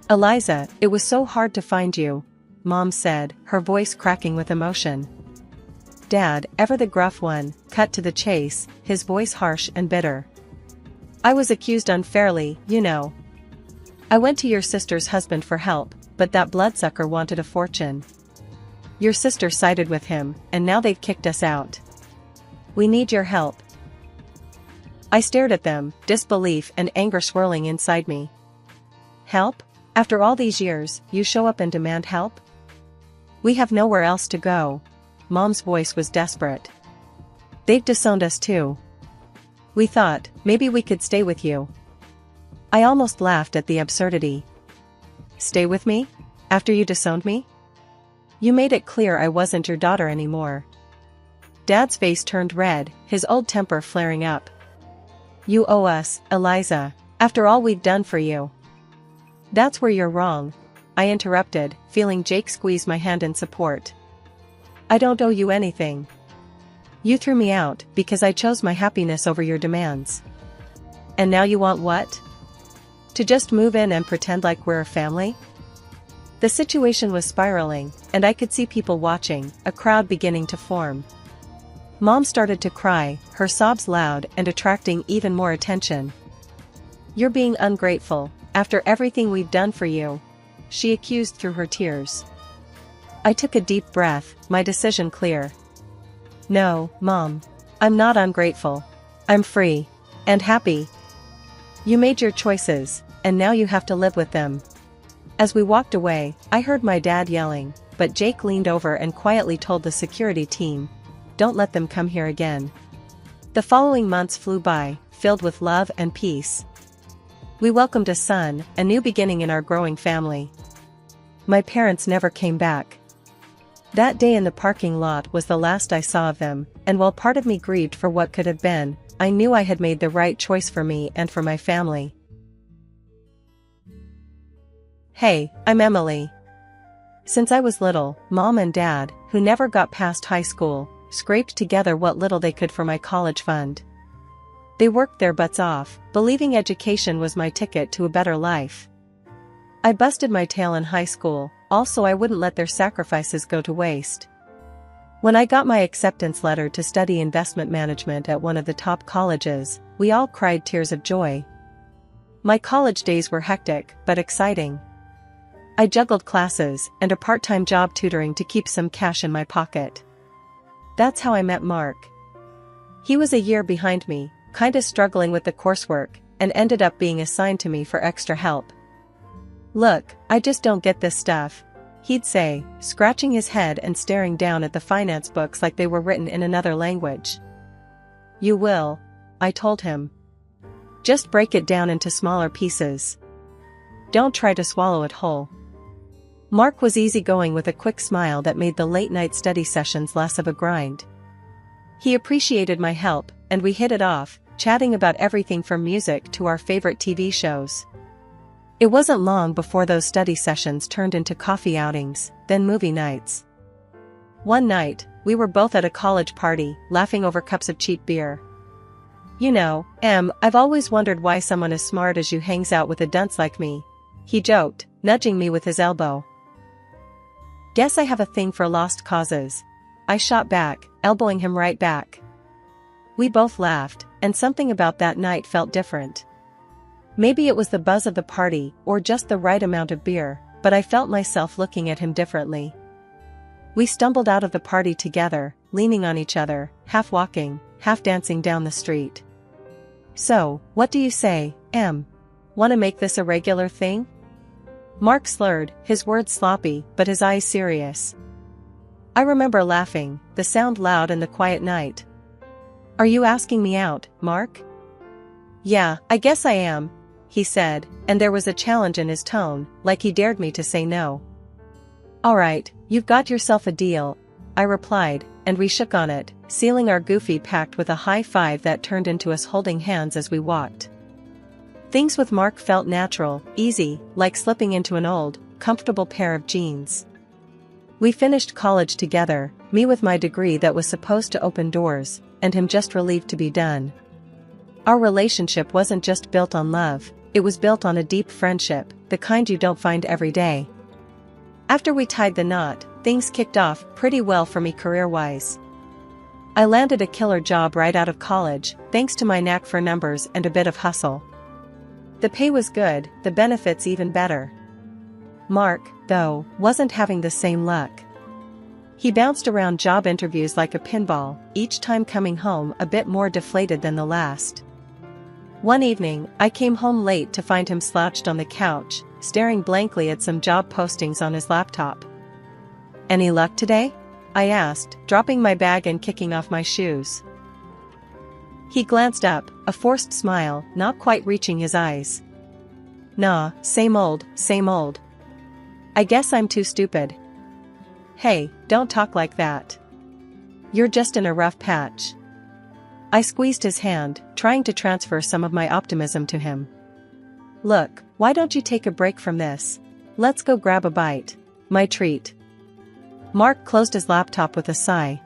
S2: "Eliza, it was so hard to find you," Mom said, her voice cracking with emotion. Dad, ever the gruff one, cut to the chase, his voice harsh and bitter. "I was accused unfairly, you know. I went to your sister's husband for help, but that bloodsucker wanted a fortune. Your sister sided with him, and now they've kicked us out. We need your help." I stared at them, disbelief and anger swirling inside me. "Help? After all these years, you show up and demand help? We have nowhere else to go." Mom's voice was desperate. "They've disowned us too. We thought, maybe we could stay with you." I almost laughed at the absurdity. "Stay with me? After you disowned me? You made it clear I wasn't your daughter anymore." Dad's face turned red, his old temper flaring up. "You owe us, Eliza, after all we've done for you." "That's where you're wrong," I interrupted, feeling Jake squeeze my hand in support. "I don't owe you anything. You threw me out because I chose my happiness over your demands. And now you want what? To just move in and pretend like we're a family?" The situation was spiraling, and I could see people watching, a crowd beginning to form. Mom started to cry, her sobs loud and attracting even more attention. "You're being ungrateful, after everything we've done for you," she accused through her tears. I took a deep breath, my decision clear. "No, Mom. I'm not ungrateful. I'm free. And happy. You made your choices, and now you have to live with them." As we walked away, I heard my dad yelling, but Jake leaned over and quietly told the security team, "Don't let them come here again." The following months flew by, filled with love and peace. We welcomed a son, a new beginning in our growing family. My parents never came back. That day in the parking lot was the last I saw of them, and while part of me grieved for what could have been, I knew I had made the right choice for me and for my family. Hey, I'm Emily. Since I was little, Mom and Dad, who never got past high school, scraped together what little they could for my college fund. They worked their butts off, believing education was my ticket to a better life. I busted my tail in high school, also I wouldn't let their sacrifices go to waste. When I got my acceptance letter to study investment management at one of the top colleges, we all cried tears of joy. My college days were hectic, but exciting. I juggled classes and a part-time job tutoring to keep some cash in my pocket. That's how I met Mark. He was a year behind me, kinda struggling with the coursework, and ended up being assigned to me for extra help. "Look, I just don't get this stuff," he'd say, scratching his head and staring down at the finance books like they were written in another language. "You will," I told him. "Just break it down into smaller pieces. Don't try to swallow it whole." Mark was easygoing with a quick smile that made the late-night study sessions less of a grind. He appreciated my help, and we hit it off, chatting about everything from music to our favorite TV shows. It wasn't long before those study sessions turned into coffee outings, then movie nights. One night, we were both at a college party, laughing over cups of cheap beer. "You know, I've always wondered why someone as smart as you hangs out with a dunce like me," he joked, nudging me with his elbow. Guess I have a thing for lost causes. I shot back, elbowing him right back. We both laughed, and something about that night felt different. Maybe it was the buzz of the party or just the right amount of beer, but I felt myself looking at him differently. We stumbled out of the party together, leaning on each other, half walking, half dancing down the street. So, what do you say, Em? Wanna make this a regular thing? Mark slurred, his words sloppy, but his eyes serious. I remember laughing, the sound loud in the quiet night. Are you asking me out, Mark? Yeah, I guess I am, he said, and there was a challenge in his tone, like he dared me to say no. Alright, you've got yourself a deal, I replied, and we shook on it, sealing our goofy pact with a high five that turned into us holding hands as we walked. Things with Mark felt natural, easy, like slipping into an old, comfortable pair of jeans. We finished college together, me with my degree that was supposed to open doors, and him just relieved to be done. Our relationship wasn't just built on love, it was built on a deep friendship, the kind you don't find every day. After we tied the knot, things kicked off pretty well for me career-wise. I landed a killer job right out of college, thanks to my knack for numbers and a bit of hustle. The pay was good, the benefits even better. Mark, though, wasn't having the same luck. He bounced around job interviews like a pinball, each time coming home a bit more deflated than the last. One evening, I came home late to find him slouched on the couch, staring blankly at some job postings on his laptop. Any luck today? I asked, dropping my bag and kicking off my shoes. He glanced up, a forced smile, not quite reaching his eyes. Nah, same old, same old. I guess I'm too stupid. Hey, don't talk like that. You're just in a rough patch. I squeezed his hand, trying to transfer some of my optimism to him. Look, why don't you take a break from this? Let's go grab a bite. My treat. Mark closed his laptop with a sigh.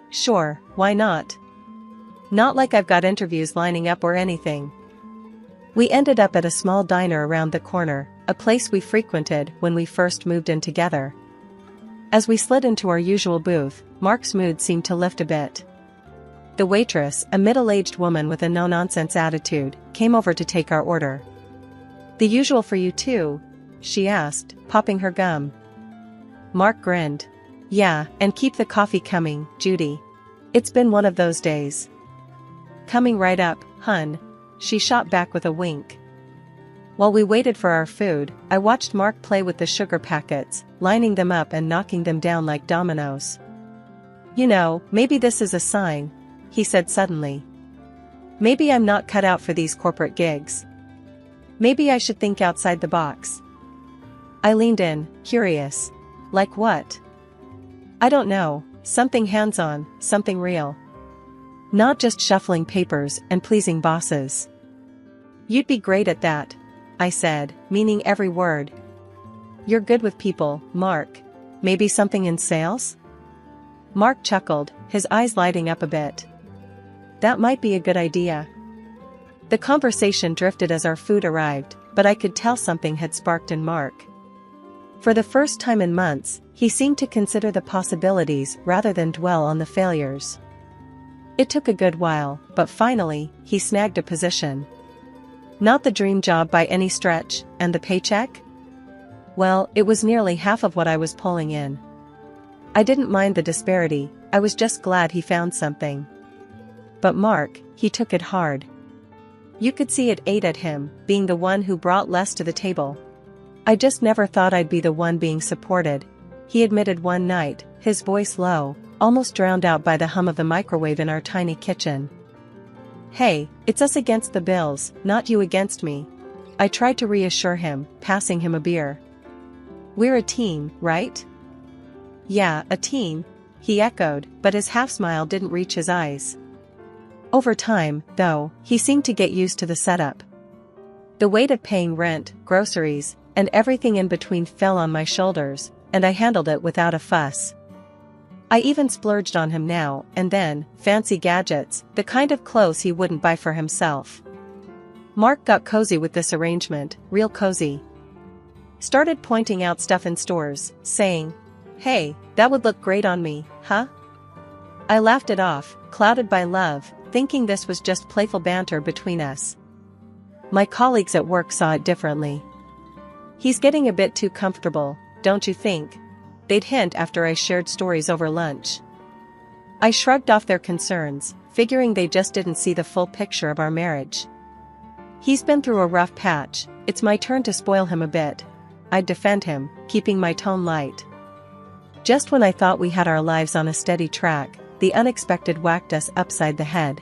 S2: Sure, why not? Not like I've got interviews lining up or anything. We ended up at a small diner around the corner, a place we frequented when we first moved in together. As we slid into our usual booth, Mark's mood seemed to lift a bit. The waitress, a middle-aged woman with a no-nonsense attitude, came over to take our order. The usual for you too? She asked, popping her gum. Mark grinned. Yeah, and keep the coffee coming, Judy. It's been one of those days. Coming right up, hun. She shot back with a wink. While we waited for our food, I watched Mark play with the sugar packets, lining them up and knocking them down like dominoes. You know, maybe this is a sign, he said suddenly. Maybe I'm not cut out for these corporate gigs. Maybe I should think outside the box. I leaned in, curious. Like what? I don't know, something hands-on, something real. Not just shuffling papers and pleasing bosses. You'd be great at that, I said, meaning every word. You're good with people, Mark. Maybe something in sales? Mark chuckled, his eyes lighting up a bit. That might be a good idea. The conversation drifted as our food arrived, but I could tell something had sparked in Mark. For the first time in months, he seemed to consider the possibilities rather than dwell on the failures. It took a good while, but finally, he snagged a position. Not the dream job by any stretch, and the paycheck? Well, it was nearly half of what I was pulling in. I didn't mind the disparity, I was just glad he found something. But Mark, he took it hard. You could see it ate at him, being the one who brought less to the table. I just never thought I'd be the one being supported, he admitted one night, his voice low, almost drowned out by the hum of the microwave in our tiny kitchen. Hey, it's us against the bills, not you against me. I tried to reassure him, passing him a beer. We're a team, right? Yeah, a team, he echoed, but his half-smile didn't reach his eyes. Over time, though, he seemed to get used to the setup. The weight of paying rent, groceries, and everything in between fell on my shoulders, and I handled it without a fuss. I even splurged on him now and then, fancy gadgets, the kind of clothes he wouldn't buy for himself. Mark got cozy with this arrangement, real cozy. Started pointing out stuff in stores, saying, Hey, that would look great on me, huh? I laughed it off, clouded by love, thinking this was just playful banter between us. My colleagues at work saw it differently. He's getting a bit too comfortable, don't you think? They'd hint after I shared stories over lunch. I shrugged off their concerns, figuring they just didn't see the full picture of our marriage. He's been through a rough patch, it's my turn to spoil him a bit. I'd defend him, keeping my tone light. Just when I thought we had our lives on a steady track, the unexpected whacked us upside the head.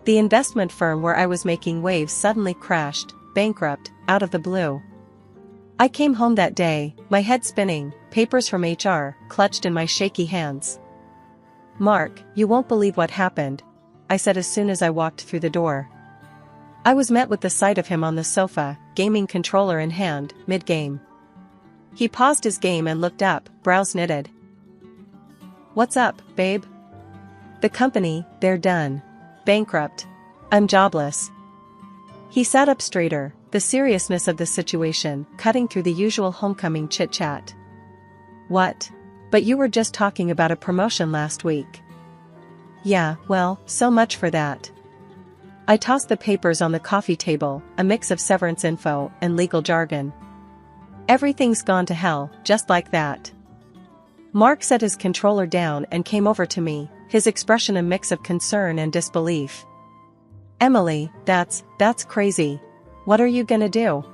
S2: The investment firm where I was making waves suddenly crashed, bankrupt, out of the blue. I came home that day, my head spinning, papers from HR clutched in my shaky hands. "Mark, you won't believe what happened," I said as soon as I walked through the door. I was met with the sight of him on the sofa, gaming controller in hand, mid-game. He paused his game and looked up, brows knitted. "What's up, babe?" "The company, they're done. Bankrupt. I'm jobless." He sat up straighter, the seriousness of the situation cutting through the usual homecoming chit-chat. "What? But you were just talking about a promotion last week." "Yeah, well, so much for that." I tossed the papers on the coffee table, a mix of severance info and legal jargon. "Everything's gone to hell, just like that." Mark set his controller down and came over to me, his expression a mix of concern and disbelief. "Emily, that's crazy. What are you gonna do?"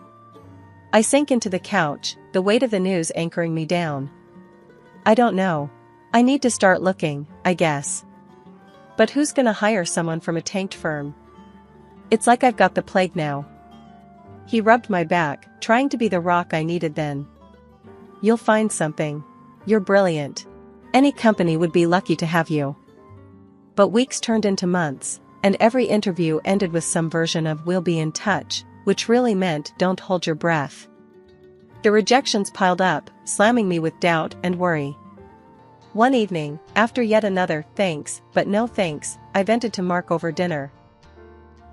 S2: I sank into the couch, the weight of the news anchoring me down. "I don't know. I need to start looking, I guess. But who's gonna hire someone from a tanked firm? It's like I've got the plague now." He rubbed my back, trying to be the rock I needed then. "You'll find something. You're brilliant. Any company would be lucky to have you." But weeks turned into months, and every interview ended with some version of "we'll be in touch," which really meant "don't hold your breath." The rejections piled up, slamming me with doubt and worry. One evening, after yet another "thanks, but no thanks," I vented to Mark over dinner.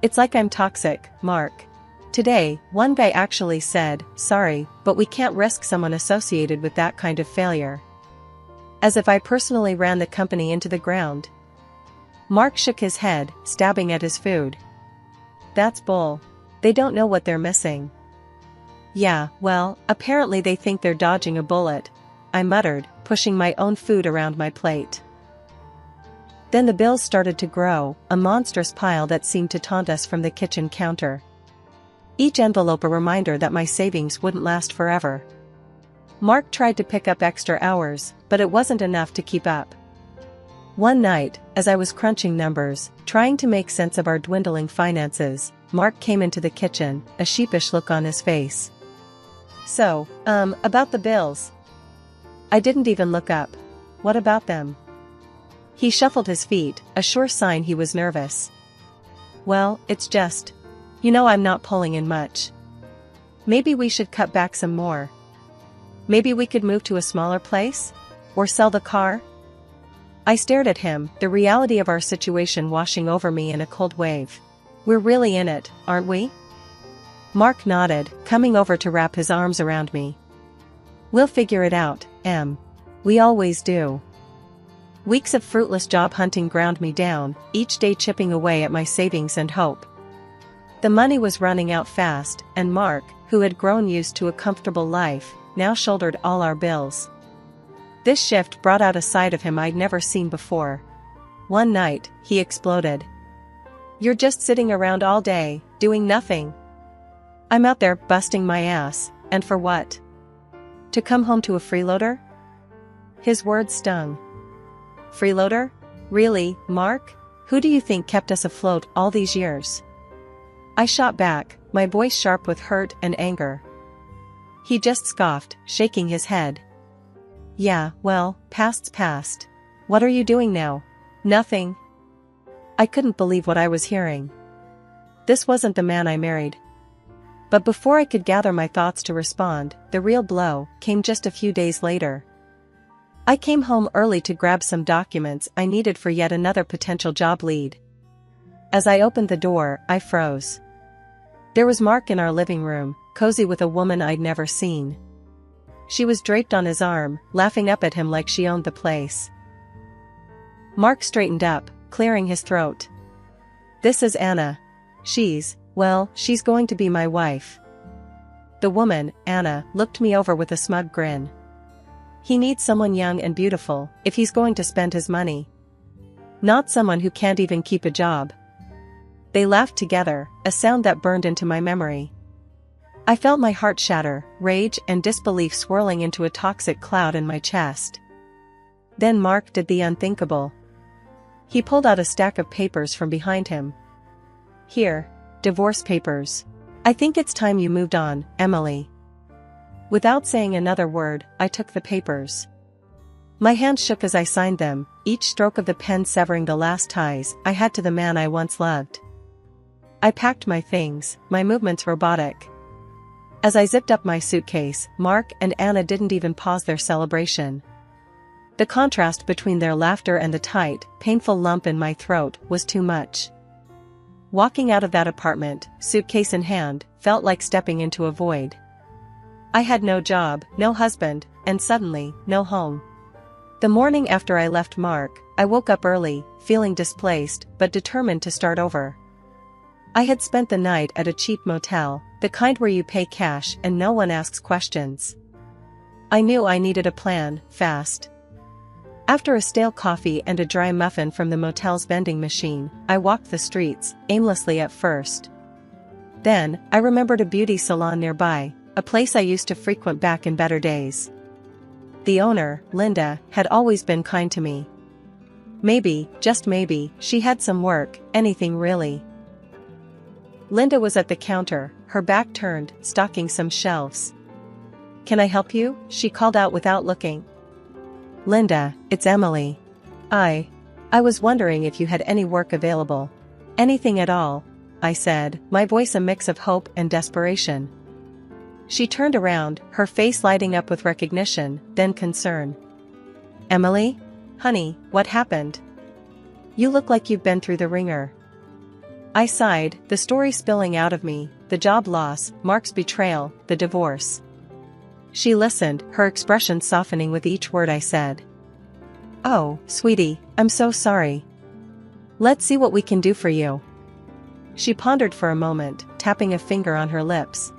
S2: "It's like I'm toxic, Mark. Today, one guy actually said, 'Sorry, but we can't risk someone associated with that kind of failure.' As if I personally ran the company into the ground." Mark shook his head, stabbing at his food. "That's bull. They don't know what they're missing." "Yeah, well, apparently they think they're dodging a bullet," I muttered, pushing my own food around my plate. Then the bills started to grow, a monstrous pile that seemed to taunt us from the kitchen counter. Each envelope a reminder that my savings wouldn't last forever. Mark tried to pick up extra hours, but it wasn't enough to keep up. One night, as I was crunching numbers, trying to make sense of our dwindling finances, Mark came into the kitchen, a sheepish look on his face. "So, about the bills." I didn't even look up. "What about them?" He shuffled his feet, a sure sign he was nervous. "Well, it's just, I'm not pulling in much. Maybe we should cut back some more. Maybe we could move to a smaller place? Or sell the car?" I stared at him, the reality of our situation washing over me in a cold wave. "We're really in it, aren't we?" Mark nodded, coming over to wrap his arms around me. "We'll figure it out, Em. We always do." Weeks of fruitless job hunting ground me down, each day chipping away at my savings and hope. The money was running out fast, and Mark, who had grown used to a comfortable life, now shouldered all our bills. This shift brought out a side of him I'd never seen before. One night, he exploded. "You're just sitting around all day, doing nothing." "I'm out there busting my ass, and for what? To come home to a freeloader?" His words stung. "Freeloader? Really, Mark? Who do you think kept us afloat all these years?" I shot back, my voice sharp with hurt and anger. He just scoffed, shaking his head. "Yeah, well, past's past. What are you doing now?" "Nothing." I couldn't believe what I was hearing. This wasn't the man I married. But before I could gather my thoughts to respond, the real blow came just a few days later. I came home early to grab some documents I needed for yet another potential job lead. As I opened the door, I froze. There was Mark in our living room, cozy with a woman I'd never seen. She was draped on his arm, laughing up at him like she owned the place. Mark straightened up, clearing his throat. "This is Anna. She's going to be my wife." The woman, Anna, looked me over with a smug grin. "He needs someone young and beautiful, if he's going to spend his money. Not someone who can't even keep a job." They laughed together, a sound that burned into my memory. I felt my heart shatter, rage and disbelief swirling into a toxic cloud in my chest. Then Mark did the unthinkable. He pulled out a stack of papers from behind him. "Here, divorce papers. I think it's time you moved on, Emily." Without saying another word, I took the papers. My hands shook as I signed them, each stroke of the pen severing the last ties I had to the man I once loved. I packed my things, my movements robotic. As I zipped up my suitcase, Mark and Anna didn't even pause their celebration. The contrast between their laughter and the tight, painful lump in my throat was too much. Walking out of that apartment, suitcase in hand, felt like stepping into a void. I had no job, no husband, and suddenly, no home. The morning after I left Mark, I woke up early, feeling displaced, but determined to start over. I had spent the night at a cheap motel, the kind where you pay cash and no one asks questions. I knew I needed a plan, fast. After a stale coffee and a dry muffin from the motel's vending machine, I walked the streets, aimlessly at first. Then, I remembered a beauty salon nearby, a place I used to frequent back in better days. The owner, Linda, had always been kind to me. Maybe, just maybe, she had some work, anything really. Linda was at the counter, her back turned, stocking some shelves. "Can I help you?" she called out without looking. "Linda, it's Emily. I was wondering if you had any work available." "Anything at all," I said, my voice a mix of hope and desperation. She turned around, her face lighting up with recognition, then concern. "Emily? Honey, what happened? You look like you've been through the ringer." I sighed, the story spilling out of me, the job loss, Mark's betrayal, the divorce. She listened, her expression softening with each word I said. "Oh, sweetie, I'm so sorry. Let's see what we can do for you." She pondered for a moment, tapping a finger on her lips.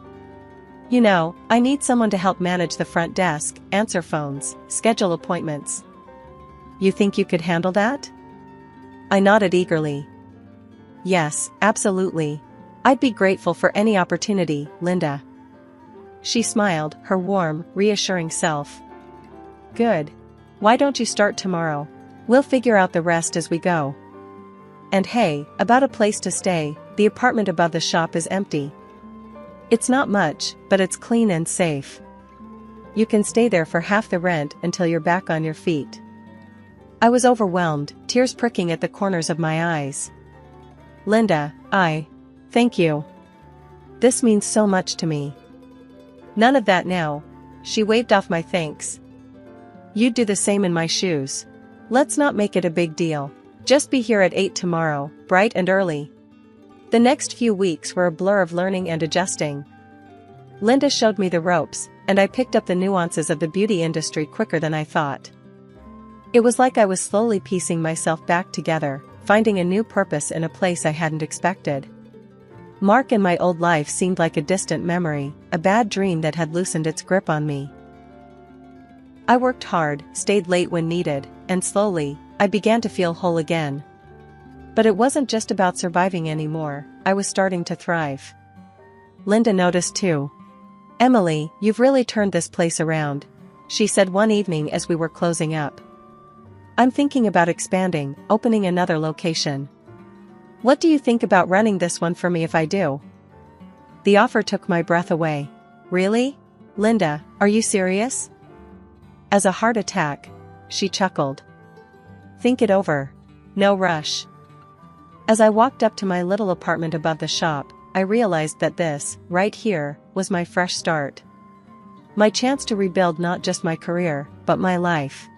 S2: "You know, I need someone to help manage the front desk, answer phones, schedule appointments. You think you could handle that?" I nodded eagerly. "Yes, absolutely. I'd be grateful for any opportunity, Linda." She smiled, her warm, reassuring self. "Good. Why don't you start tomorrow? We'll figure out the rest as we go. And hey, about a place to stay, the apartment above the shop is empty. It's not much, but it's clean and safe. You can stay there for half the rent until you're back on your feet." I was overwhelmed, tears pricking at the corners of my eyes. "Linda, thank you. This means so much to me." "None of that now." She waved off my thanks. "You'd do the same in my shoes. Let's not make it a big deal. Just be here at 8 tomorrow, bright and early." The next few weeks were a blur of learning and adjusting. Linda showed me the ropes, and I picked up the nuances of the beauty industry quicker than I thought. It was like I was slowly piecing myself back together, finding a new purpose in a place I hadn't expected. Mark and my old life seemed like a distant memory, a bad dream that had loosened its grip on me. I worked hard, stayed late when needed, and slowly, I began to feel whole again. But it wasn't just about surviving anymore, I was starting to thrive. Linda noticed too. "Emily, you've really turned this place around," she said one evening as we were closing up. "I'm thinking about expanding, opening another location. What do you think about running this one for me if I do?" The offer took my breath away. "Really? Linda, are you serious?" "As a heart attack," she chuckled. "Think it over. No rush." As I walked up to my little apartment above the shop, I realized that this, right here, was my fresh start. My chance to rebuild not just my career, but my life.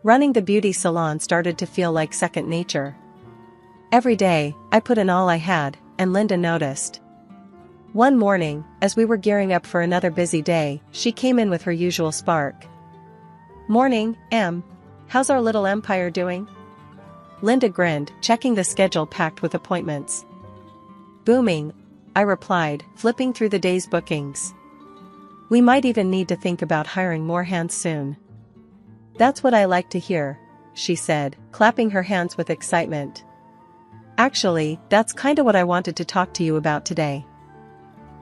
S2: Running the beauty salon started to feel like second nature. Every day, I put in all I had, and Linda noticed. One morning, as we were gearing up for another busy day, she came in with her usual spark. "Morning, Em. How's our little empire doing?" Linda grinned, checking the schedule packed with appointments. "Booming," I replied, flipping through the day's bookings. "We might even need to think about hiring more hands soon." "That's what I like to hear," she said, clapping her hands with excitement. "Actually, that's kinda what I wanted to talk to you about today."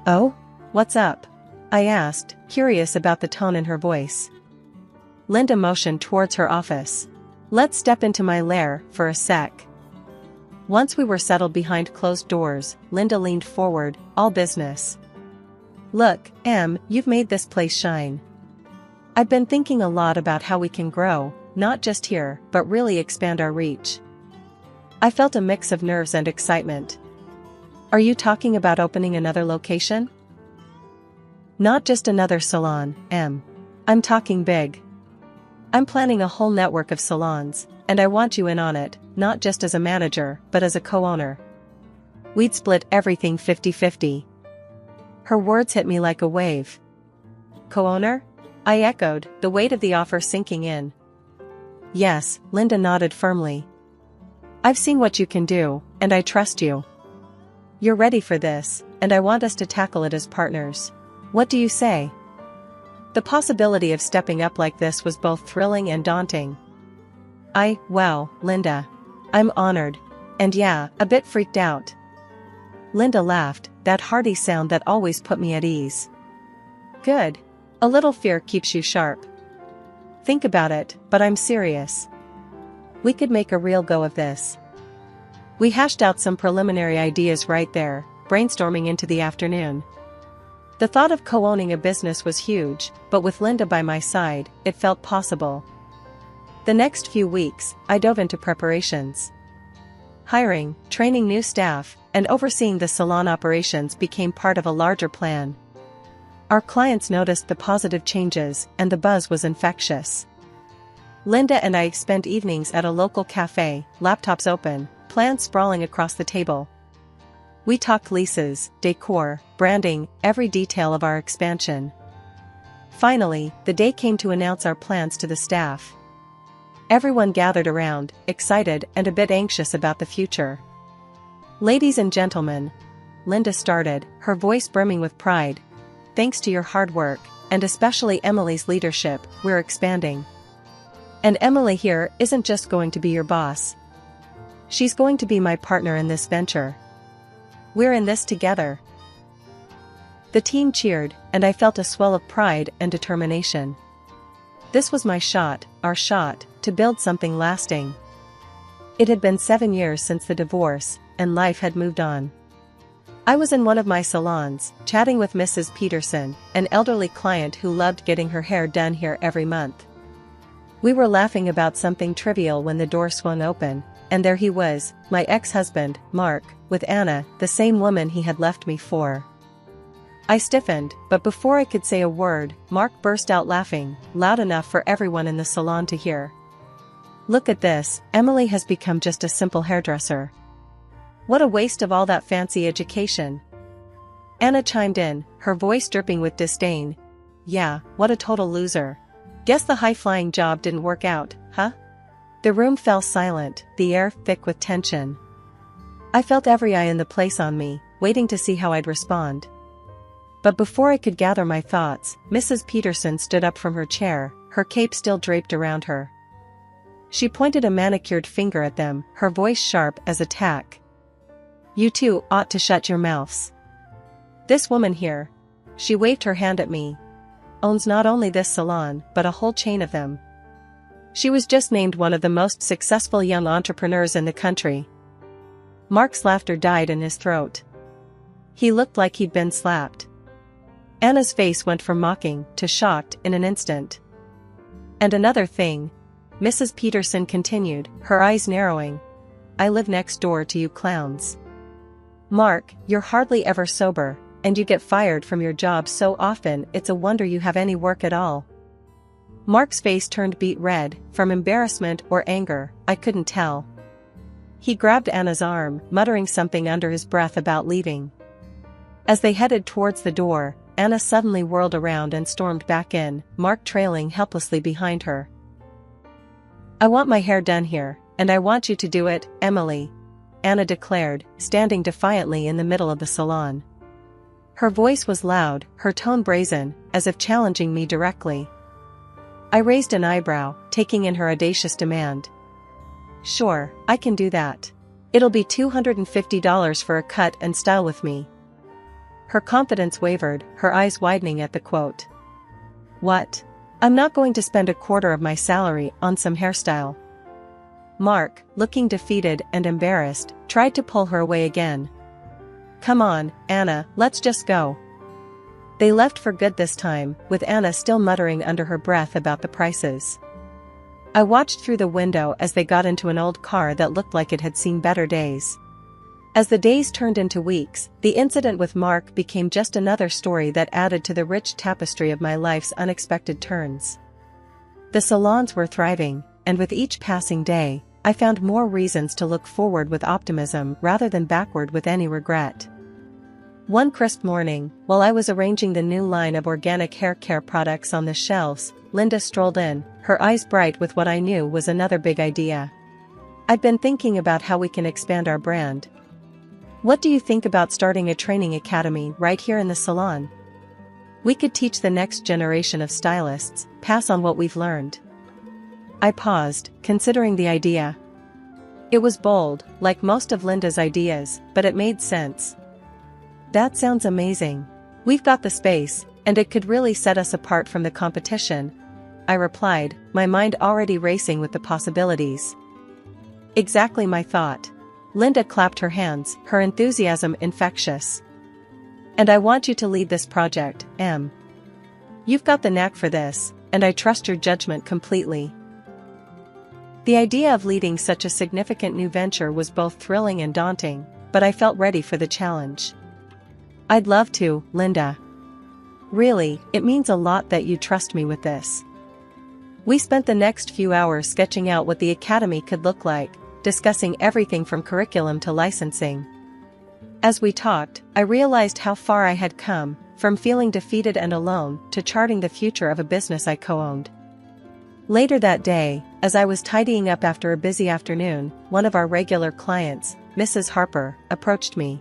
S2: "Oh? What's up?" I asked, curious about the tone in her voice. Linda motioned towards her office. "Let's step into my lair for a sec." Once we were settled behind closed doors, Linda leaned forward, all business. "Look, Em, you've made this place shine. I've been thinking a lot about how we can grow, not just here, but really expand our reach." I felt a mix of nerves and excitement. "Are you talking about opening another location?" "Not just another salon, Em. I'm talking big. I'm planning a whole network of salons, and I want you in on it, not just as a manager, but as a co-owner. We'd split everything 50-50. Her words hit me like a wave. "Co-owner?" I echoed, the weight of the offer sinking in. "Yes," Linda nodded firmly. "I've seen what you can do, and I trust you. You're ready for this, and I want us to tackle it as partners. What do you say?" The possibility of stepping up like this was both thrilling and daunting. Well, Linda. I'm honored. And yeah, a bit freaked out." Linda laughed, that hearty sound that always put me at ease. "Good. A little fear keeps you sharp. Think about it, but I'm serious. We could make a real go of this." We hashed out some preliminary ideas right there, brainstorming into the afternoon. The thought of co-owning a business was huge, but with Linda by my side, it felt possible. The next few weeks, I dove into preparations. Hiring, training new staff, and overseeing the salon operations became part of a larger plan. Our clients noticed the positive changes, and the buzz was infectious. Linda and I spent evenings at a local cafe, laptops open, plans sprawling across the table. We talked leases, decor, branding, every detail of our expansion. Finally, the day came to announce our plans to the staff. Everyone gathered around, excited and a bit anxious about the future. "Ladies and gentlemen," Linda started, her voice brimming with pride, "thanks to your hard work, and especially Emily's leadership, we're expanding. And Emily here isn't just going to be your boss. She's going to be my partner in this venture. We're in this together." The team cheered, and I felt a swell of pride and determination. This was my shot, our shot, to build something lasting. It had been 7 years since the divorce, and life had moved on. I was in one of my salons, chatting with Mrs. Peterson, an elderly client who loved getting her hair done here every month. We were laughing about something trivial when the door swung open, and there he was, my ex-husband, Mark, with Anna, the same woman he had left me for. I stiffened, but before I could say a word, Mark burst out laughing, loud enough for everyone in the salon to hear. "Look at this, Emily has become just a simple hairdresser. What a waste of all that fancy education." Anna chimed in, her voice dripping with disdain. "Yeah, what a total loser. Guess the high-flying job didn't work out, huh?" The room fell silent, the air thick with tension. I felt every eye in the place on me, waiting to see how I'd respond. But before I could gather my thoughts, Mrs. Peterson stood up from her chair, her cape still draped around her. She pointed a manicured finger at them, her voice sharp as a tack. "You two ought to shut your mouths. This woman here," she waved her hand at me, "owns not only this salon, but a whole chain of them. She was just named one of the most successful young entrepreneurs in the country." Mark's laughter died in his throat. He looked like he'd been slapped. Anna's face went from mocking to shocked in an instant. "And another thing," Mrs. Peterson continued, her eyes narrowing. "I live next door to you clowns. Mark, you're hardly ever sober, and you get fired from your job so often it's a wonder you have any work at all." Mark's face turned beet red, from embarrassment or anger, I couldn't tell. He grabbed Anna's arm, muttering something under his breath about leaving. As they headed towards the door, Anna suddenly whirled around and stormed back in, Mark trailing helplessly behind her. "I want my hair done here, and I want you to do it, Emily," Anna declared, standing defiantly in the middle of the salon. Her voice was loud, her tone brazen, as if challenging me directly. I raised an eyebrow, taking in her audacious demand. "Sure, I can do that. It'll be $250 for a cut and style with me." Her confidence wavered, her eyes widening at the quote. "What? I'm not going to spend a quarter of my salary on some hairstyle." Mark, looking defeated and embarrassed, tried to pull her away again. "Come on, Anna, let's just go." They left for good this time, with Anna still muttering under her breath about the prices. I watched through the window as they got into an old car that looked like it had seen better days. As the days turned into weeks, the incident with Mark became just another story that added to the rich tapestry of my life's unexpected turns. The salons were thriving, and with each passing day, I found more reasons to look forward with optimism rather than backward with any regret. One crisp morning, while I was arranging the new line of organic hair care products on the shelves, Linda strolled in, her eyes bright with what I knew was another big idea. "I've been thinking about how we can expand our brand. What do you think about starting a training academy right here in the salon? We could teach the next generation of stylists, pass on what we've learned." I paused, considering the idea. It was bold, like most of Linda's ideas, but it made sense. "That sounds amazing. We've got the space, and it could really set us apart from the competition," I replied, my mind already racing with the possibilities. "Exactly my thought." Linda clapped her hands, her enthusiasm infectious. "And I want you to lead this project, Em. You've got the knack for this, and I trust your judgment completely." The idea of leading such a significant new venture was both thrilling and daunting, but I felt ready for the challenge. "I'd love to, Linda. Really, it means a lot that you trust me with this." We spent the next few hours sketching out what the academy could look like, discussing everything from curriculum to licensing. As we talked, I realized how far I had come, from feeling defeated and alone to charting the future of a business I co-owned. Later that day, as I was tidying up after a busy afternoon, one of our regular clients, Mrs. Harper, approached me.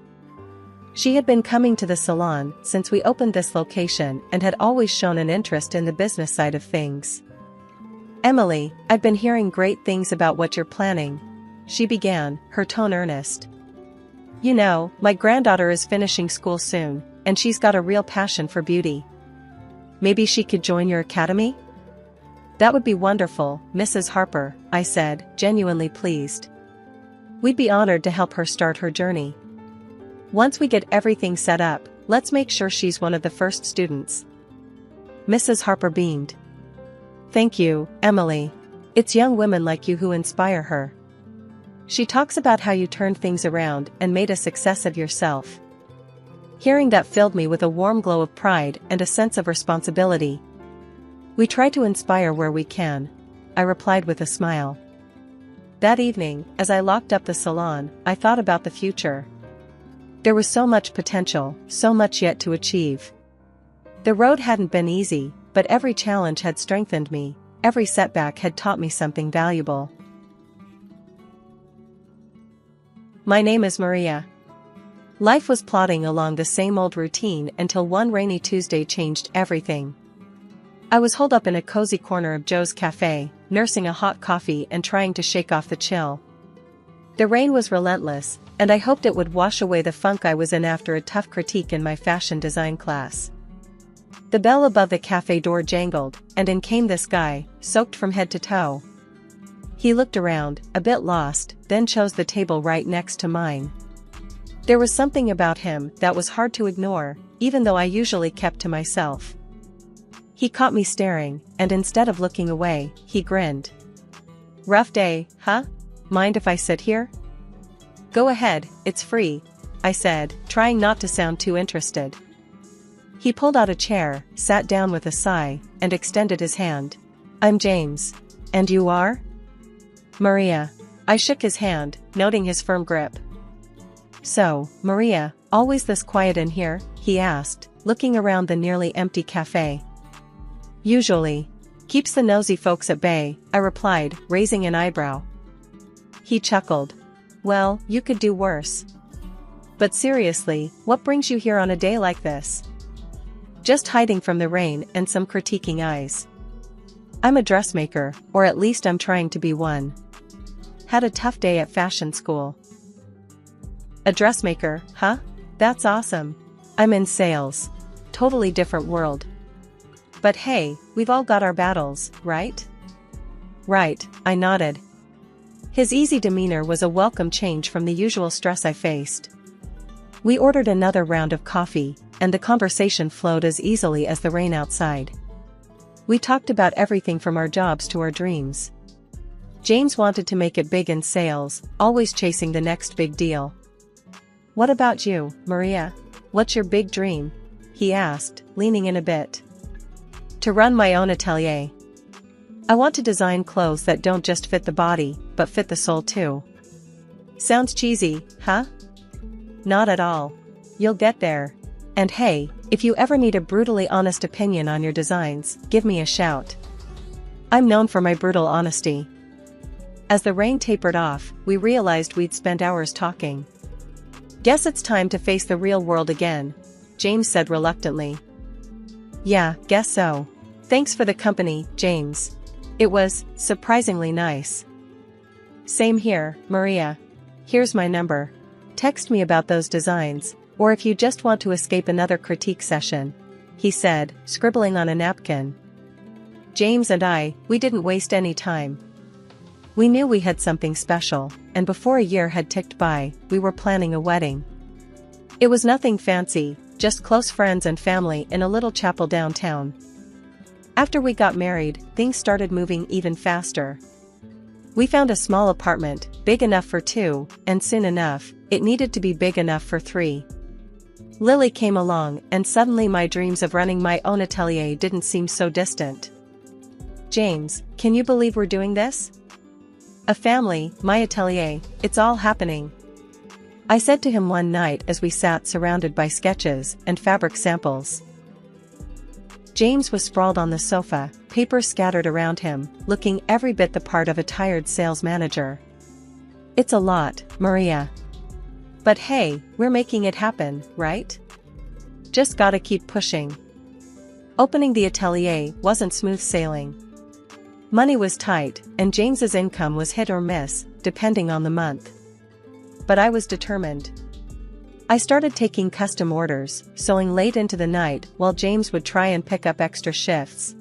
S2: She had been coming to the salon since we opened this location and had always shown an interest in the business side of things. "Emily, I've been hearing great things about what you're planning," she began, her tone earnest. "You know, my granddaughter is finishing school soon, and she's got a real passion for beauty. Maybe she could join your academy?" "That would be wonderful, Mrs. Harper," I said, genuinely pleased. "We'd be honored to help her start her journey. Once we get everything set up, let's make sure she's one of the first students." Mrs. Harper beamed. "Thank you, Emily. It's young women like you who inspire her. She talks about how you turned things around and made a success of yourself." Hearing that filled me with a warm glow of pride and a sense of responsibility. "We try to inspire where we can," I replied with a smile. That evening, as I locked up the salon, I thought about the future. There was so much potential, so much yet to achieve. The road hadn't been easy, but every challenge had strengthened me, every setback had taught me something valuable. My name is Maria. Life was plodding along the same old routine until one rainy Tuesday changed everything. I was holed up in a cozy corner of Joe's cafe, nursing a hot coffee and trying to shake off the chill. The rain was relentless, and I hoped it would wash away the funk I was in after a tough critique in my fashion design class. The bell above the cafe door jangled, and in came this guy, soaked from head to toe. He looked around, a bit lost, then chose the table right next to mine. There was something about him that was hard to ignore, even though I usually kept to myself. He caught me staring, and instead of looking away, he grinned. "Rough day, huh? Mind if I sit here?" "Go ahead, it's free," I said, trying not to sound too interested. He pulled out a chair, sat down with a sigh, and extended his hand. "I'm James. And you are?" "Maria." I shook his hand, noting his firm grip. "So, Maria, always this quiet in here?" he asked, looking around the nearly empty cafe. Usually. Keeps the nosy folks at bay, I replied, raising an eyebrow. He chuckled. Well, you could do worse. But seriously, what brings you here on a day like this? Just hiding from the rain and some critiquing eyes. I'm a dressmaker, or at least I'm trying to be one. Had a tough day at fashion school. A dressmaker, huh? That's awesome. I'm in sales. Totally different world. But hey, we've all got our battles, right? Right, I nodded. His easy demeanor was a welcome change from the usual stress I faced. We ordered another round of coffee, and the conversation flowed as easily as the rain outside. We talked about everything from our jobs to our dreams. James wanted to make it big in sales, always chasing the next big deal. What about you, Maria? What's your big dream? He asked, leaning in a bit. To run my own atelier. I want to design clothes that don't just fit the body, but fit the soul too. Sounds cheesy, huh? Not at all. You'll get there. And hey, if you ever need a brutally honest opinion on your designs, give me a shout. I'm known for my brutal honesty. As the rain tapered off, we realized we'd spent hours talking. Guess it's time to face the real world again, James said reluctantly. Yeah, guess so. Thanks for the company, James. It was surprisingly nice. Same here, Maria. Here's my number. Text me about those designs, or if you just want to escape another critique session, he said, scribbling on a napkin. James and we didn't waste any time. We knew we had something special, and before a year had ticked by, we were planning a wedding. It was nothing fancy, just close friends and family in a little chapel downtown. After we got married, things started moving even faster. We found a small apartment, big enough for two, and soon enough, it needed to be big enough for three. Lily came along, and suddenly my dreams of running my own atelier didn't seem so distant. James, can you believe we're doing this? A family, my atelier, it's all happening. I said to him one night as we sat surrounded by sketches and fabric samples. James was sprawled on the sofa, papers scattered around him, looking every bit the part of a tired sales manager. It's a lot, Maria. But hey, we're making it happen, right? Just gotta keep pushing. Opening the atelier wasn't smooth sailing. Money was tight, and James's income was hit or miss, depending on the month. But I was determined. I started taking custom orders, sewing late into the night while James would try and pick up extra shifts.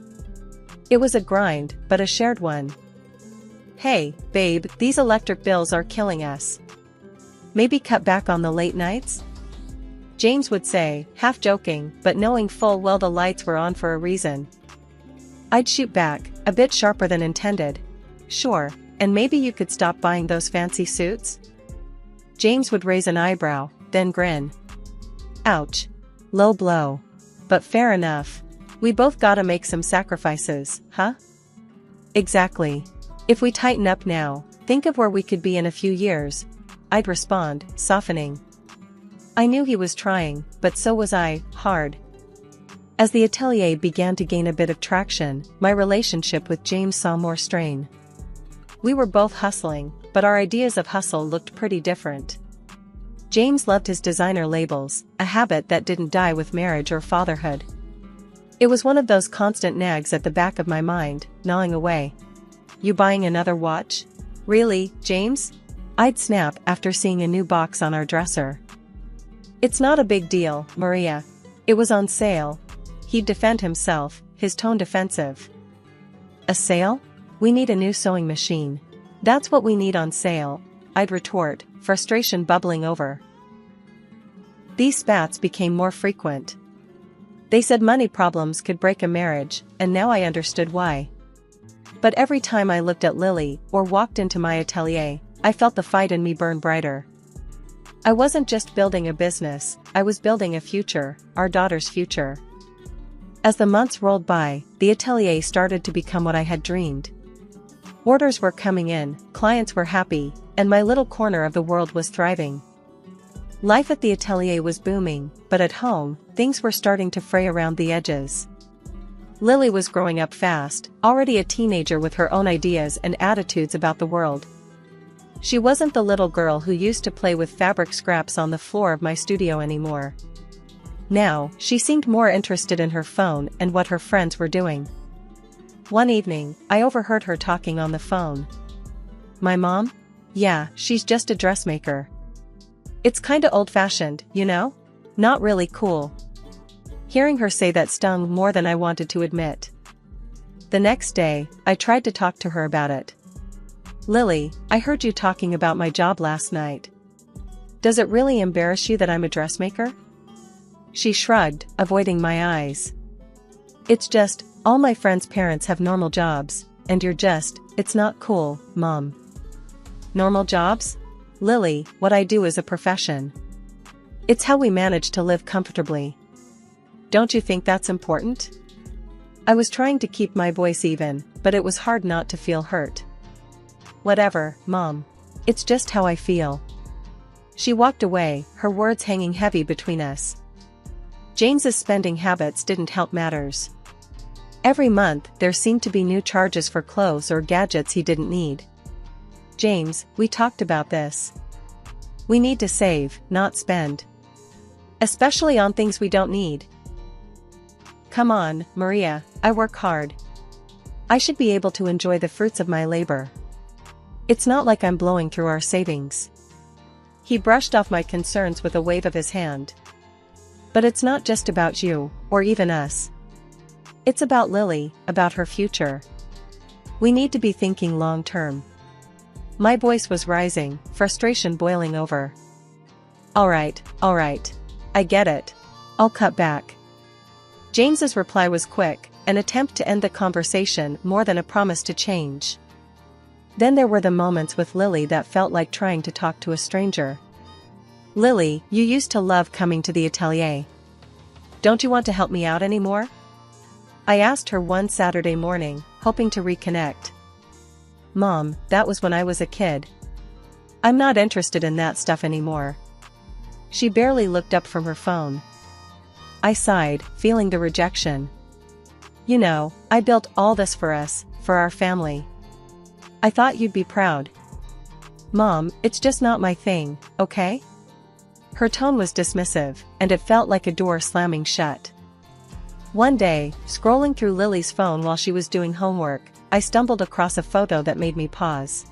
S2: It was a grind, but a shared one. Hey, babe, these electric bills are killing us. Maybe cut back on the late nights? James would say, half joking, but knowing full well the lights were on for a reason. I'd shoot back, a bit sharper than intended. Sure, and maybe you could stop buying those fancy suits? James would raise an eyebrow, then grin. Ouch. Low blow. But fair enough. We both gotta make some sacrifices, huh? Exactly. If we tighten up now, think of where we could be in a few years. I'd respond, softening. I knew he was trying, but so was I, hard. As the atelier began to gain a bit of traction, my relationship with James saw more strain. We were both hustling, but our ideas of hustle looked pretty different. James loved his designer labels, a habit that didn't die with marriage or fatherhood. It was one of those constant nags at the back of my mind, gnawing away. You buying another watch? Really, James? I'd snap after seeing a new box on our dresser. It's not a big deal, Maria. It was on sale. He'd defend himself, his tone defensive. A sale? We need a new sewing machine. That's what we need on sale, I'd retort, frustration bubbling over. These spats became more frequent. They said money problems could break a marriage, and now I understood why. But every time I looked at Lily or walked into my atelier, I felt the fight in me burn brighter. I wasn't just building a business, I was building a future, our daughter's future. As the months rolled by, the atelier started to become what I had dreamed. Orders were coming in, clients were happy, and my little corner of the world was thriving. Life at the atelier was booming, but at home, things were starting to fray around the edges. Lily was growing up fast, already a teenager with her own ideas and attitudes about the world. She wasn't the little girl who used to play with fabric scraps on the floor of my studio anymore. Now, she seemed more interested in her phone and what her friends were doing. One evening, I overheard her talking on the phone. My mom? Yeah, she's just a dressmaker. It's kinda old-fashioned, you know? Not really cool. Hearing her say that stung more than I wanted to admit. The next day, I tried to talk to her about it. Lily, I heard you talking about my job last night. Does it really embarrass you that I'm a dressmaker? She shrugged, avoiding my eyes. It's just, all my friends' parents have normal jobs, and it's not cool, Mom. Normal jobs? Lily, what I do is a profession. It's how we manage to live comfortably. Don't you think that's important? I was trying to keep my voice even, but it was hard not to feel hurt. Whatever, Mom. It's just how I feel. She walked away, her words hanging heavy between us. James's spending habits didn't help matters. Every month, there seemed to be new charges for clothes or gadgets he didn't need. James, we talked about this. We need to save, not spend. Especially on things we don't need. Come on, Maria, I work hard. I should be able to enjoy the fruits of my labor. It's not like I'm blowing through our savings. He brushed off my concerns with a wave of his hand. But it's not just about you, or even us. It's about Lily, about her future. We need to be thinking long term. My voice was rising, frustration boiling over. All right. I get it. I'll cut back. James's reply was quick, an attempt to end the conversation more than a promise to change. Then there were the moments with Lily that felt like trying to talk to a stranger. Lily, you used to love coming to the atelier. Don't you want to help me out anymore? I asked her one Saturday morning, hoping to reconnect. Mom, that was when I was a kid. I'm not interested in that stuff anymore. She barely looked up from her phone. I sighed, feeling the rejection. You know, I built all this for us, for our family. I thought you'd be proud. Mom, it's just not my thing, okay? Her tone was dismissive, and it felt like a door slamming shut. One day, scrolling through Lily's phone while she was doing homework, I stumbled across a photo that made me pause.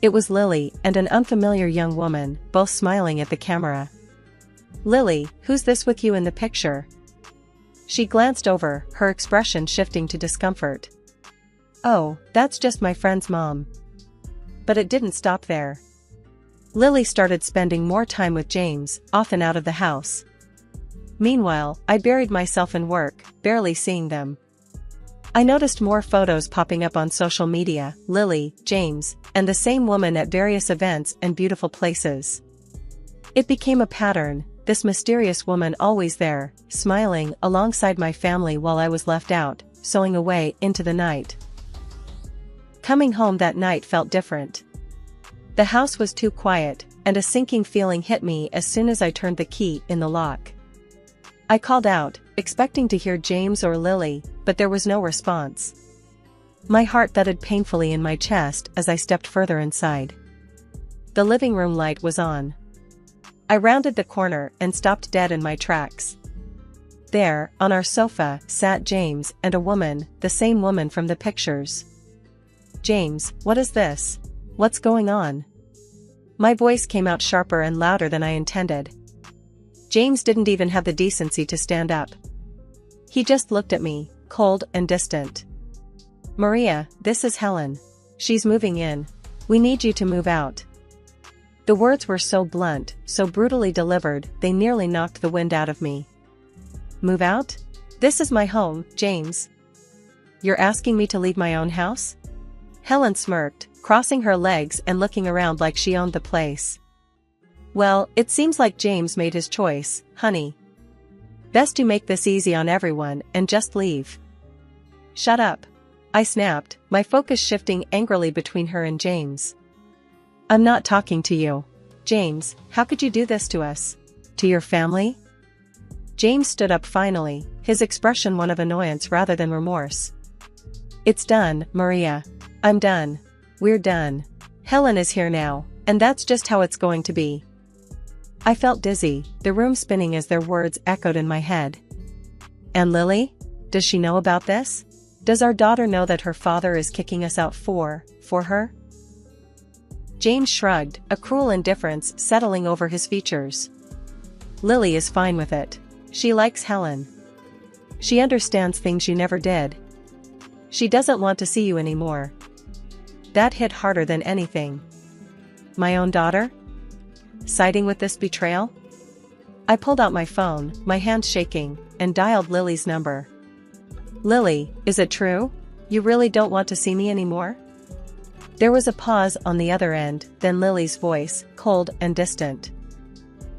S2: It was Lily and an unfamiliar young woman, both smiling at the camera. Lily, who's this with you in the picture? She glanced over, her expression shifting to discomfort. Oh, that's just my friend's mom. But it didn't stop there. Lily started spending more time with James, often out of the house. Meanwhile, I buried myself in work, barely seeing them. I noticed more photos popping up on social media, Lily, James, and the same woman at various events and beautiful places. It became a pattern, this mysterious woman always there, smiling alongside my family while I was left out, sewing away into the night. Coming home that night felt different. The house was too quiet, and a sinking feeling hit me as soon as I turned the key in the lock. I called out, expecting to hear James or Lily, but there was no response. My heart thudded painfully in my chest as I stepped further inside. The living room light was on. I rounded the corner and stopped dead in my tracks. There, on our sofa, sat James and a woman, the same woman from the pictures. James, what is this? What's going on? My voice came out sharper and louder than I intended. James didn't even have the decency to stand up. He just looked at me, cold and distant. Maria, this is Helen. She's moving in. We need you to move out. The words were so blunt, so brutally delivered, they nearly knocked the wind out of me. Move out? This is my home, James. You're asking me to leave my own house? Helen smirked, crossing her legs and looking around like she owned the place. Well, it seems like James made his choice, honey. Best you make this easy on everyone and just leave. Shut up. I snapped, my focus shifting angrily between her and James. I'm not talking to you. James, how could you do this to us? To your family? James stood up finally, his expression one of annoyance rather than remorse. It's done, Maria. I'm done. We're done. Helen is here now, and that's just how it's going to be. I felt dizzy, the room spinning as their words echoed in my head. And Lily? Does she know about this? Does our daughter know that her father is kicking us out for her? James shrugged, a cruel indifference settling over his features. Lily is fine with it. She likes Helen. She understands things you never did. She doesn't want to see you anymore. That hit harder than anything. My own daughter? Siding with this betrayal? I pulled out my phone, my hands shaking, and dialed Lily's number. Lily, is it true? You really don't want to see me anymore? There was a pause on the other end, then Lily's voice, cold and distant.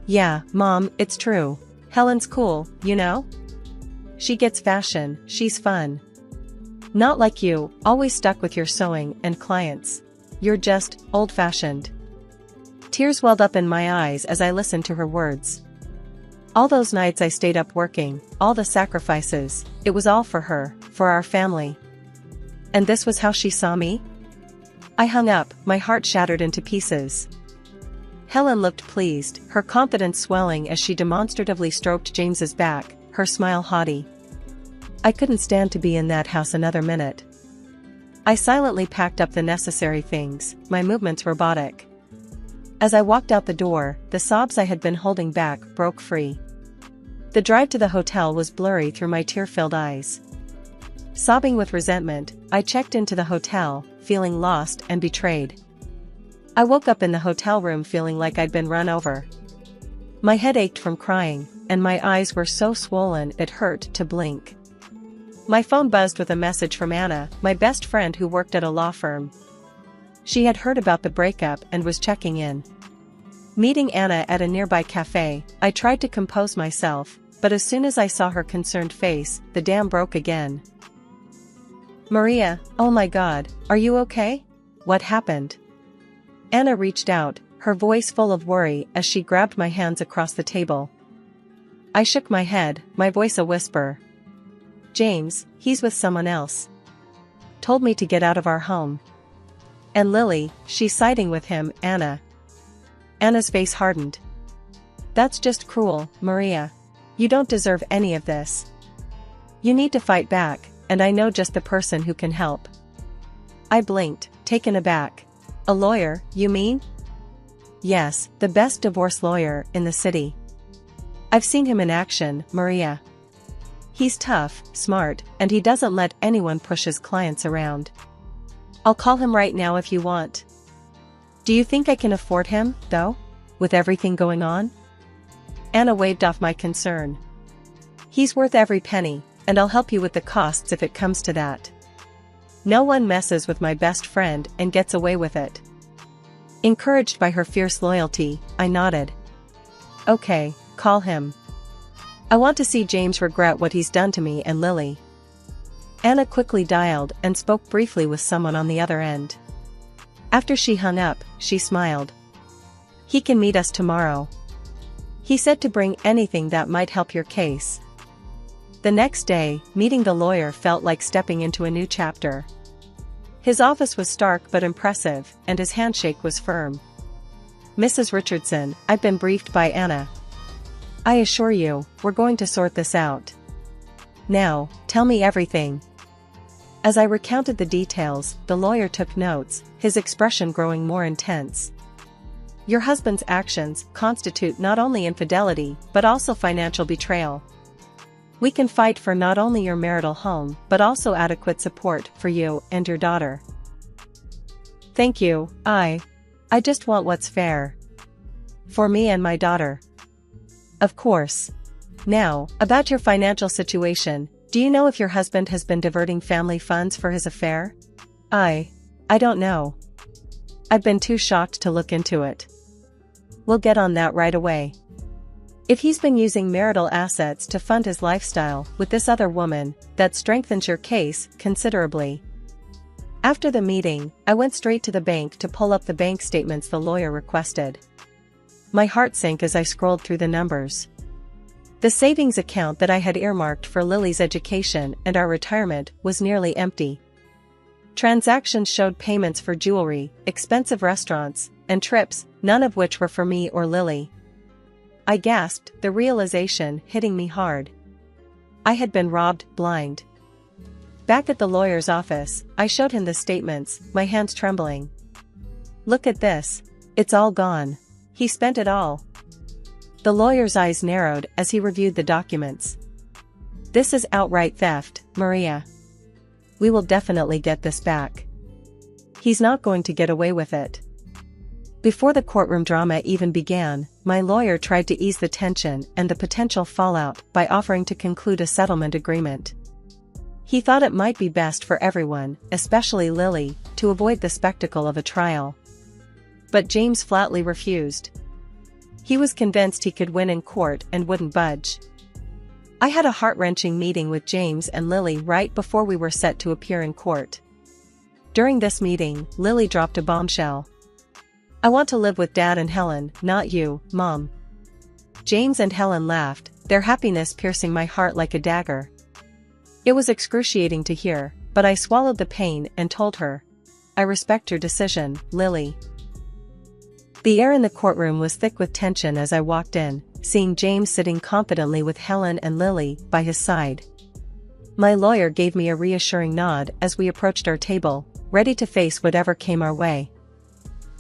S2: Yeah, Mom, it's true. Helen's cool, you know? She gets fashion, she's fun. Not like you, always stuck with your sewing and clients. You're just old-fashioned. Tears welled up in my eyes as I listened to her words. All those nights I stayed up working, all the sacrifices, it was all for her, for our family. And this was how she saw me? I hung up, my heart shattered into pieces. Helen looked pleased, her confidence swelling as she demonstratively stroked James's back, her smile haughty. I couldn't stand to be in that house another minute. I silently packed up the necessary things, my movements robotic. As I walked out the door, the sobs I had been holding back broke free. The drive to the hotel was blurry through my tear-filled eyes. Sobbing with resentment, I checked into the hotel, feeling lost and betrayed. I woke up in the hotel room feeling like I'd been run over. My head ached from crying, and my eyes were so swollen it hurt to blink. My phone buzzed with a message from Anna, my best friend who worked at a law firm. She had heard about the breakup and was checking in. Meeting Anna at a nearby cafe, I tried to compose myself, but as soon as I saw her concerned face, the dam broke again. Maria, oh my God, are you okay? What happened? Anna reached out, her voice full of worry as she grabbed my hands across the table. I shook my head, my voice a whisper. James, he's with someone else. Told me to get out of our home. And Lily, she's siding with him, Anna. Anna's face hardened. That's just cruel, Maria. You don't deserve any of this. You need to fight back, and I know just the person who can help. I blinked, taken aback. A lawyer, you mean? Yes, the best divorce lawyer in the city. I've seen him in action, Maria. He's tough, smart, and he doesn't let anyone push his clients around. I'll call him right now if you want. Do you think I can afford him, though? With everything going on? Anna waved off my concern. He's worth every penny, and I'll help you with the costs if it comes to that. No one messes with my best friend and gets away with it. Encouraged by her fierce loyalty, I nodded. Okay, call him. I want to see James regret what he's done to me and Lily. Anna quickly dialed and spoke briefly with someone on the other end. After she hung up, she smiled. He can meet us tomorrow. He said to bring anything that might help your case. The next day, meeting the lawyer felt like stepping into a new chapter. His office was stark but impressive, and his handshake was firm. Mrs. Richardson, I've been briefed by Anna. I assure you, we're going to sort this out. Now, tell me everything. As I recounted the details, the lawyer took notes, his expression growing more intense. Your husband's actions constitute not only infidelity, but also financial betrayal. We can fight for not only your marital home, but also adequate support for you and your daughter. Thank you, I just want what's fair. For me and my daughter. Of course. Now, about your financial situation, do you know if your husband has been diverting family funds for his affair? I don't know. I've been too shocked to look into it. We'll get on that right away. If he's been using marital assets to fund his lifestyle with this other woman, that strengthens your case considerably. After the meeting, I went straight to the bank to pull up the bank statements the lawyer requested. My heart sank as I scrolled through the numbers. The savings account that I had earmarked for Lily's education and our retirement was nearly empty. Transactions showed payments for jewelry, expensive restaurants, and trips, none of which were for me or Lily. I gasped, the realization hitting me hard. I had been robbed blind. Back at the lawyer's office, I showed him the statements, my hands trembling. "Look at this. It's all gone. He spent it all." The lawyer's eyes narrowed as he reviewed the documents. "This is outright theft, Maria. We will definitely get this back. He's not going to get away with it." Before the courtroom drama even began, my lawyer tried to ease the tension and the potential fallout by offering to conclude a settlement agreement. He thought it might be best for everyone, especially Lily, to avoid the spectacle of a trial. But James flatly refused. He was convinced he could win in court and wouldn't budge. I had a heart-wrenching meeting with James and Lily right before we were set to appear in court. During this meeting, Lily dropped a bombshell. "I want to live with Dad and Helen, not you, Mom." James and Helen laughed, their happiness piercing my heart like a dagger. It was excruciating to hear, but I swallowed the pain and told her, "I respect your decision, Lily." The air in the courtroom was thick with tension as I walked in, seeing James sitting confidently with Helen and Lily by his side. My lawyer gave me a reassuring nod as we approached our table, ready to face whatever came our way.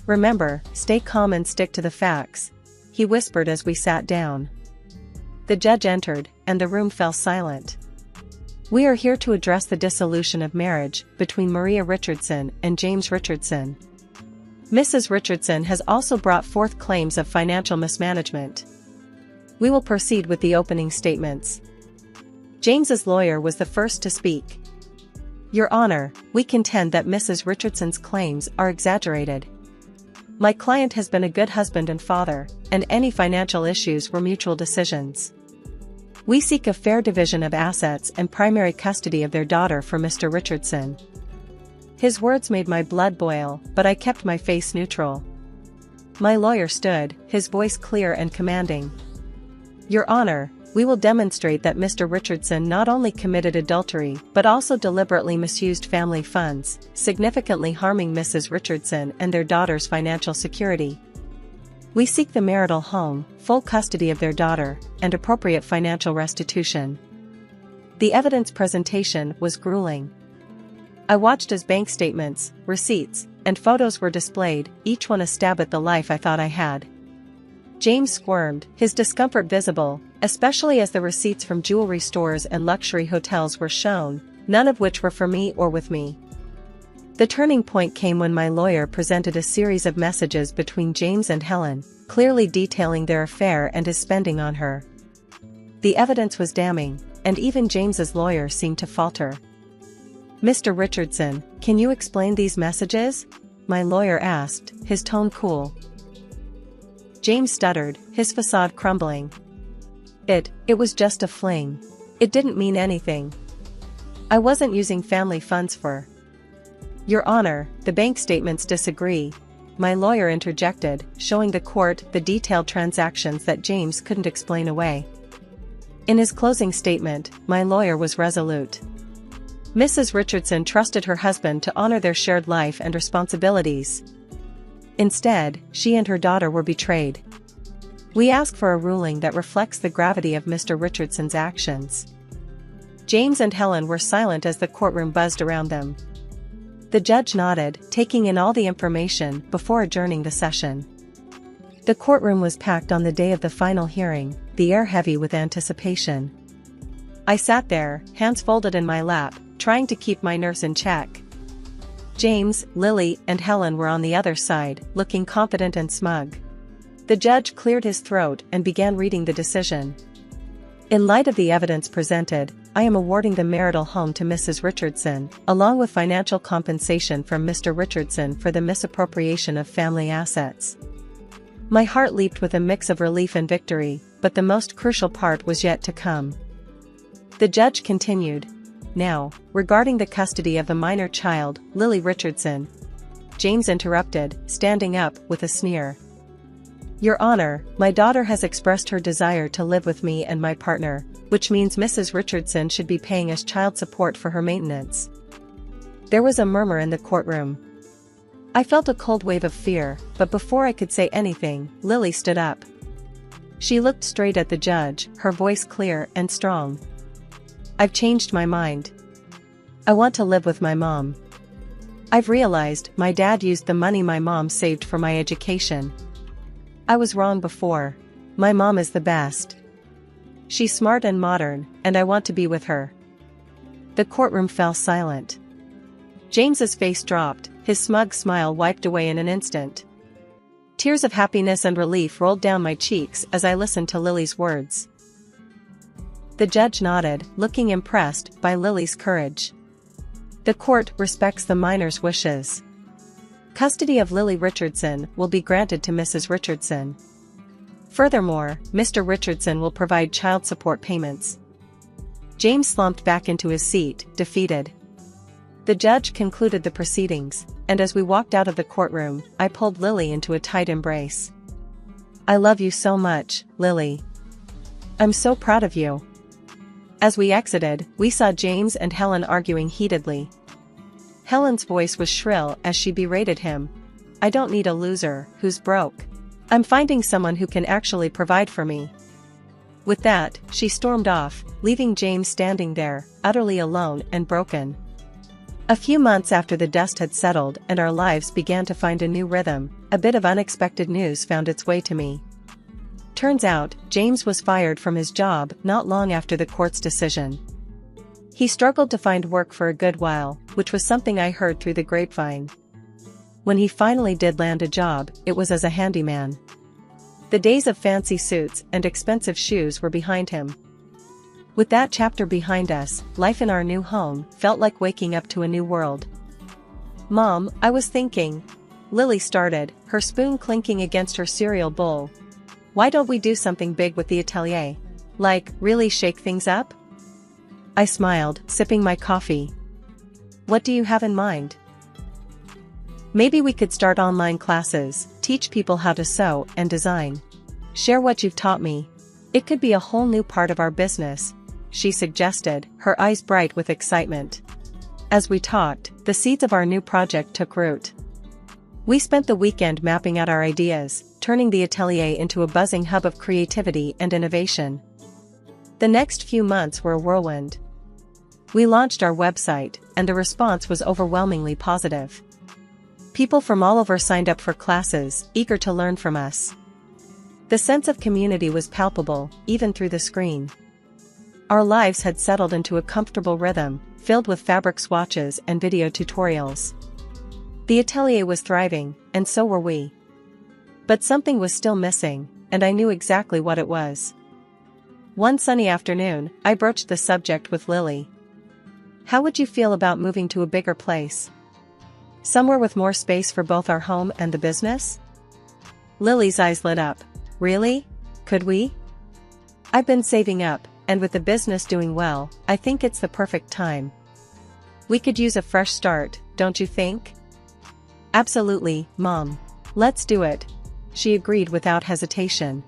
S2: "Remember, stay calm and stick to the facts," he whispered as we sat down. The judge entered, and the room fell silent. "We are here to address the dissolution of marriage between Maria Richardson and James Richardson. Mrs. Richardson has also brought forth claims of financial mismanagement. We will proceed with the opening statements." James's lawyer was the first to speak. "Your Honor, we contend that Mrs. Richardson's claims are exaggerated. My client has been a good husband and father, and any financial issues were mutual decisions. We seek a fair division of assets and primary custody of their daughter for Mr. Richardson." His words made my blood boil, but I kept my face neutral. My lawyer stood, his voice clear and commanding. "Your Honor, we will demonstrate that Mr. Richardson not only committed adultery but also deliberately misused family funds, significantly harming Mrs. Richardson and their daughter's financial security. We seek the marital home, full custody of their daughter, and appropriate financial restitution." The evidence presentation was grueling. I watched as bank statements, receipts, and photos were displayed, each one a stab at the life I thought I had. James squirmed, his discomfort visible, especially as the receipts from jewelry stores and luxury hotels were shown, none of which were for me or with me. The turning point came when my lawyer presented a series of messages between James and Helen, clearly detailing their affair and his spending on her. The evidence was damning, and even James's lawyer seemed to falter. "Mr. Richardson, can you explain these messages?" my lawyer asked, his tone cool. James stuttered, his facade crumbling. It was just a fling. It didn't mean anything. I wasn't using family funds for—" "Your Honor, the bank statements disagree," my lawyer interjected, showing the court the detailed transactions that James couldn't explain away. In his closing statement, my lawyer was resolute. Mrs. Richardson trusted her husband to honor their shared life and responsibilities. Instead, she and her daughter were betrayed. We ask for a ruling that reflects the gravity of Mr. Richardson's actions. James and Helen were silent as the courtroom buzzed around them. The judge nodded, taking in all the information before adjourning the session. The courtroom was packed on the day of the final hearing, the air heavy with anticipation. I sat there, hands folded in my lap, trying to keep my nerves in check. James, Lily, and Helen were on the other side, looking confident and smug. The judge cleared his throat and began reading the decision. "In light of the evidence presented, I am awarding the marital home to Mrs. Richardson, along with financial compensation from Mr. Richardson for the misappropriation of family assets." My heart leaped with a mix of relief and victory, but the most crucial part was yet to come. The judge continued. "Now, regarding the custody of the minor child, Lily Richardson." James interrupted, standing up with a sneer. Your Honor, my daughter has expressed her desire to live with me and my partner, which means Mrs. Richardson should be paying us child support for her maintenance. There was a murmur in the courtroom. I felt a cold wave of fear, but before I could say anything, Lily stood up. She looked straight at the judge, her voice clear and strong. I've changed my mind. I want to live with my mom. I've realized my dad used the money my mom saved for my education. I was wrong before. My mom is the best. She's smart and modern, and I want to be with her. The courtroom fell silent. James's face dropped, his smug smile wiped away in an instant. Tears of happiness and relief rolled down my cheeks as I listened to Lily's words. The judge nodded, looking impressed by Lily's courage. The court respects the minor's wishes. Custody of Lily Richardson will be granted to Mrs. Richardson. Furthermore, Mr. Richardson will provide child support payments. James slumped back into his seat, defeated. The judge concluded the proceedings, and as we walked out of the courtroom, I pulled Lily into a tight embrace. I love you so much, Lily. I'm so proud of you. As we exited, we saw James and Helen arguing heatedly. Helen's voice was shrill as she berated him. I don't need a loser who's broke. I'm finding someone who can actually provide for me. With that, she stormed off, leaving James standing there, utterly alone and broken. A few months after the dust had settled and our lives began to find a new rhythm, a bit of unexpected news found its way to me. Turns out, James was fired from his job not long after the court's decision. He struggled to find work for a good while, which was something I heard through the grapevine. When he finally did land a job, it was as a handyman. The days of fancy suits and expensive shoes were behind him. With that chapter behind us, life in our new home felt like waking up to a new world. Mom, I was thinking. Lily started, her spoon clinking against her cereal bowl. Why don't we do something big with the atelier? Like, really shake things up? I smiled, sipping my coffee. What do you have in mind? Maybe we could start online classes, teach people how to sew and design. Share what you've taught me. It could be a whole new part of our business, she suggested, her eyes bright with excitement. As we talked, the seeds of our new project took root. We spent the weekend mapping out our ideas, turning the atelier into a buzzing hub of creativity and innovation. The next few months were a whirlwind. We launched our website, and the response was overwhelmingly positive. People from all over signed up for classes, eager to learn from us. The sense of community was palpable, even through the screen. Our lives had settled into a comfortable rhythm, filled with fabric swatches and video tutorials. The atelier was thriving, and so were we. But something was still missing, and I knew exactly what it was. One sunny afternoon, I broached the subject with Lily. How would you feel about moving to a bigger place? Somewhere with more space for both our home and the business? Lily's eyes lit up. Really? Could we? I've been saving up, and with the business doing well, I think it's the perfect time. We could use a fresh start, don't you think? Absolutely, Mom. Let's do it. She agreed without hesitation.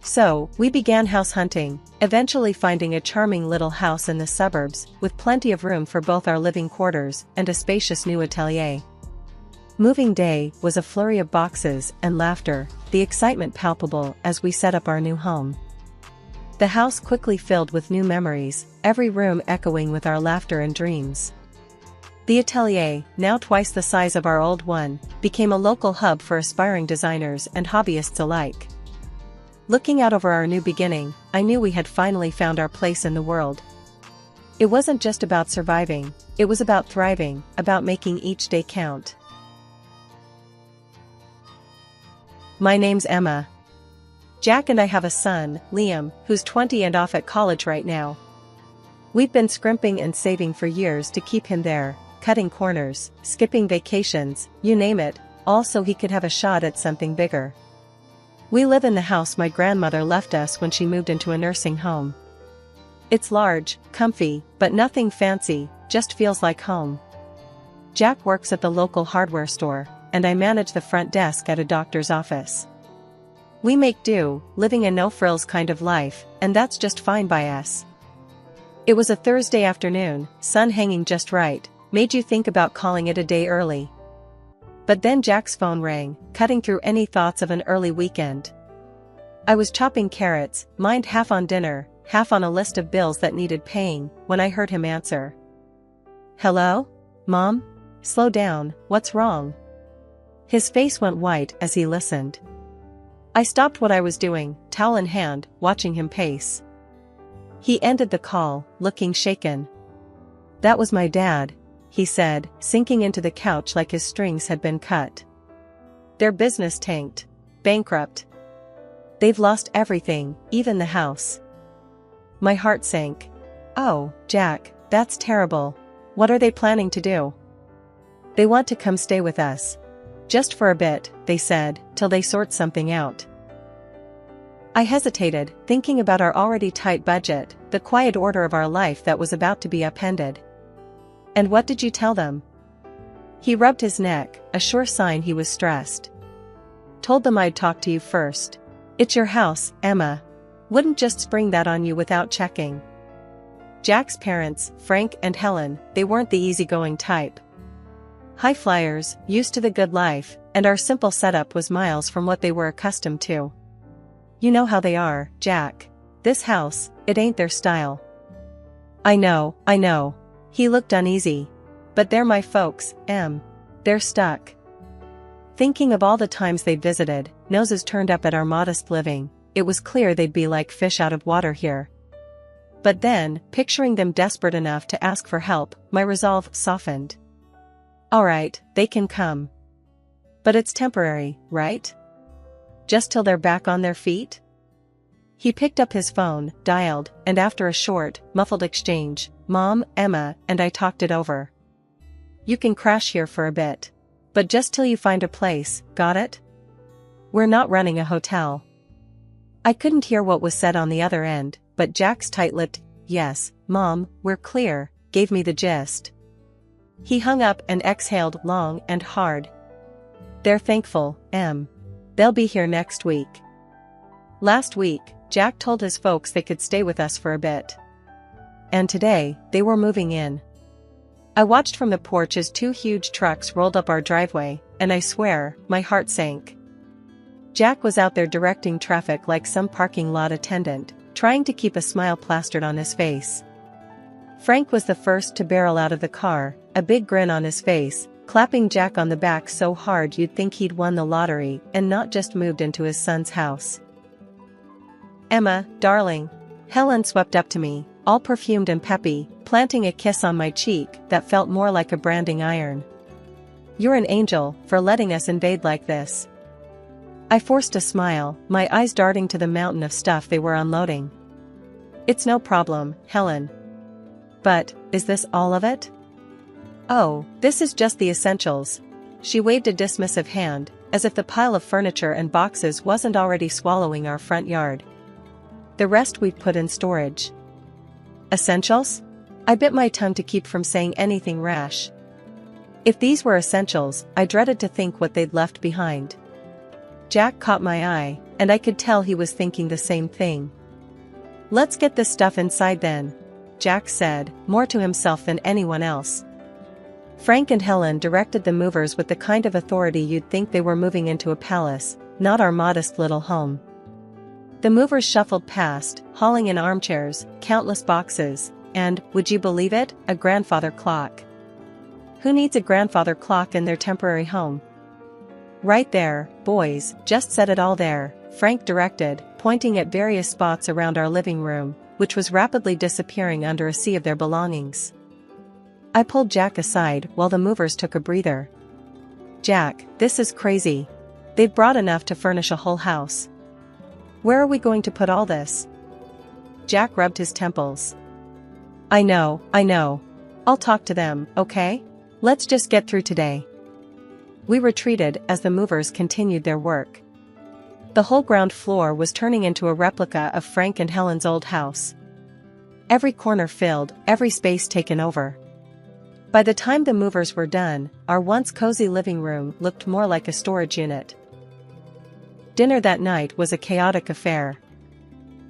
S2: So, we began house hunting, eventually finding a charming little house in the suburbs, with plenty of room for both our living quarters and a spacious new atelier. Moving day was a flurry of boxes and laughter, the excitement palpable as we set up our new home. The house quickly filled with new memories, every room echoing with our laughter and dreams. The atelier, now twice the size of our old one, became a local hub for aspiring designers and hobbyists alike. Looking out over our new beginning, I knew we had finally found our place in the world. It wasn't just about surviving, it was about thriving, about making each day count. My name's Emma. Jack and I have a son, Liam, who's 20 and off at college right now. We've been scrimping and saving for years to keep him there, cutting corners, skipping vacations, you name it, all so he could have a shot at something bigger. We live in the house my grandmother left us when she moved into a nursing home. It's large, comfy, but nothing fancy, just feels like home. Jack works at the local hardware store, and I manage the front desk at a doctor's office. We make do, living a no-frills kind of life, and that's just fine by us. It was a Thursday afternoon, sun hanging just right, made you think about calling it a day early. But then Jack's phone rang, cutting through any thoughts of an early weekend. I was chopping carrots, mind half on dinner, half on a list of bills that needed paying, when I heard him answer. "Hello? Mom? Slow down, what's wrong?" His face went white as he listened. I stopped what I was doing, towel in hand, watching him pace. He ended the call, looking shaken. "That was my dad," he said, sinking into the couch like his strings had been cut. "Their business tanked. Bankrupt. They've lost everything, even the house." My heart sank. "Oh, Jack, that's terrible. What are they planning to do?" "They want to come stay with us. Just for a bit," they said, "till they sort something out." I hesitated, thinking about our already tight budget, the quiet order of our life that was about to be upended. "And what did you tell them?" He rubbed his neck, a sure sign he was stressed. "Told them I'd talk to you first. It's your house, Emma. Wouldn't just spring that on you without checking." Jack's parents, Frank and Helen, they weren't the easygoing type. High flyers, used to the good life, and our simple setup was miles from what they were accustomed to. "You know how they are, Jack. This house, it ain't their style." I know. He looked uneasy. "But they're my folks, Em. They're stuck." Thinking of all the times they'd visited, noses turned up at our modest living, it was clear they'd be like fish out of water here. But then, picturing them desperate enough to ask for help, my resolve softened. "All right, they can come. But it's temporary, right? Just till they're back on their feet?" He picked up his phone, dialed, and after a short, muffled exchange, "Mom, Emma, and I talked it over. You can crash here for a bit. But just till you find a place, got it? We're not running a hotel." I couldn't hear what was said on the other end, but Jack's tight-lipped, "Yes, Mom, we're clear," gave me the gist. He hung up and exhaled long and hard. "They're thankful, Em. They'll be here next week." Last week, Jack told his folks they could stay with us for a bit. And today, they were moving in. I watched from the porch as 2 huge trucks rolled up our driveway, and I swear, my heart sank. Jack was out there directing traffic like some parking lot attendant, trying to keep a smile plastered on his face. Frank was the first to barrel out of the car, a big grin on his face, clapping Jack on the back so hard you'd think he'd won the lottery and not just moved into his son's house. "Emma, darling." Helen swept up to me, all perfumed and peppy, planting a kiss on my cheek that felt more like a branding iron. "You're an angel for letting us invade like this." I forced a smile, my eyes darting to the mountain of stuff they were unloading. "It's no problem, Helen. But, is this all of it?" "Oh, this is just the essentials." She waved a dismissive hand, as if the pile of furniture and boxes wasn't already swallowing our front yard. "The rest we've put in storage." "Essentials?" I bit my tongue to keep from saying anything rash. If these were essentials, I dreaded to think what they'd left behind. Jack caught my eye, and I could tell he was thinking the same thing. "Let's get this stuff inside then," Jack said, more to himself than anyone else. Frank and Helen directed the movers with the kind of authority you'd think they were moving into a palace, not our modest little home. The movers shuffled past, hauling in armchairs, countless boxes, and, would you believe it, a grandfather clock. Who needs a grandfather clock in their temporary home? "Right there, boys, just set it all there," Frank directed, pointing at various spots around our living room, which was rapidly disappearing under a sea of their belongings. I pulled Jack aside while the movers took a breather. "Jack, this is crazy. They've brought enough to furnish a whole house. Where are we going to put all this?" Jack rubbed his temples. I know. I'll talk to them, okay? Let's just get through today." We retreated as the movers continued their work. The whole ground floor was turning into a replica of Frank and Helen's old house. Every corner filled, every space taken over. By the time the movers were done, our once cozy living room looked more like a storage unit. Dinner that night was a chaotic affair.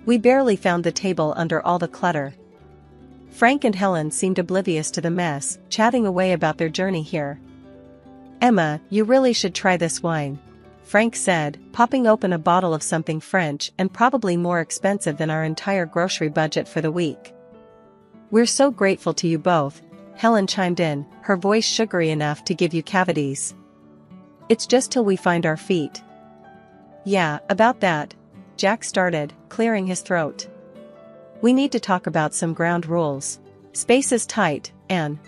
S2: We barely found the table under all the clutter. Frank and Helen seemed oblivious to the mess, chatting away about their journey here. "Emma, you really should try this wine," Frank said, popping open a bottle of something French and probably more expensive than our entire grocery budget for the week. "We're so grateful to you both," Helen chimed in, her voice sugary enough to give you cavities. "It's just till we find our feet." "Yeah, about that," Jack started, clearing his throat. "We need to talk about some ground rules. Space is tight, and—"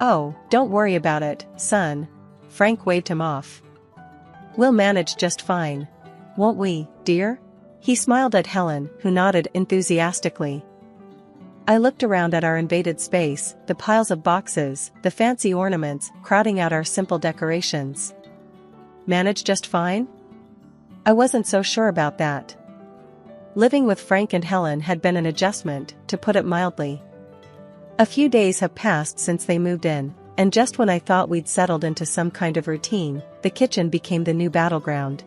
S2: "Oh, don't worry about it, son," Frank waved him off. "We'll manage just fine. Won't we, dear?" He smiled at Helen, who nodded enthusiastically. I looked around at our invaded space, the piles of boxes, the fancy ornaments, crowding out our simple decorations. Manage just fine? I wasn't so sure about that. Living with Frank and Helen had been an adjustment, to put it mildly. A few days have passed since they moved in, and just when I thought we'd settled into some kind of routine, the kitchen became the new battleground.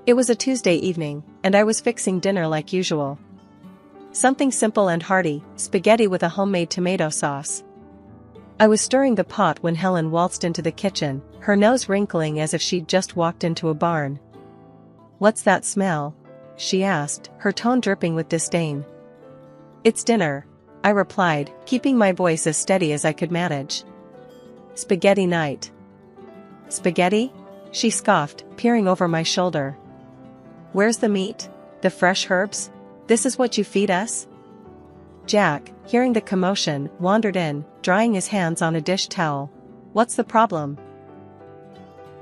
S2: It was a Tuesday evening, and I was fixing dinner like usual. Something simple and hearty, spaghetti with a homemade tomato sauce. I was stirring the pot when Helen waltzed into the kitchen, her nose wrinkling as if she'd just walked into a barn. "What's that smell?" she asked, her tone dripping with disdain. "It's dinner," I replied, keeping my voice as steady as I could manage. "Spaghetti night." "Spaghetti?" she scoffed, peering over my shoulder. "Where's the meat? The fresh herbs? This is what you feed us?" Jack, hearing the commotion, wandered in, drying his hands on a dish towel. "What's the problem?"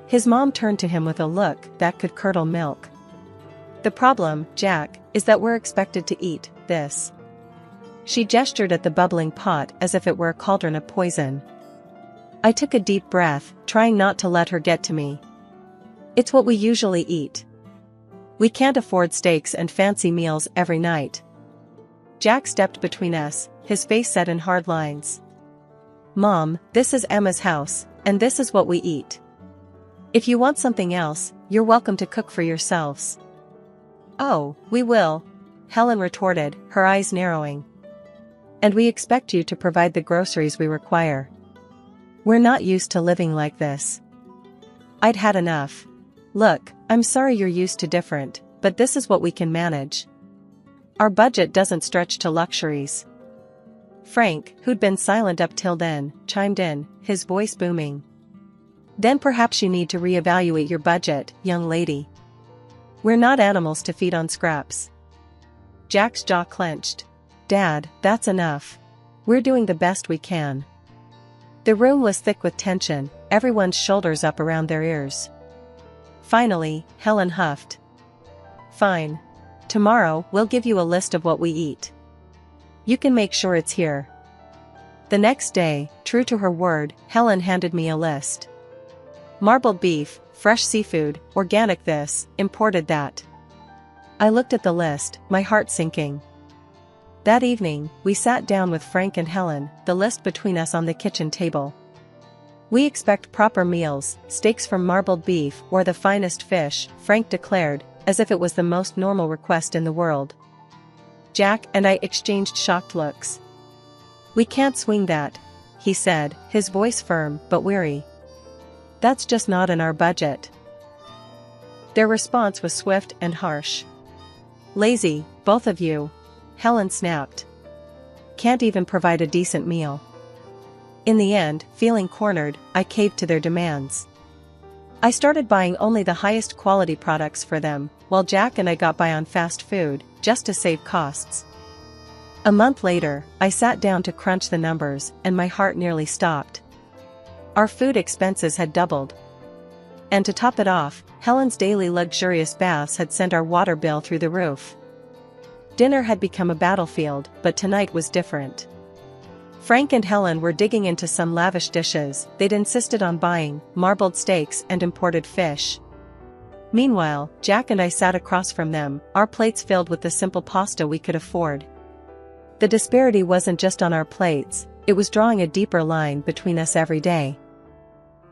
S2: His mom turned to him with a look that could curdle milk. "The problem, Jack, is that we're expected to eat this." She gestured at the bubbling pot as if it were a cauldron of poison. I took a deep breath, trying not to let her get to me. "It's what we usually eat. We can't afford steaks and fancy meals every night." Jack stepped between us, his face set in hard lines. "Mom, this is Emma's house, and this is what we eat. If you want something else, you're welcome to cook for yourselves." "Oh, we will," Helen retorted, her eyes narrowing. "And we expect you to provide the groceries we require. We're not used to living like this." I'd had enough. "Look, I'm sorry you're used to different, but this is what we can manage. Our budget doesn't stretch to luxuries." Frank, who'd been silent up till then, chimed in, his voice booming. "Then perhaps you need to reevaluate your budget, young lady. We're not animals to feed on scraps." Jack's jaw clenched. "Dad, that's enough. We're doing the best we can." The room was thick with tension, everyone's shoulders up around their ears. Finally, Helen huffed. "Fine. Tomorrow we'll give you a list of what we eat. You can make sure it's here." The next day, true to her word, Helen handed me a list. Marbled beef, fresh seafood, organic this, imported that. I looked at the list, my heart sinking. That evening, we sat down with Frank and Helen, the list between us on the kitchen table. "We expect proper meals, steaks from marbled beef or the finest fish," Frank declared, as if it was the most normal request in the world. Jack and I exchanged shocked looks. "We can't swing that," he said, his voice firm but weary. "That's just not in our budget." Their response was swift and harsh. "Lazy, both of you," Helen snapped. "Can't even provide a decent meal." In the end, feeling cornered, I caved to their demands. I started buying only the highest quality products for them, while Jack and I got by on fast food, just to save costs. A month later, I sat down to crunch the numbers, and my heart nearly stopped. Our food expenses had doubled. And to top it off, Helen's daily luxurious baths had sent our water bill through the roof. Dinner had become a battlefield, but tonight was different. Frank and Helen were digging into some lavish dishes they'd insisted on buying, marbled steaks and imported fish. Meanwhile, Jack and I sat across from them, our plates filled with the simple pasta we could afford. The disparity wasn't just on our plates, it was drawing a deeper line between us every day.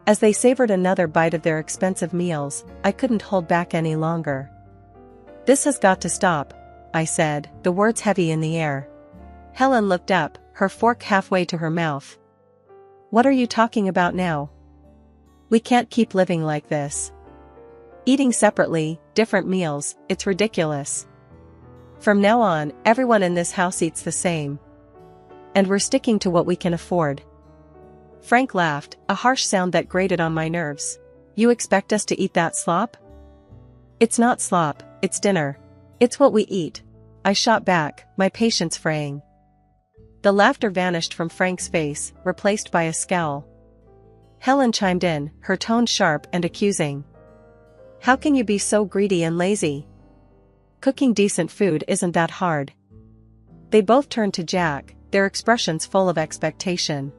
S2: As they savored another bite of their expensive meals, I couldn't hold back any longer. "This has got to stop," I said, the words heavy in the air. Helen looked up, her fork halfway to her mouth. "What are you talking about now? We can't keep living like this. Eating separately, different meals, it's ridiculous. From now on, everyone in this house eats the same. And we're sticking to what we can afford." Frank laughed, a harsh sound that grated on my nerves. "You expect us to eat that slop?" "It's not slop, it's dinner. It's what we eat," I shot back, my patience fraying. The laughter vanished from Frank's face, replaced by a scowl. Helen chimed in, her tone sharp and accusing. "How can you be so greedy and lazy? Cooking decent food isn't that hard." They both turned to Jack, their expressions full of expectation.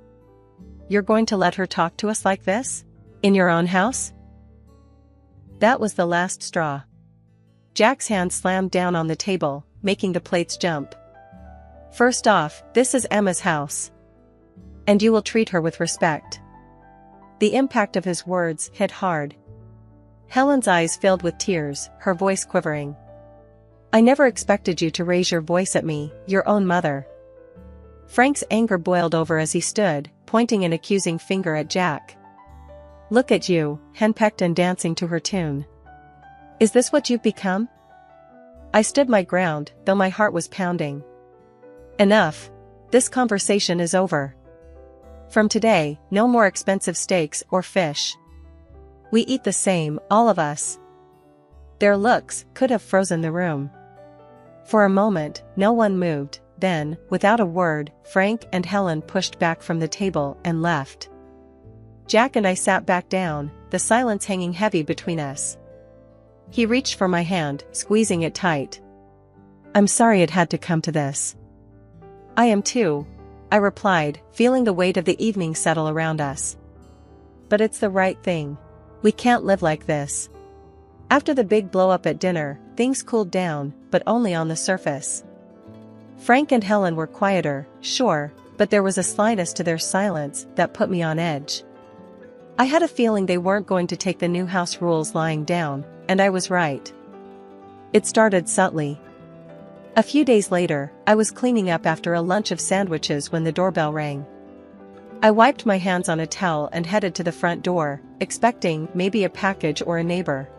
S2: "You're going to let her talk to us like this? In your own house?" That was the last straw. Jack's hand slammed down on the table, making the plates jump. "First off, this is Emma's house. And you will treat her with respect." The impact of his words hit hard. Helen's eyes filled with tears, her voice quivering. "I never expected you to raise your voice at me, your own mother." Frank's anger boiled over as he stood, pointing an accusing finger at Jack. "Look at you, henpecked and dancing to her tune. Is this what you've become?" I stood my ground, though my heart was pounding. "Enough. This conversation is over. From today, no more expensive steaks or fish. We eat the same, all of us." Their looks could have frozen the room. For a moment, no one moved, then, without a word, Frank and Helen pushed back from the table and left. Jack and I sat back down, the silence hanging heavy between us. He reached for my hand, squeezing it tight. "I'm sorry it had to come to this." "I am too," I replied, feeling the weight of the evening settle around us. "But it's the right thing. We can't live like this." After the big blow-up at dinner, things cooled down, but only on the surface. Frank and Helen were quieter, sure, but there was a slyness to their silence that put me on edge. I had a feeling they weren't going to take the new house rules lying down, and I was right. It started subtly. A few days later, I was cleaning up after a lunch of sandwiches when the doorbell rang. I wiped my hands on a towel and headed to the front door, expecting maybe a package or a neighbor.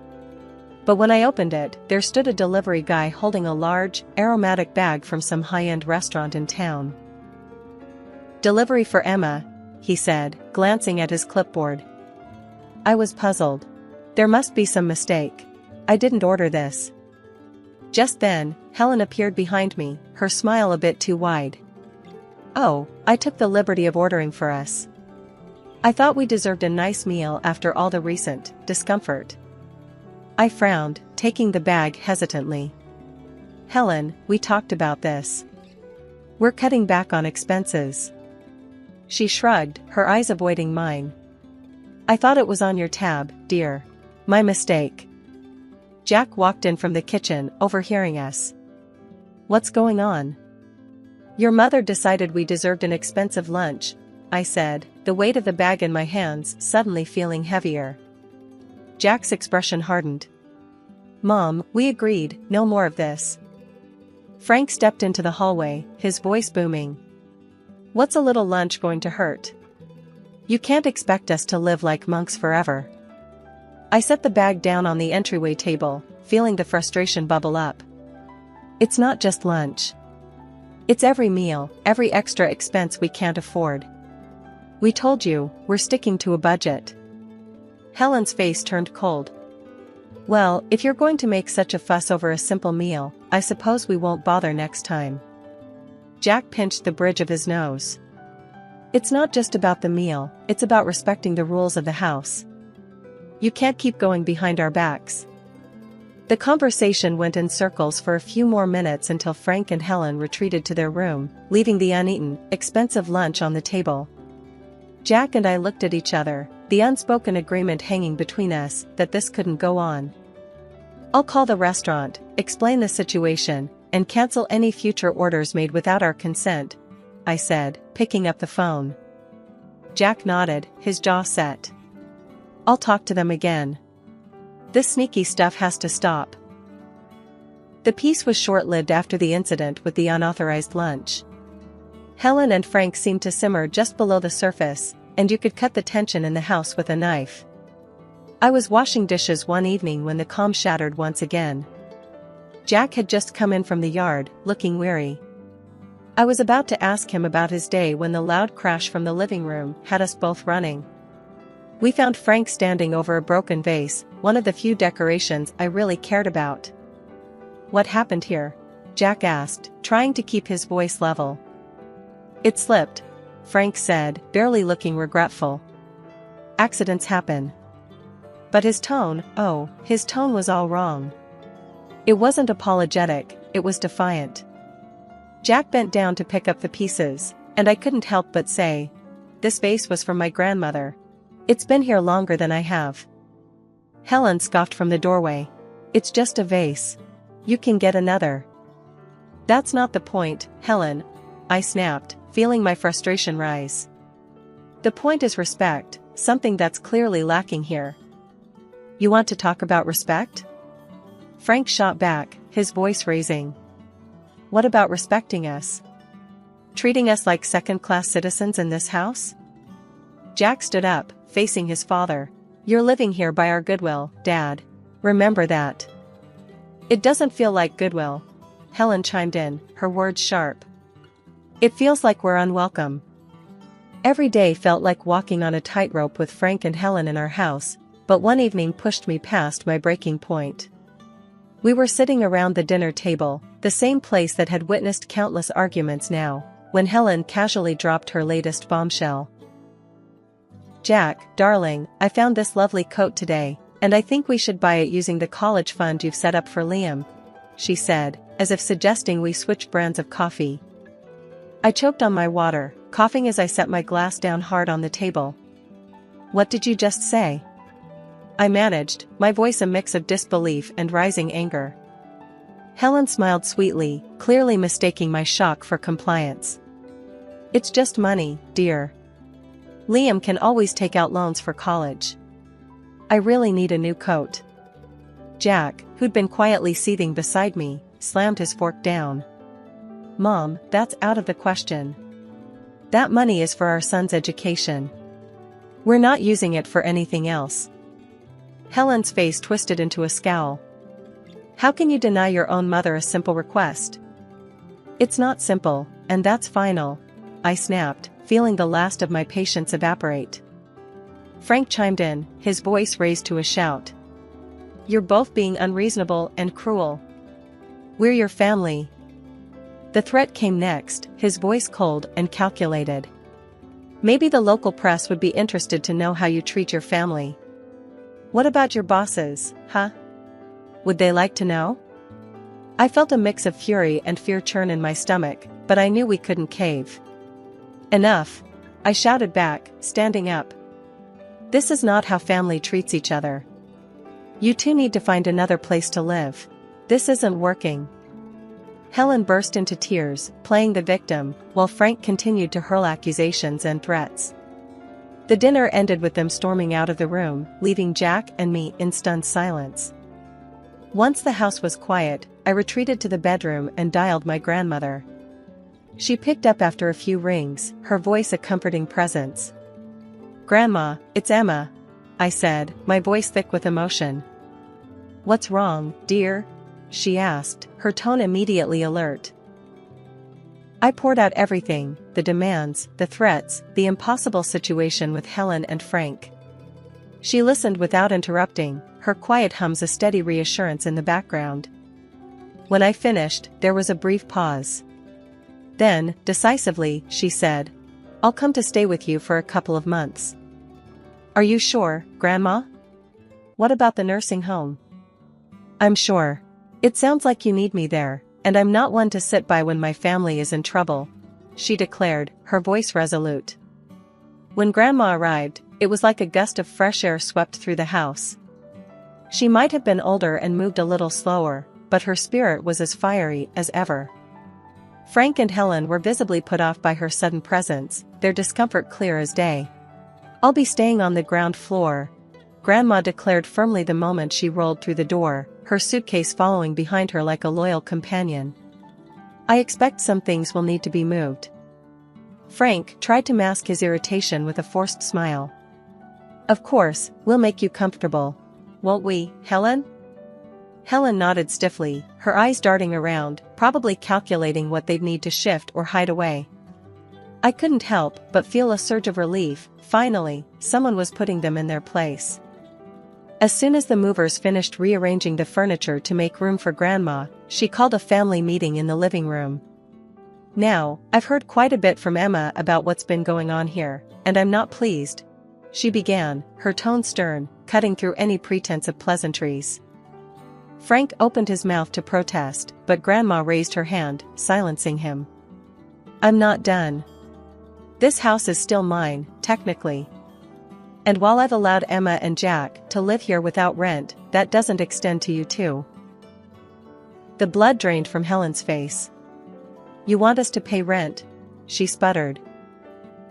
S2: But when I opened it, there stood a delivery guy holding a large, aromatic bag from some high-end restaurant in town. "Delivery for Emma," he said, glancing at his clipboard. I was puzzled. There must be some mistake. I didn't order this. Just then, Helen appeared behind me, her smile a bit too wide. "Oh, I took the liberty of ordering for us. I thought we deserved a nice meal after all the recent discomfort." I frowned, taking the bag hesitantly. "Helen, we talked about this. We're cutting back on expenses." She shrugged, her eyes avoiding mine. "I thought it was on your tab, dear. My mistake." Jack walked in from the kitchen, overhearing us. "What's going on?" "Your mother decided we deserved an expensive lunch," I said, the weight of the bag in my hands suddenly feeling heavier. Jack's expression hardened. "Mom, we agreed, no more of this." Frank stepped into the hallway, his voice booming. "What's a little lunch going to hurt? You can't expect us to live like monks forever." I set the bag down on the entryway table, feeling the frustration bubble up. "It's not just lunch. It's every meal, every extra expense we can't afford. We told you, we're sticking to a budget." Helen's face turned cold. "Well, if you're going to make such a fuss over a simple meal, I suppose we won't bother next time." Jack pinched the bridge of his nose. "It's not just about the meal, it's about respecting the rules of the house. You can't keep going behind our backs." The conversation went in circles for a few more minutes until Frank and Helen retreated to their room, leaving the uneaten, expensive lunch on the table. Jack and I looked at each other, the unspoken agreement hanging between us that this couldn't go on. "I'll call the restaurant, explain the situation, and cancel any future orders made without our consent," I said, picking up the phone. Jack nodded, his jaw set. I'll talk to them again. This sneaky stuff has to stop. The peace was short-lived after the incident with the unauthorized lunch. Helen and Frank seemed to simmer just below the surface, and you could cut the tension in the house with a knife. I was washing dishes one evening when the calm shattered once again. Jack had just come in from the yard, looking weary. I was about to ask him about his day when the loud crash from the living room had us both running. We found Frank standing over a broken vase, one of the few decorations I really cared about. "What happened here?" Jack asked, trying to keep his voice level. "It slipped," Frank said, barely looking regretful. "Accidents happen." But his tone was all wrong. It wasn't apologetic, it was defiant. Jack bent down to pick up the pieces, and I couldn't help but say, "This vase was from my grandmother. It's been here longer than I have." Helen scoffed from the doorway. "It's just a vase. You can get another." "That's not the point, Helen," I snapped, feeling my frustration rise. "The point is respect, something that's clearly lacking here." "You want to talk about respect?" Frank shot back, his voice raising. "What about respecting us? Treating us like second-class citizens in this house?" Jack stood up, facing his father. "You're living here by our goodwill, Dad. Remember that." "It doesn't feel like goodwill," Helen chimed in, her words sharp. "It feels like we're unwelcome." Every day felt like walking on a tightrope with Frank and Helen in our house, but one evening pushed me past my breaking point. We were sitting around the dinner table, the same place that had witnessed countless arguments now, when Helen casually dropped her latest bombshell. "Jack, darling, I found this lovely coat today, and I think we should buy it using the college fund you've set up for Liam," she said, as if suggesting we switch brands of coffee. I choked on my water, coughing as I set my glass down hard on the table. "What did you just say?" I managed, my voice a mix of disbelief and rising anger. Helen smiled sweetly, clearly mistaking my shock for compliance. "It's just money, dear. Liam can always take out loans for college. I really need a new coat." Jack, who'd been quietly seething beside me, slammed his fork down. "Mom, that's out of the question. That money is for our son's education. We're not using it for anything else." Helen's face twisted into a scowl. "How can you deny your own mother a simple request?" "It's not simple, and that's final," I snapped, feeling the last of my patience evaporate. Frank chimed in, his voice raised to a shout. "You're both being unreasonable and cruel. We're your family." The threat came next, his voice cold and calculated. "Maybe the local press would be interested to know how you treat your family." "What about your bosses, huh? Would they like to know?" I felt a mix of fury and fear churn in my stomach, but I knew we couldn't cave. "Enough," I shouted back, standing up. "This is not how family treats each other. You two need to find another place to live. This isn't working." Helen burst into tears, playing the victim, while Frank continued to hurl accusations and threats. The dinner ended with them storming out of the room, leaving Jack and me in stunned silence. Once the house was quiet, I retreated to the bedroom and dialed my grandmother. She picked up after a few rings, her voice a comforting presence. "Grandma, it's Emma," I said, my voice thick with emotion. "What's wrong, dear?" she asked, her tone immediately alert. I poured out everything, the demands, the threats, the impossible situation with Helen and Frank. She listened without interrupting, her quiet hums a steady reassurance in the background. When I finished, there was a brief pause. Then, decisively, she said, "I'll come to stay with you for a couple of months." "Are you sure, Grandma? What about the nursing home?" "I'm sure. It sounds like you need me there, and I'm not one to sit by when my family is in trouble," she declared, her voice resolute. When Grandma arrived, it was like a gust of fresh air swept through the house. She might have been older and moved a little slower, but her spirit was as fiery as ever. Frank and Helen were visibly put off by her sudden presence, their discomfort clear as day. "I'll be staying on the ground floor," Grandma declared firmly the moment she rolled through the door, her suitcase following behind her like a loyal companion. I expect some things will need to be moved. Frank tried to mask his irritation with a forced smile. Of course, we'll make you comfortable. Won't we, Helen? Helen nodded stiffly, her eyes darting around, probably calculating what they'd need to shift or hide away. I couldn't help but feel a surge of relief. Finally, someone was putting them in their place. As soon as the movers finished rearranging the furniture to make room for Grandma, she called a family meeting in the living room. Now, I've heard quite a bit from Emma about what's been going on here, and I'm not pleased. She began, her tone stern, cutting through any pretense of pleasantries. Frank opened his mouth to protest, but Grandma raised her hand, silencing him. I'm not done. This house is still mine, technically. And while I've allowed Emma and Jack to live here without rent, that doesn't extend to you too. The blood drained from Helen's face. You want us to pay rent? She sputtered.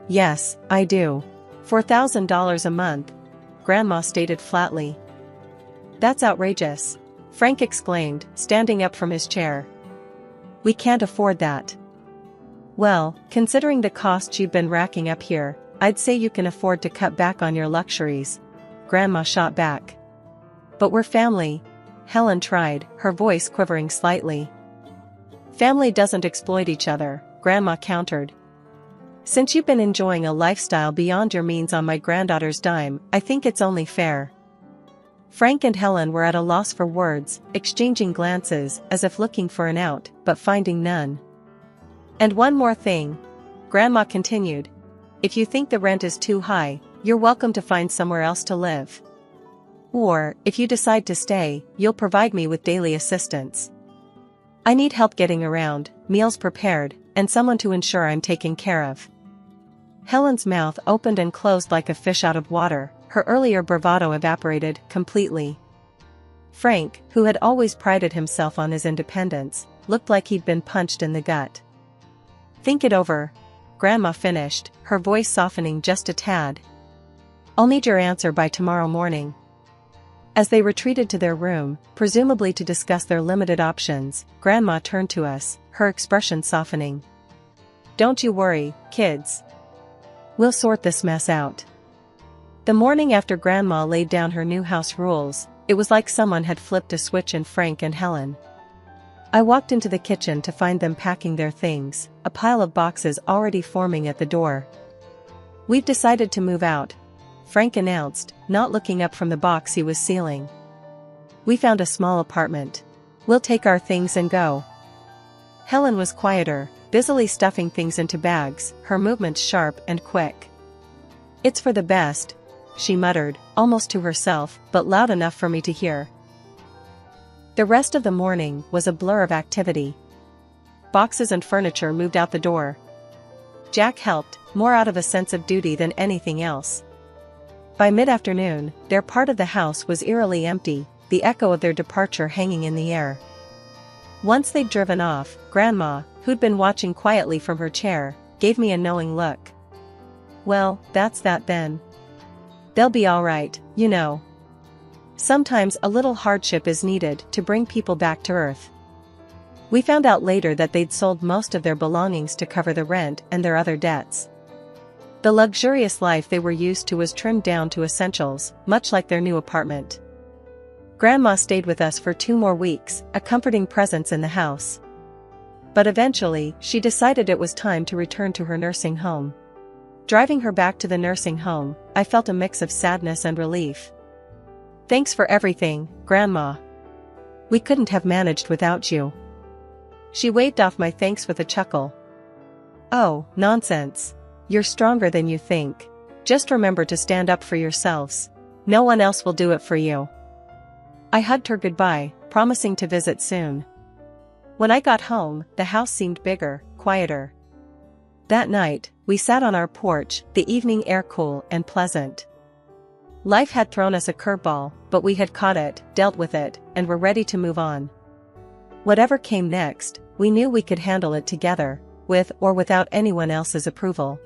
S2: Yes, I do. $4,000 a month, Grandma stated flatly. That's outrageous, Frank exclaimed, standing up from his chair. We can't afford that. Well, considering the costs you've been racking up here, I'd say you can afford to cut back on your luxuries, Grandma shot back. But we're family, Helen tried, her voice quivering slightly. Family doesn't exploit each other, Grandma countered. Since you've been enjoying a lifestyle beyond your means on my granddaughter's dime, I think it's only fair. Frank and Helen were at a loss for words, exchanging glances as if looking for an out, but finding none. And one more thing, Grandma continued. If you think the rent is too high, you're welcome to find somewhere else to live. Or, if you decide to stay, you'll provide me with daily assistance. I need help getting around, meals prepared, and someone to ensure I'm taken care of. Helen's mouth opened and closed like a fish out of water, her earlier bravado evaporated completely. Frank, who had always prided himself on his independence, looked like he'd been punched in the gut. Think it over, Grandma finished, her voice softening just a tad. I'll need your answer by tomorrow morning. As they retreated to their room, presumably to discuss their limited options, Grandma turned to us, her expression softening. Don't you worry, kids. We'll sort this mess out. The morning after Grandma laid down her new house rules, it was like someone had flipped a switch in Frank and Helen. I walked into the kitchen to find them packing their things, a pile of boxes already forming at the door. We've decided to move out, Frank announced, not looking up from the box he was sealing. We found a small apartment. We'll take our things and go. Helen was quieter, busily stuffing things into bags, her movements sharp and quick. It's for the best, she muttered, almost to herself, but loud enough for me to hear. The rest of the morning was a blur of activity. Boxes and furniture moved out the door. Jack helped, more out of a sense of duty than anything else. By mid-afternoon, their part of the house was eerily empty, the echo of their departure hanging in the air. Once they'd driven off, Grandma, who'd been watching quietly from her chair, gave me a knowing look. Well, that's that then. They'll be all right, you know. Sometimes a little hardship is needed to bring people back to earth. We found out later that they'd sold most of their belongings to cover the rent and their other debts. The luxurious life they were used to was trimmed down to essentials, much like their new apartment. Grandma stayed with us for 2 more weeks, a comforting presence in the house. But eventually, she decided it was time to return to her nursing home. Driving her back to the nursing home, I felt a mix of sadness and relief. Thanks for everything, Grandma. We couldn't have managed without you. She waved off my thanks with a chuckle. Oh, nonsense. You're stronger than you think. Just remember to stand up for yourselves. No one else will do it for you. I hugged her goodbye, promising to visit soon. When I got home, the house seemed bigger, quieter. That night, we sat on our porch, the evening air cool and pleasant. Life had thrown us a curveball, but we had caught it, dealt with it, and were ready to move on. Whatever came next, we knew we could handle it together, with or without anyone else's approval.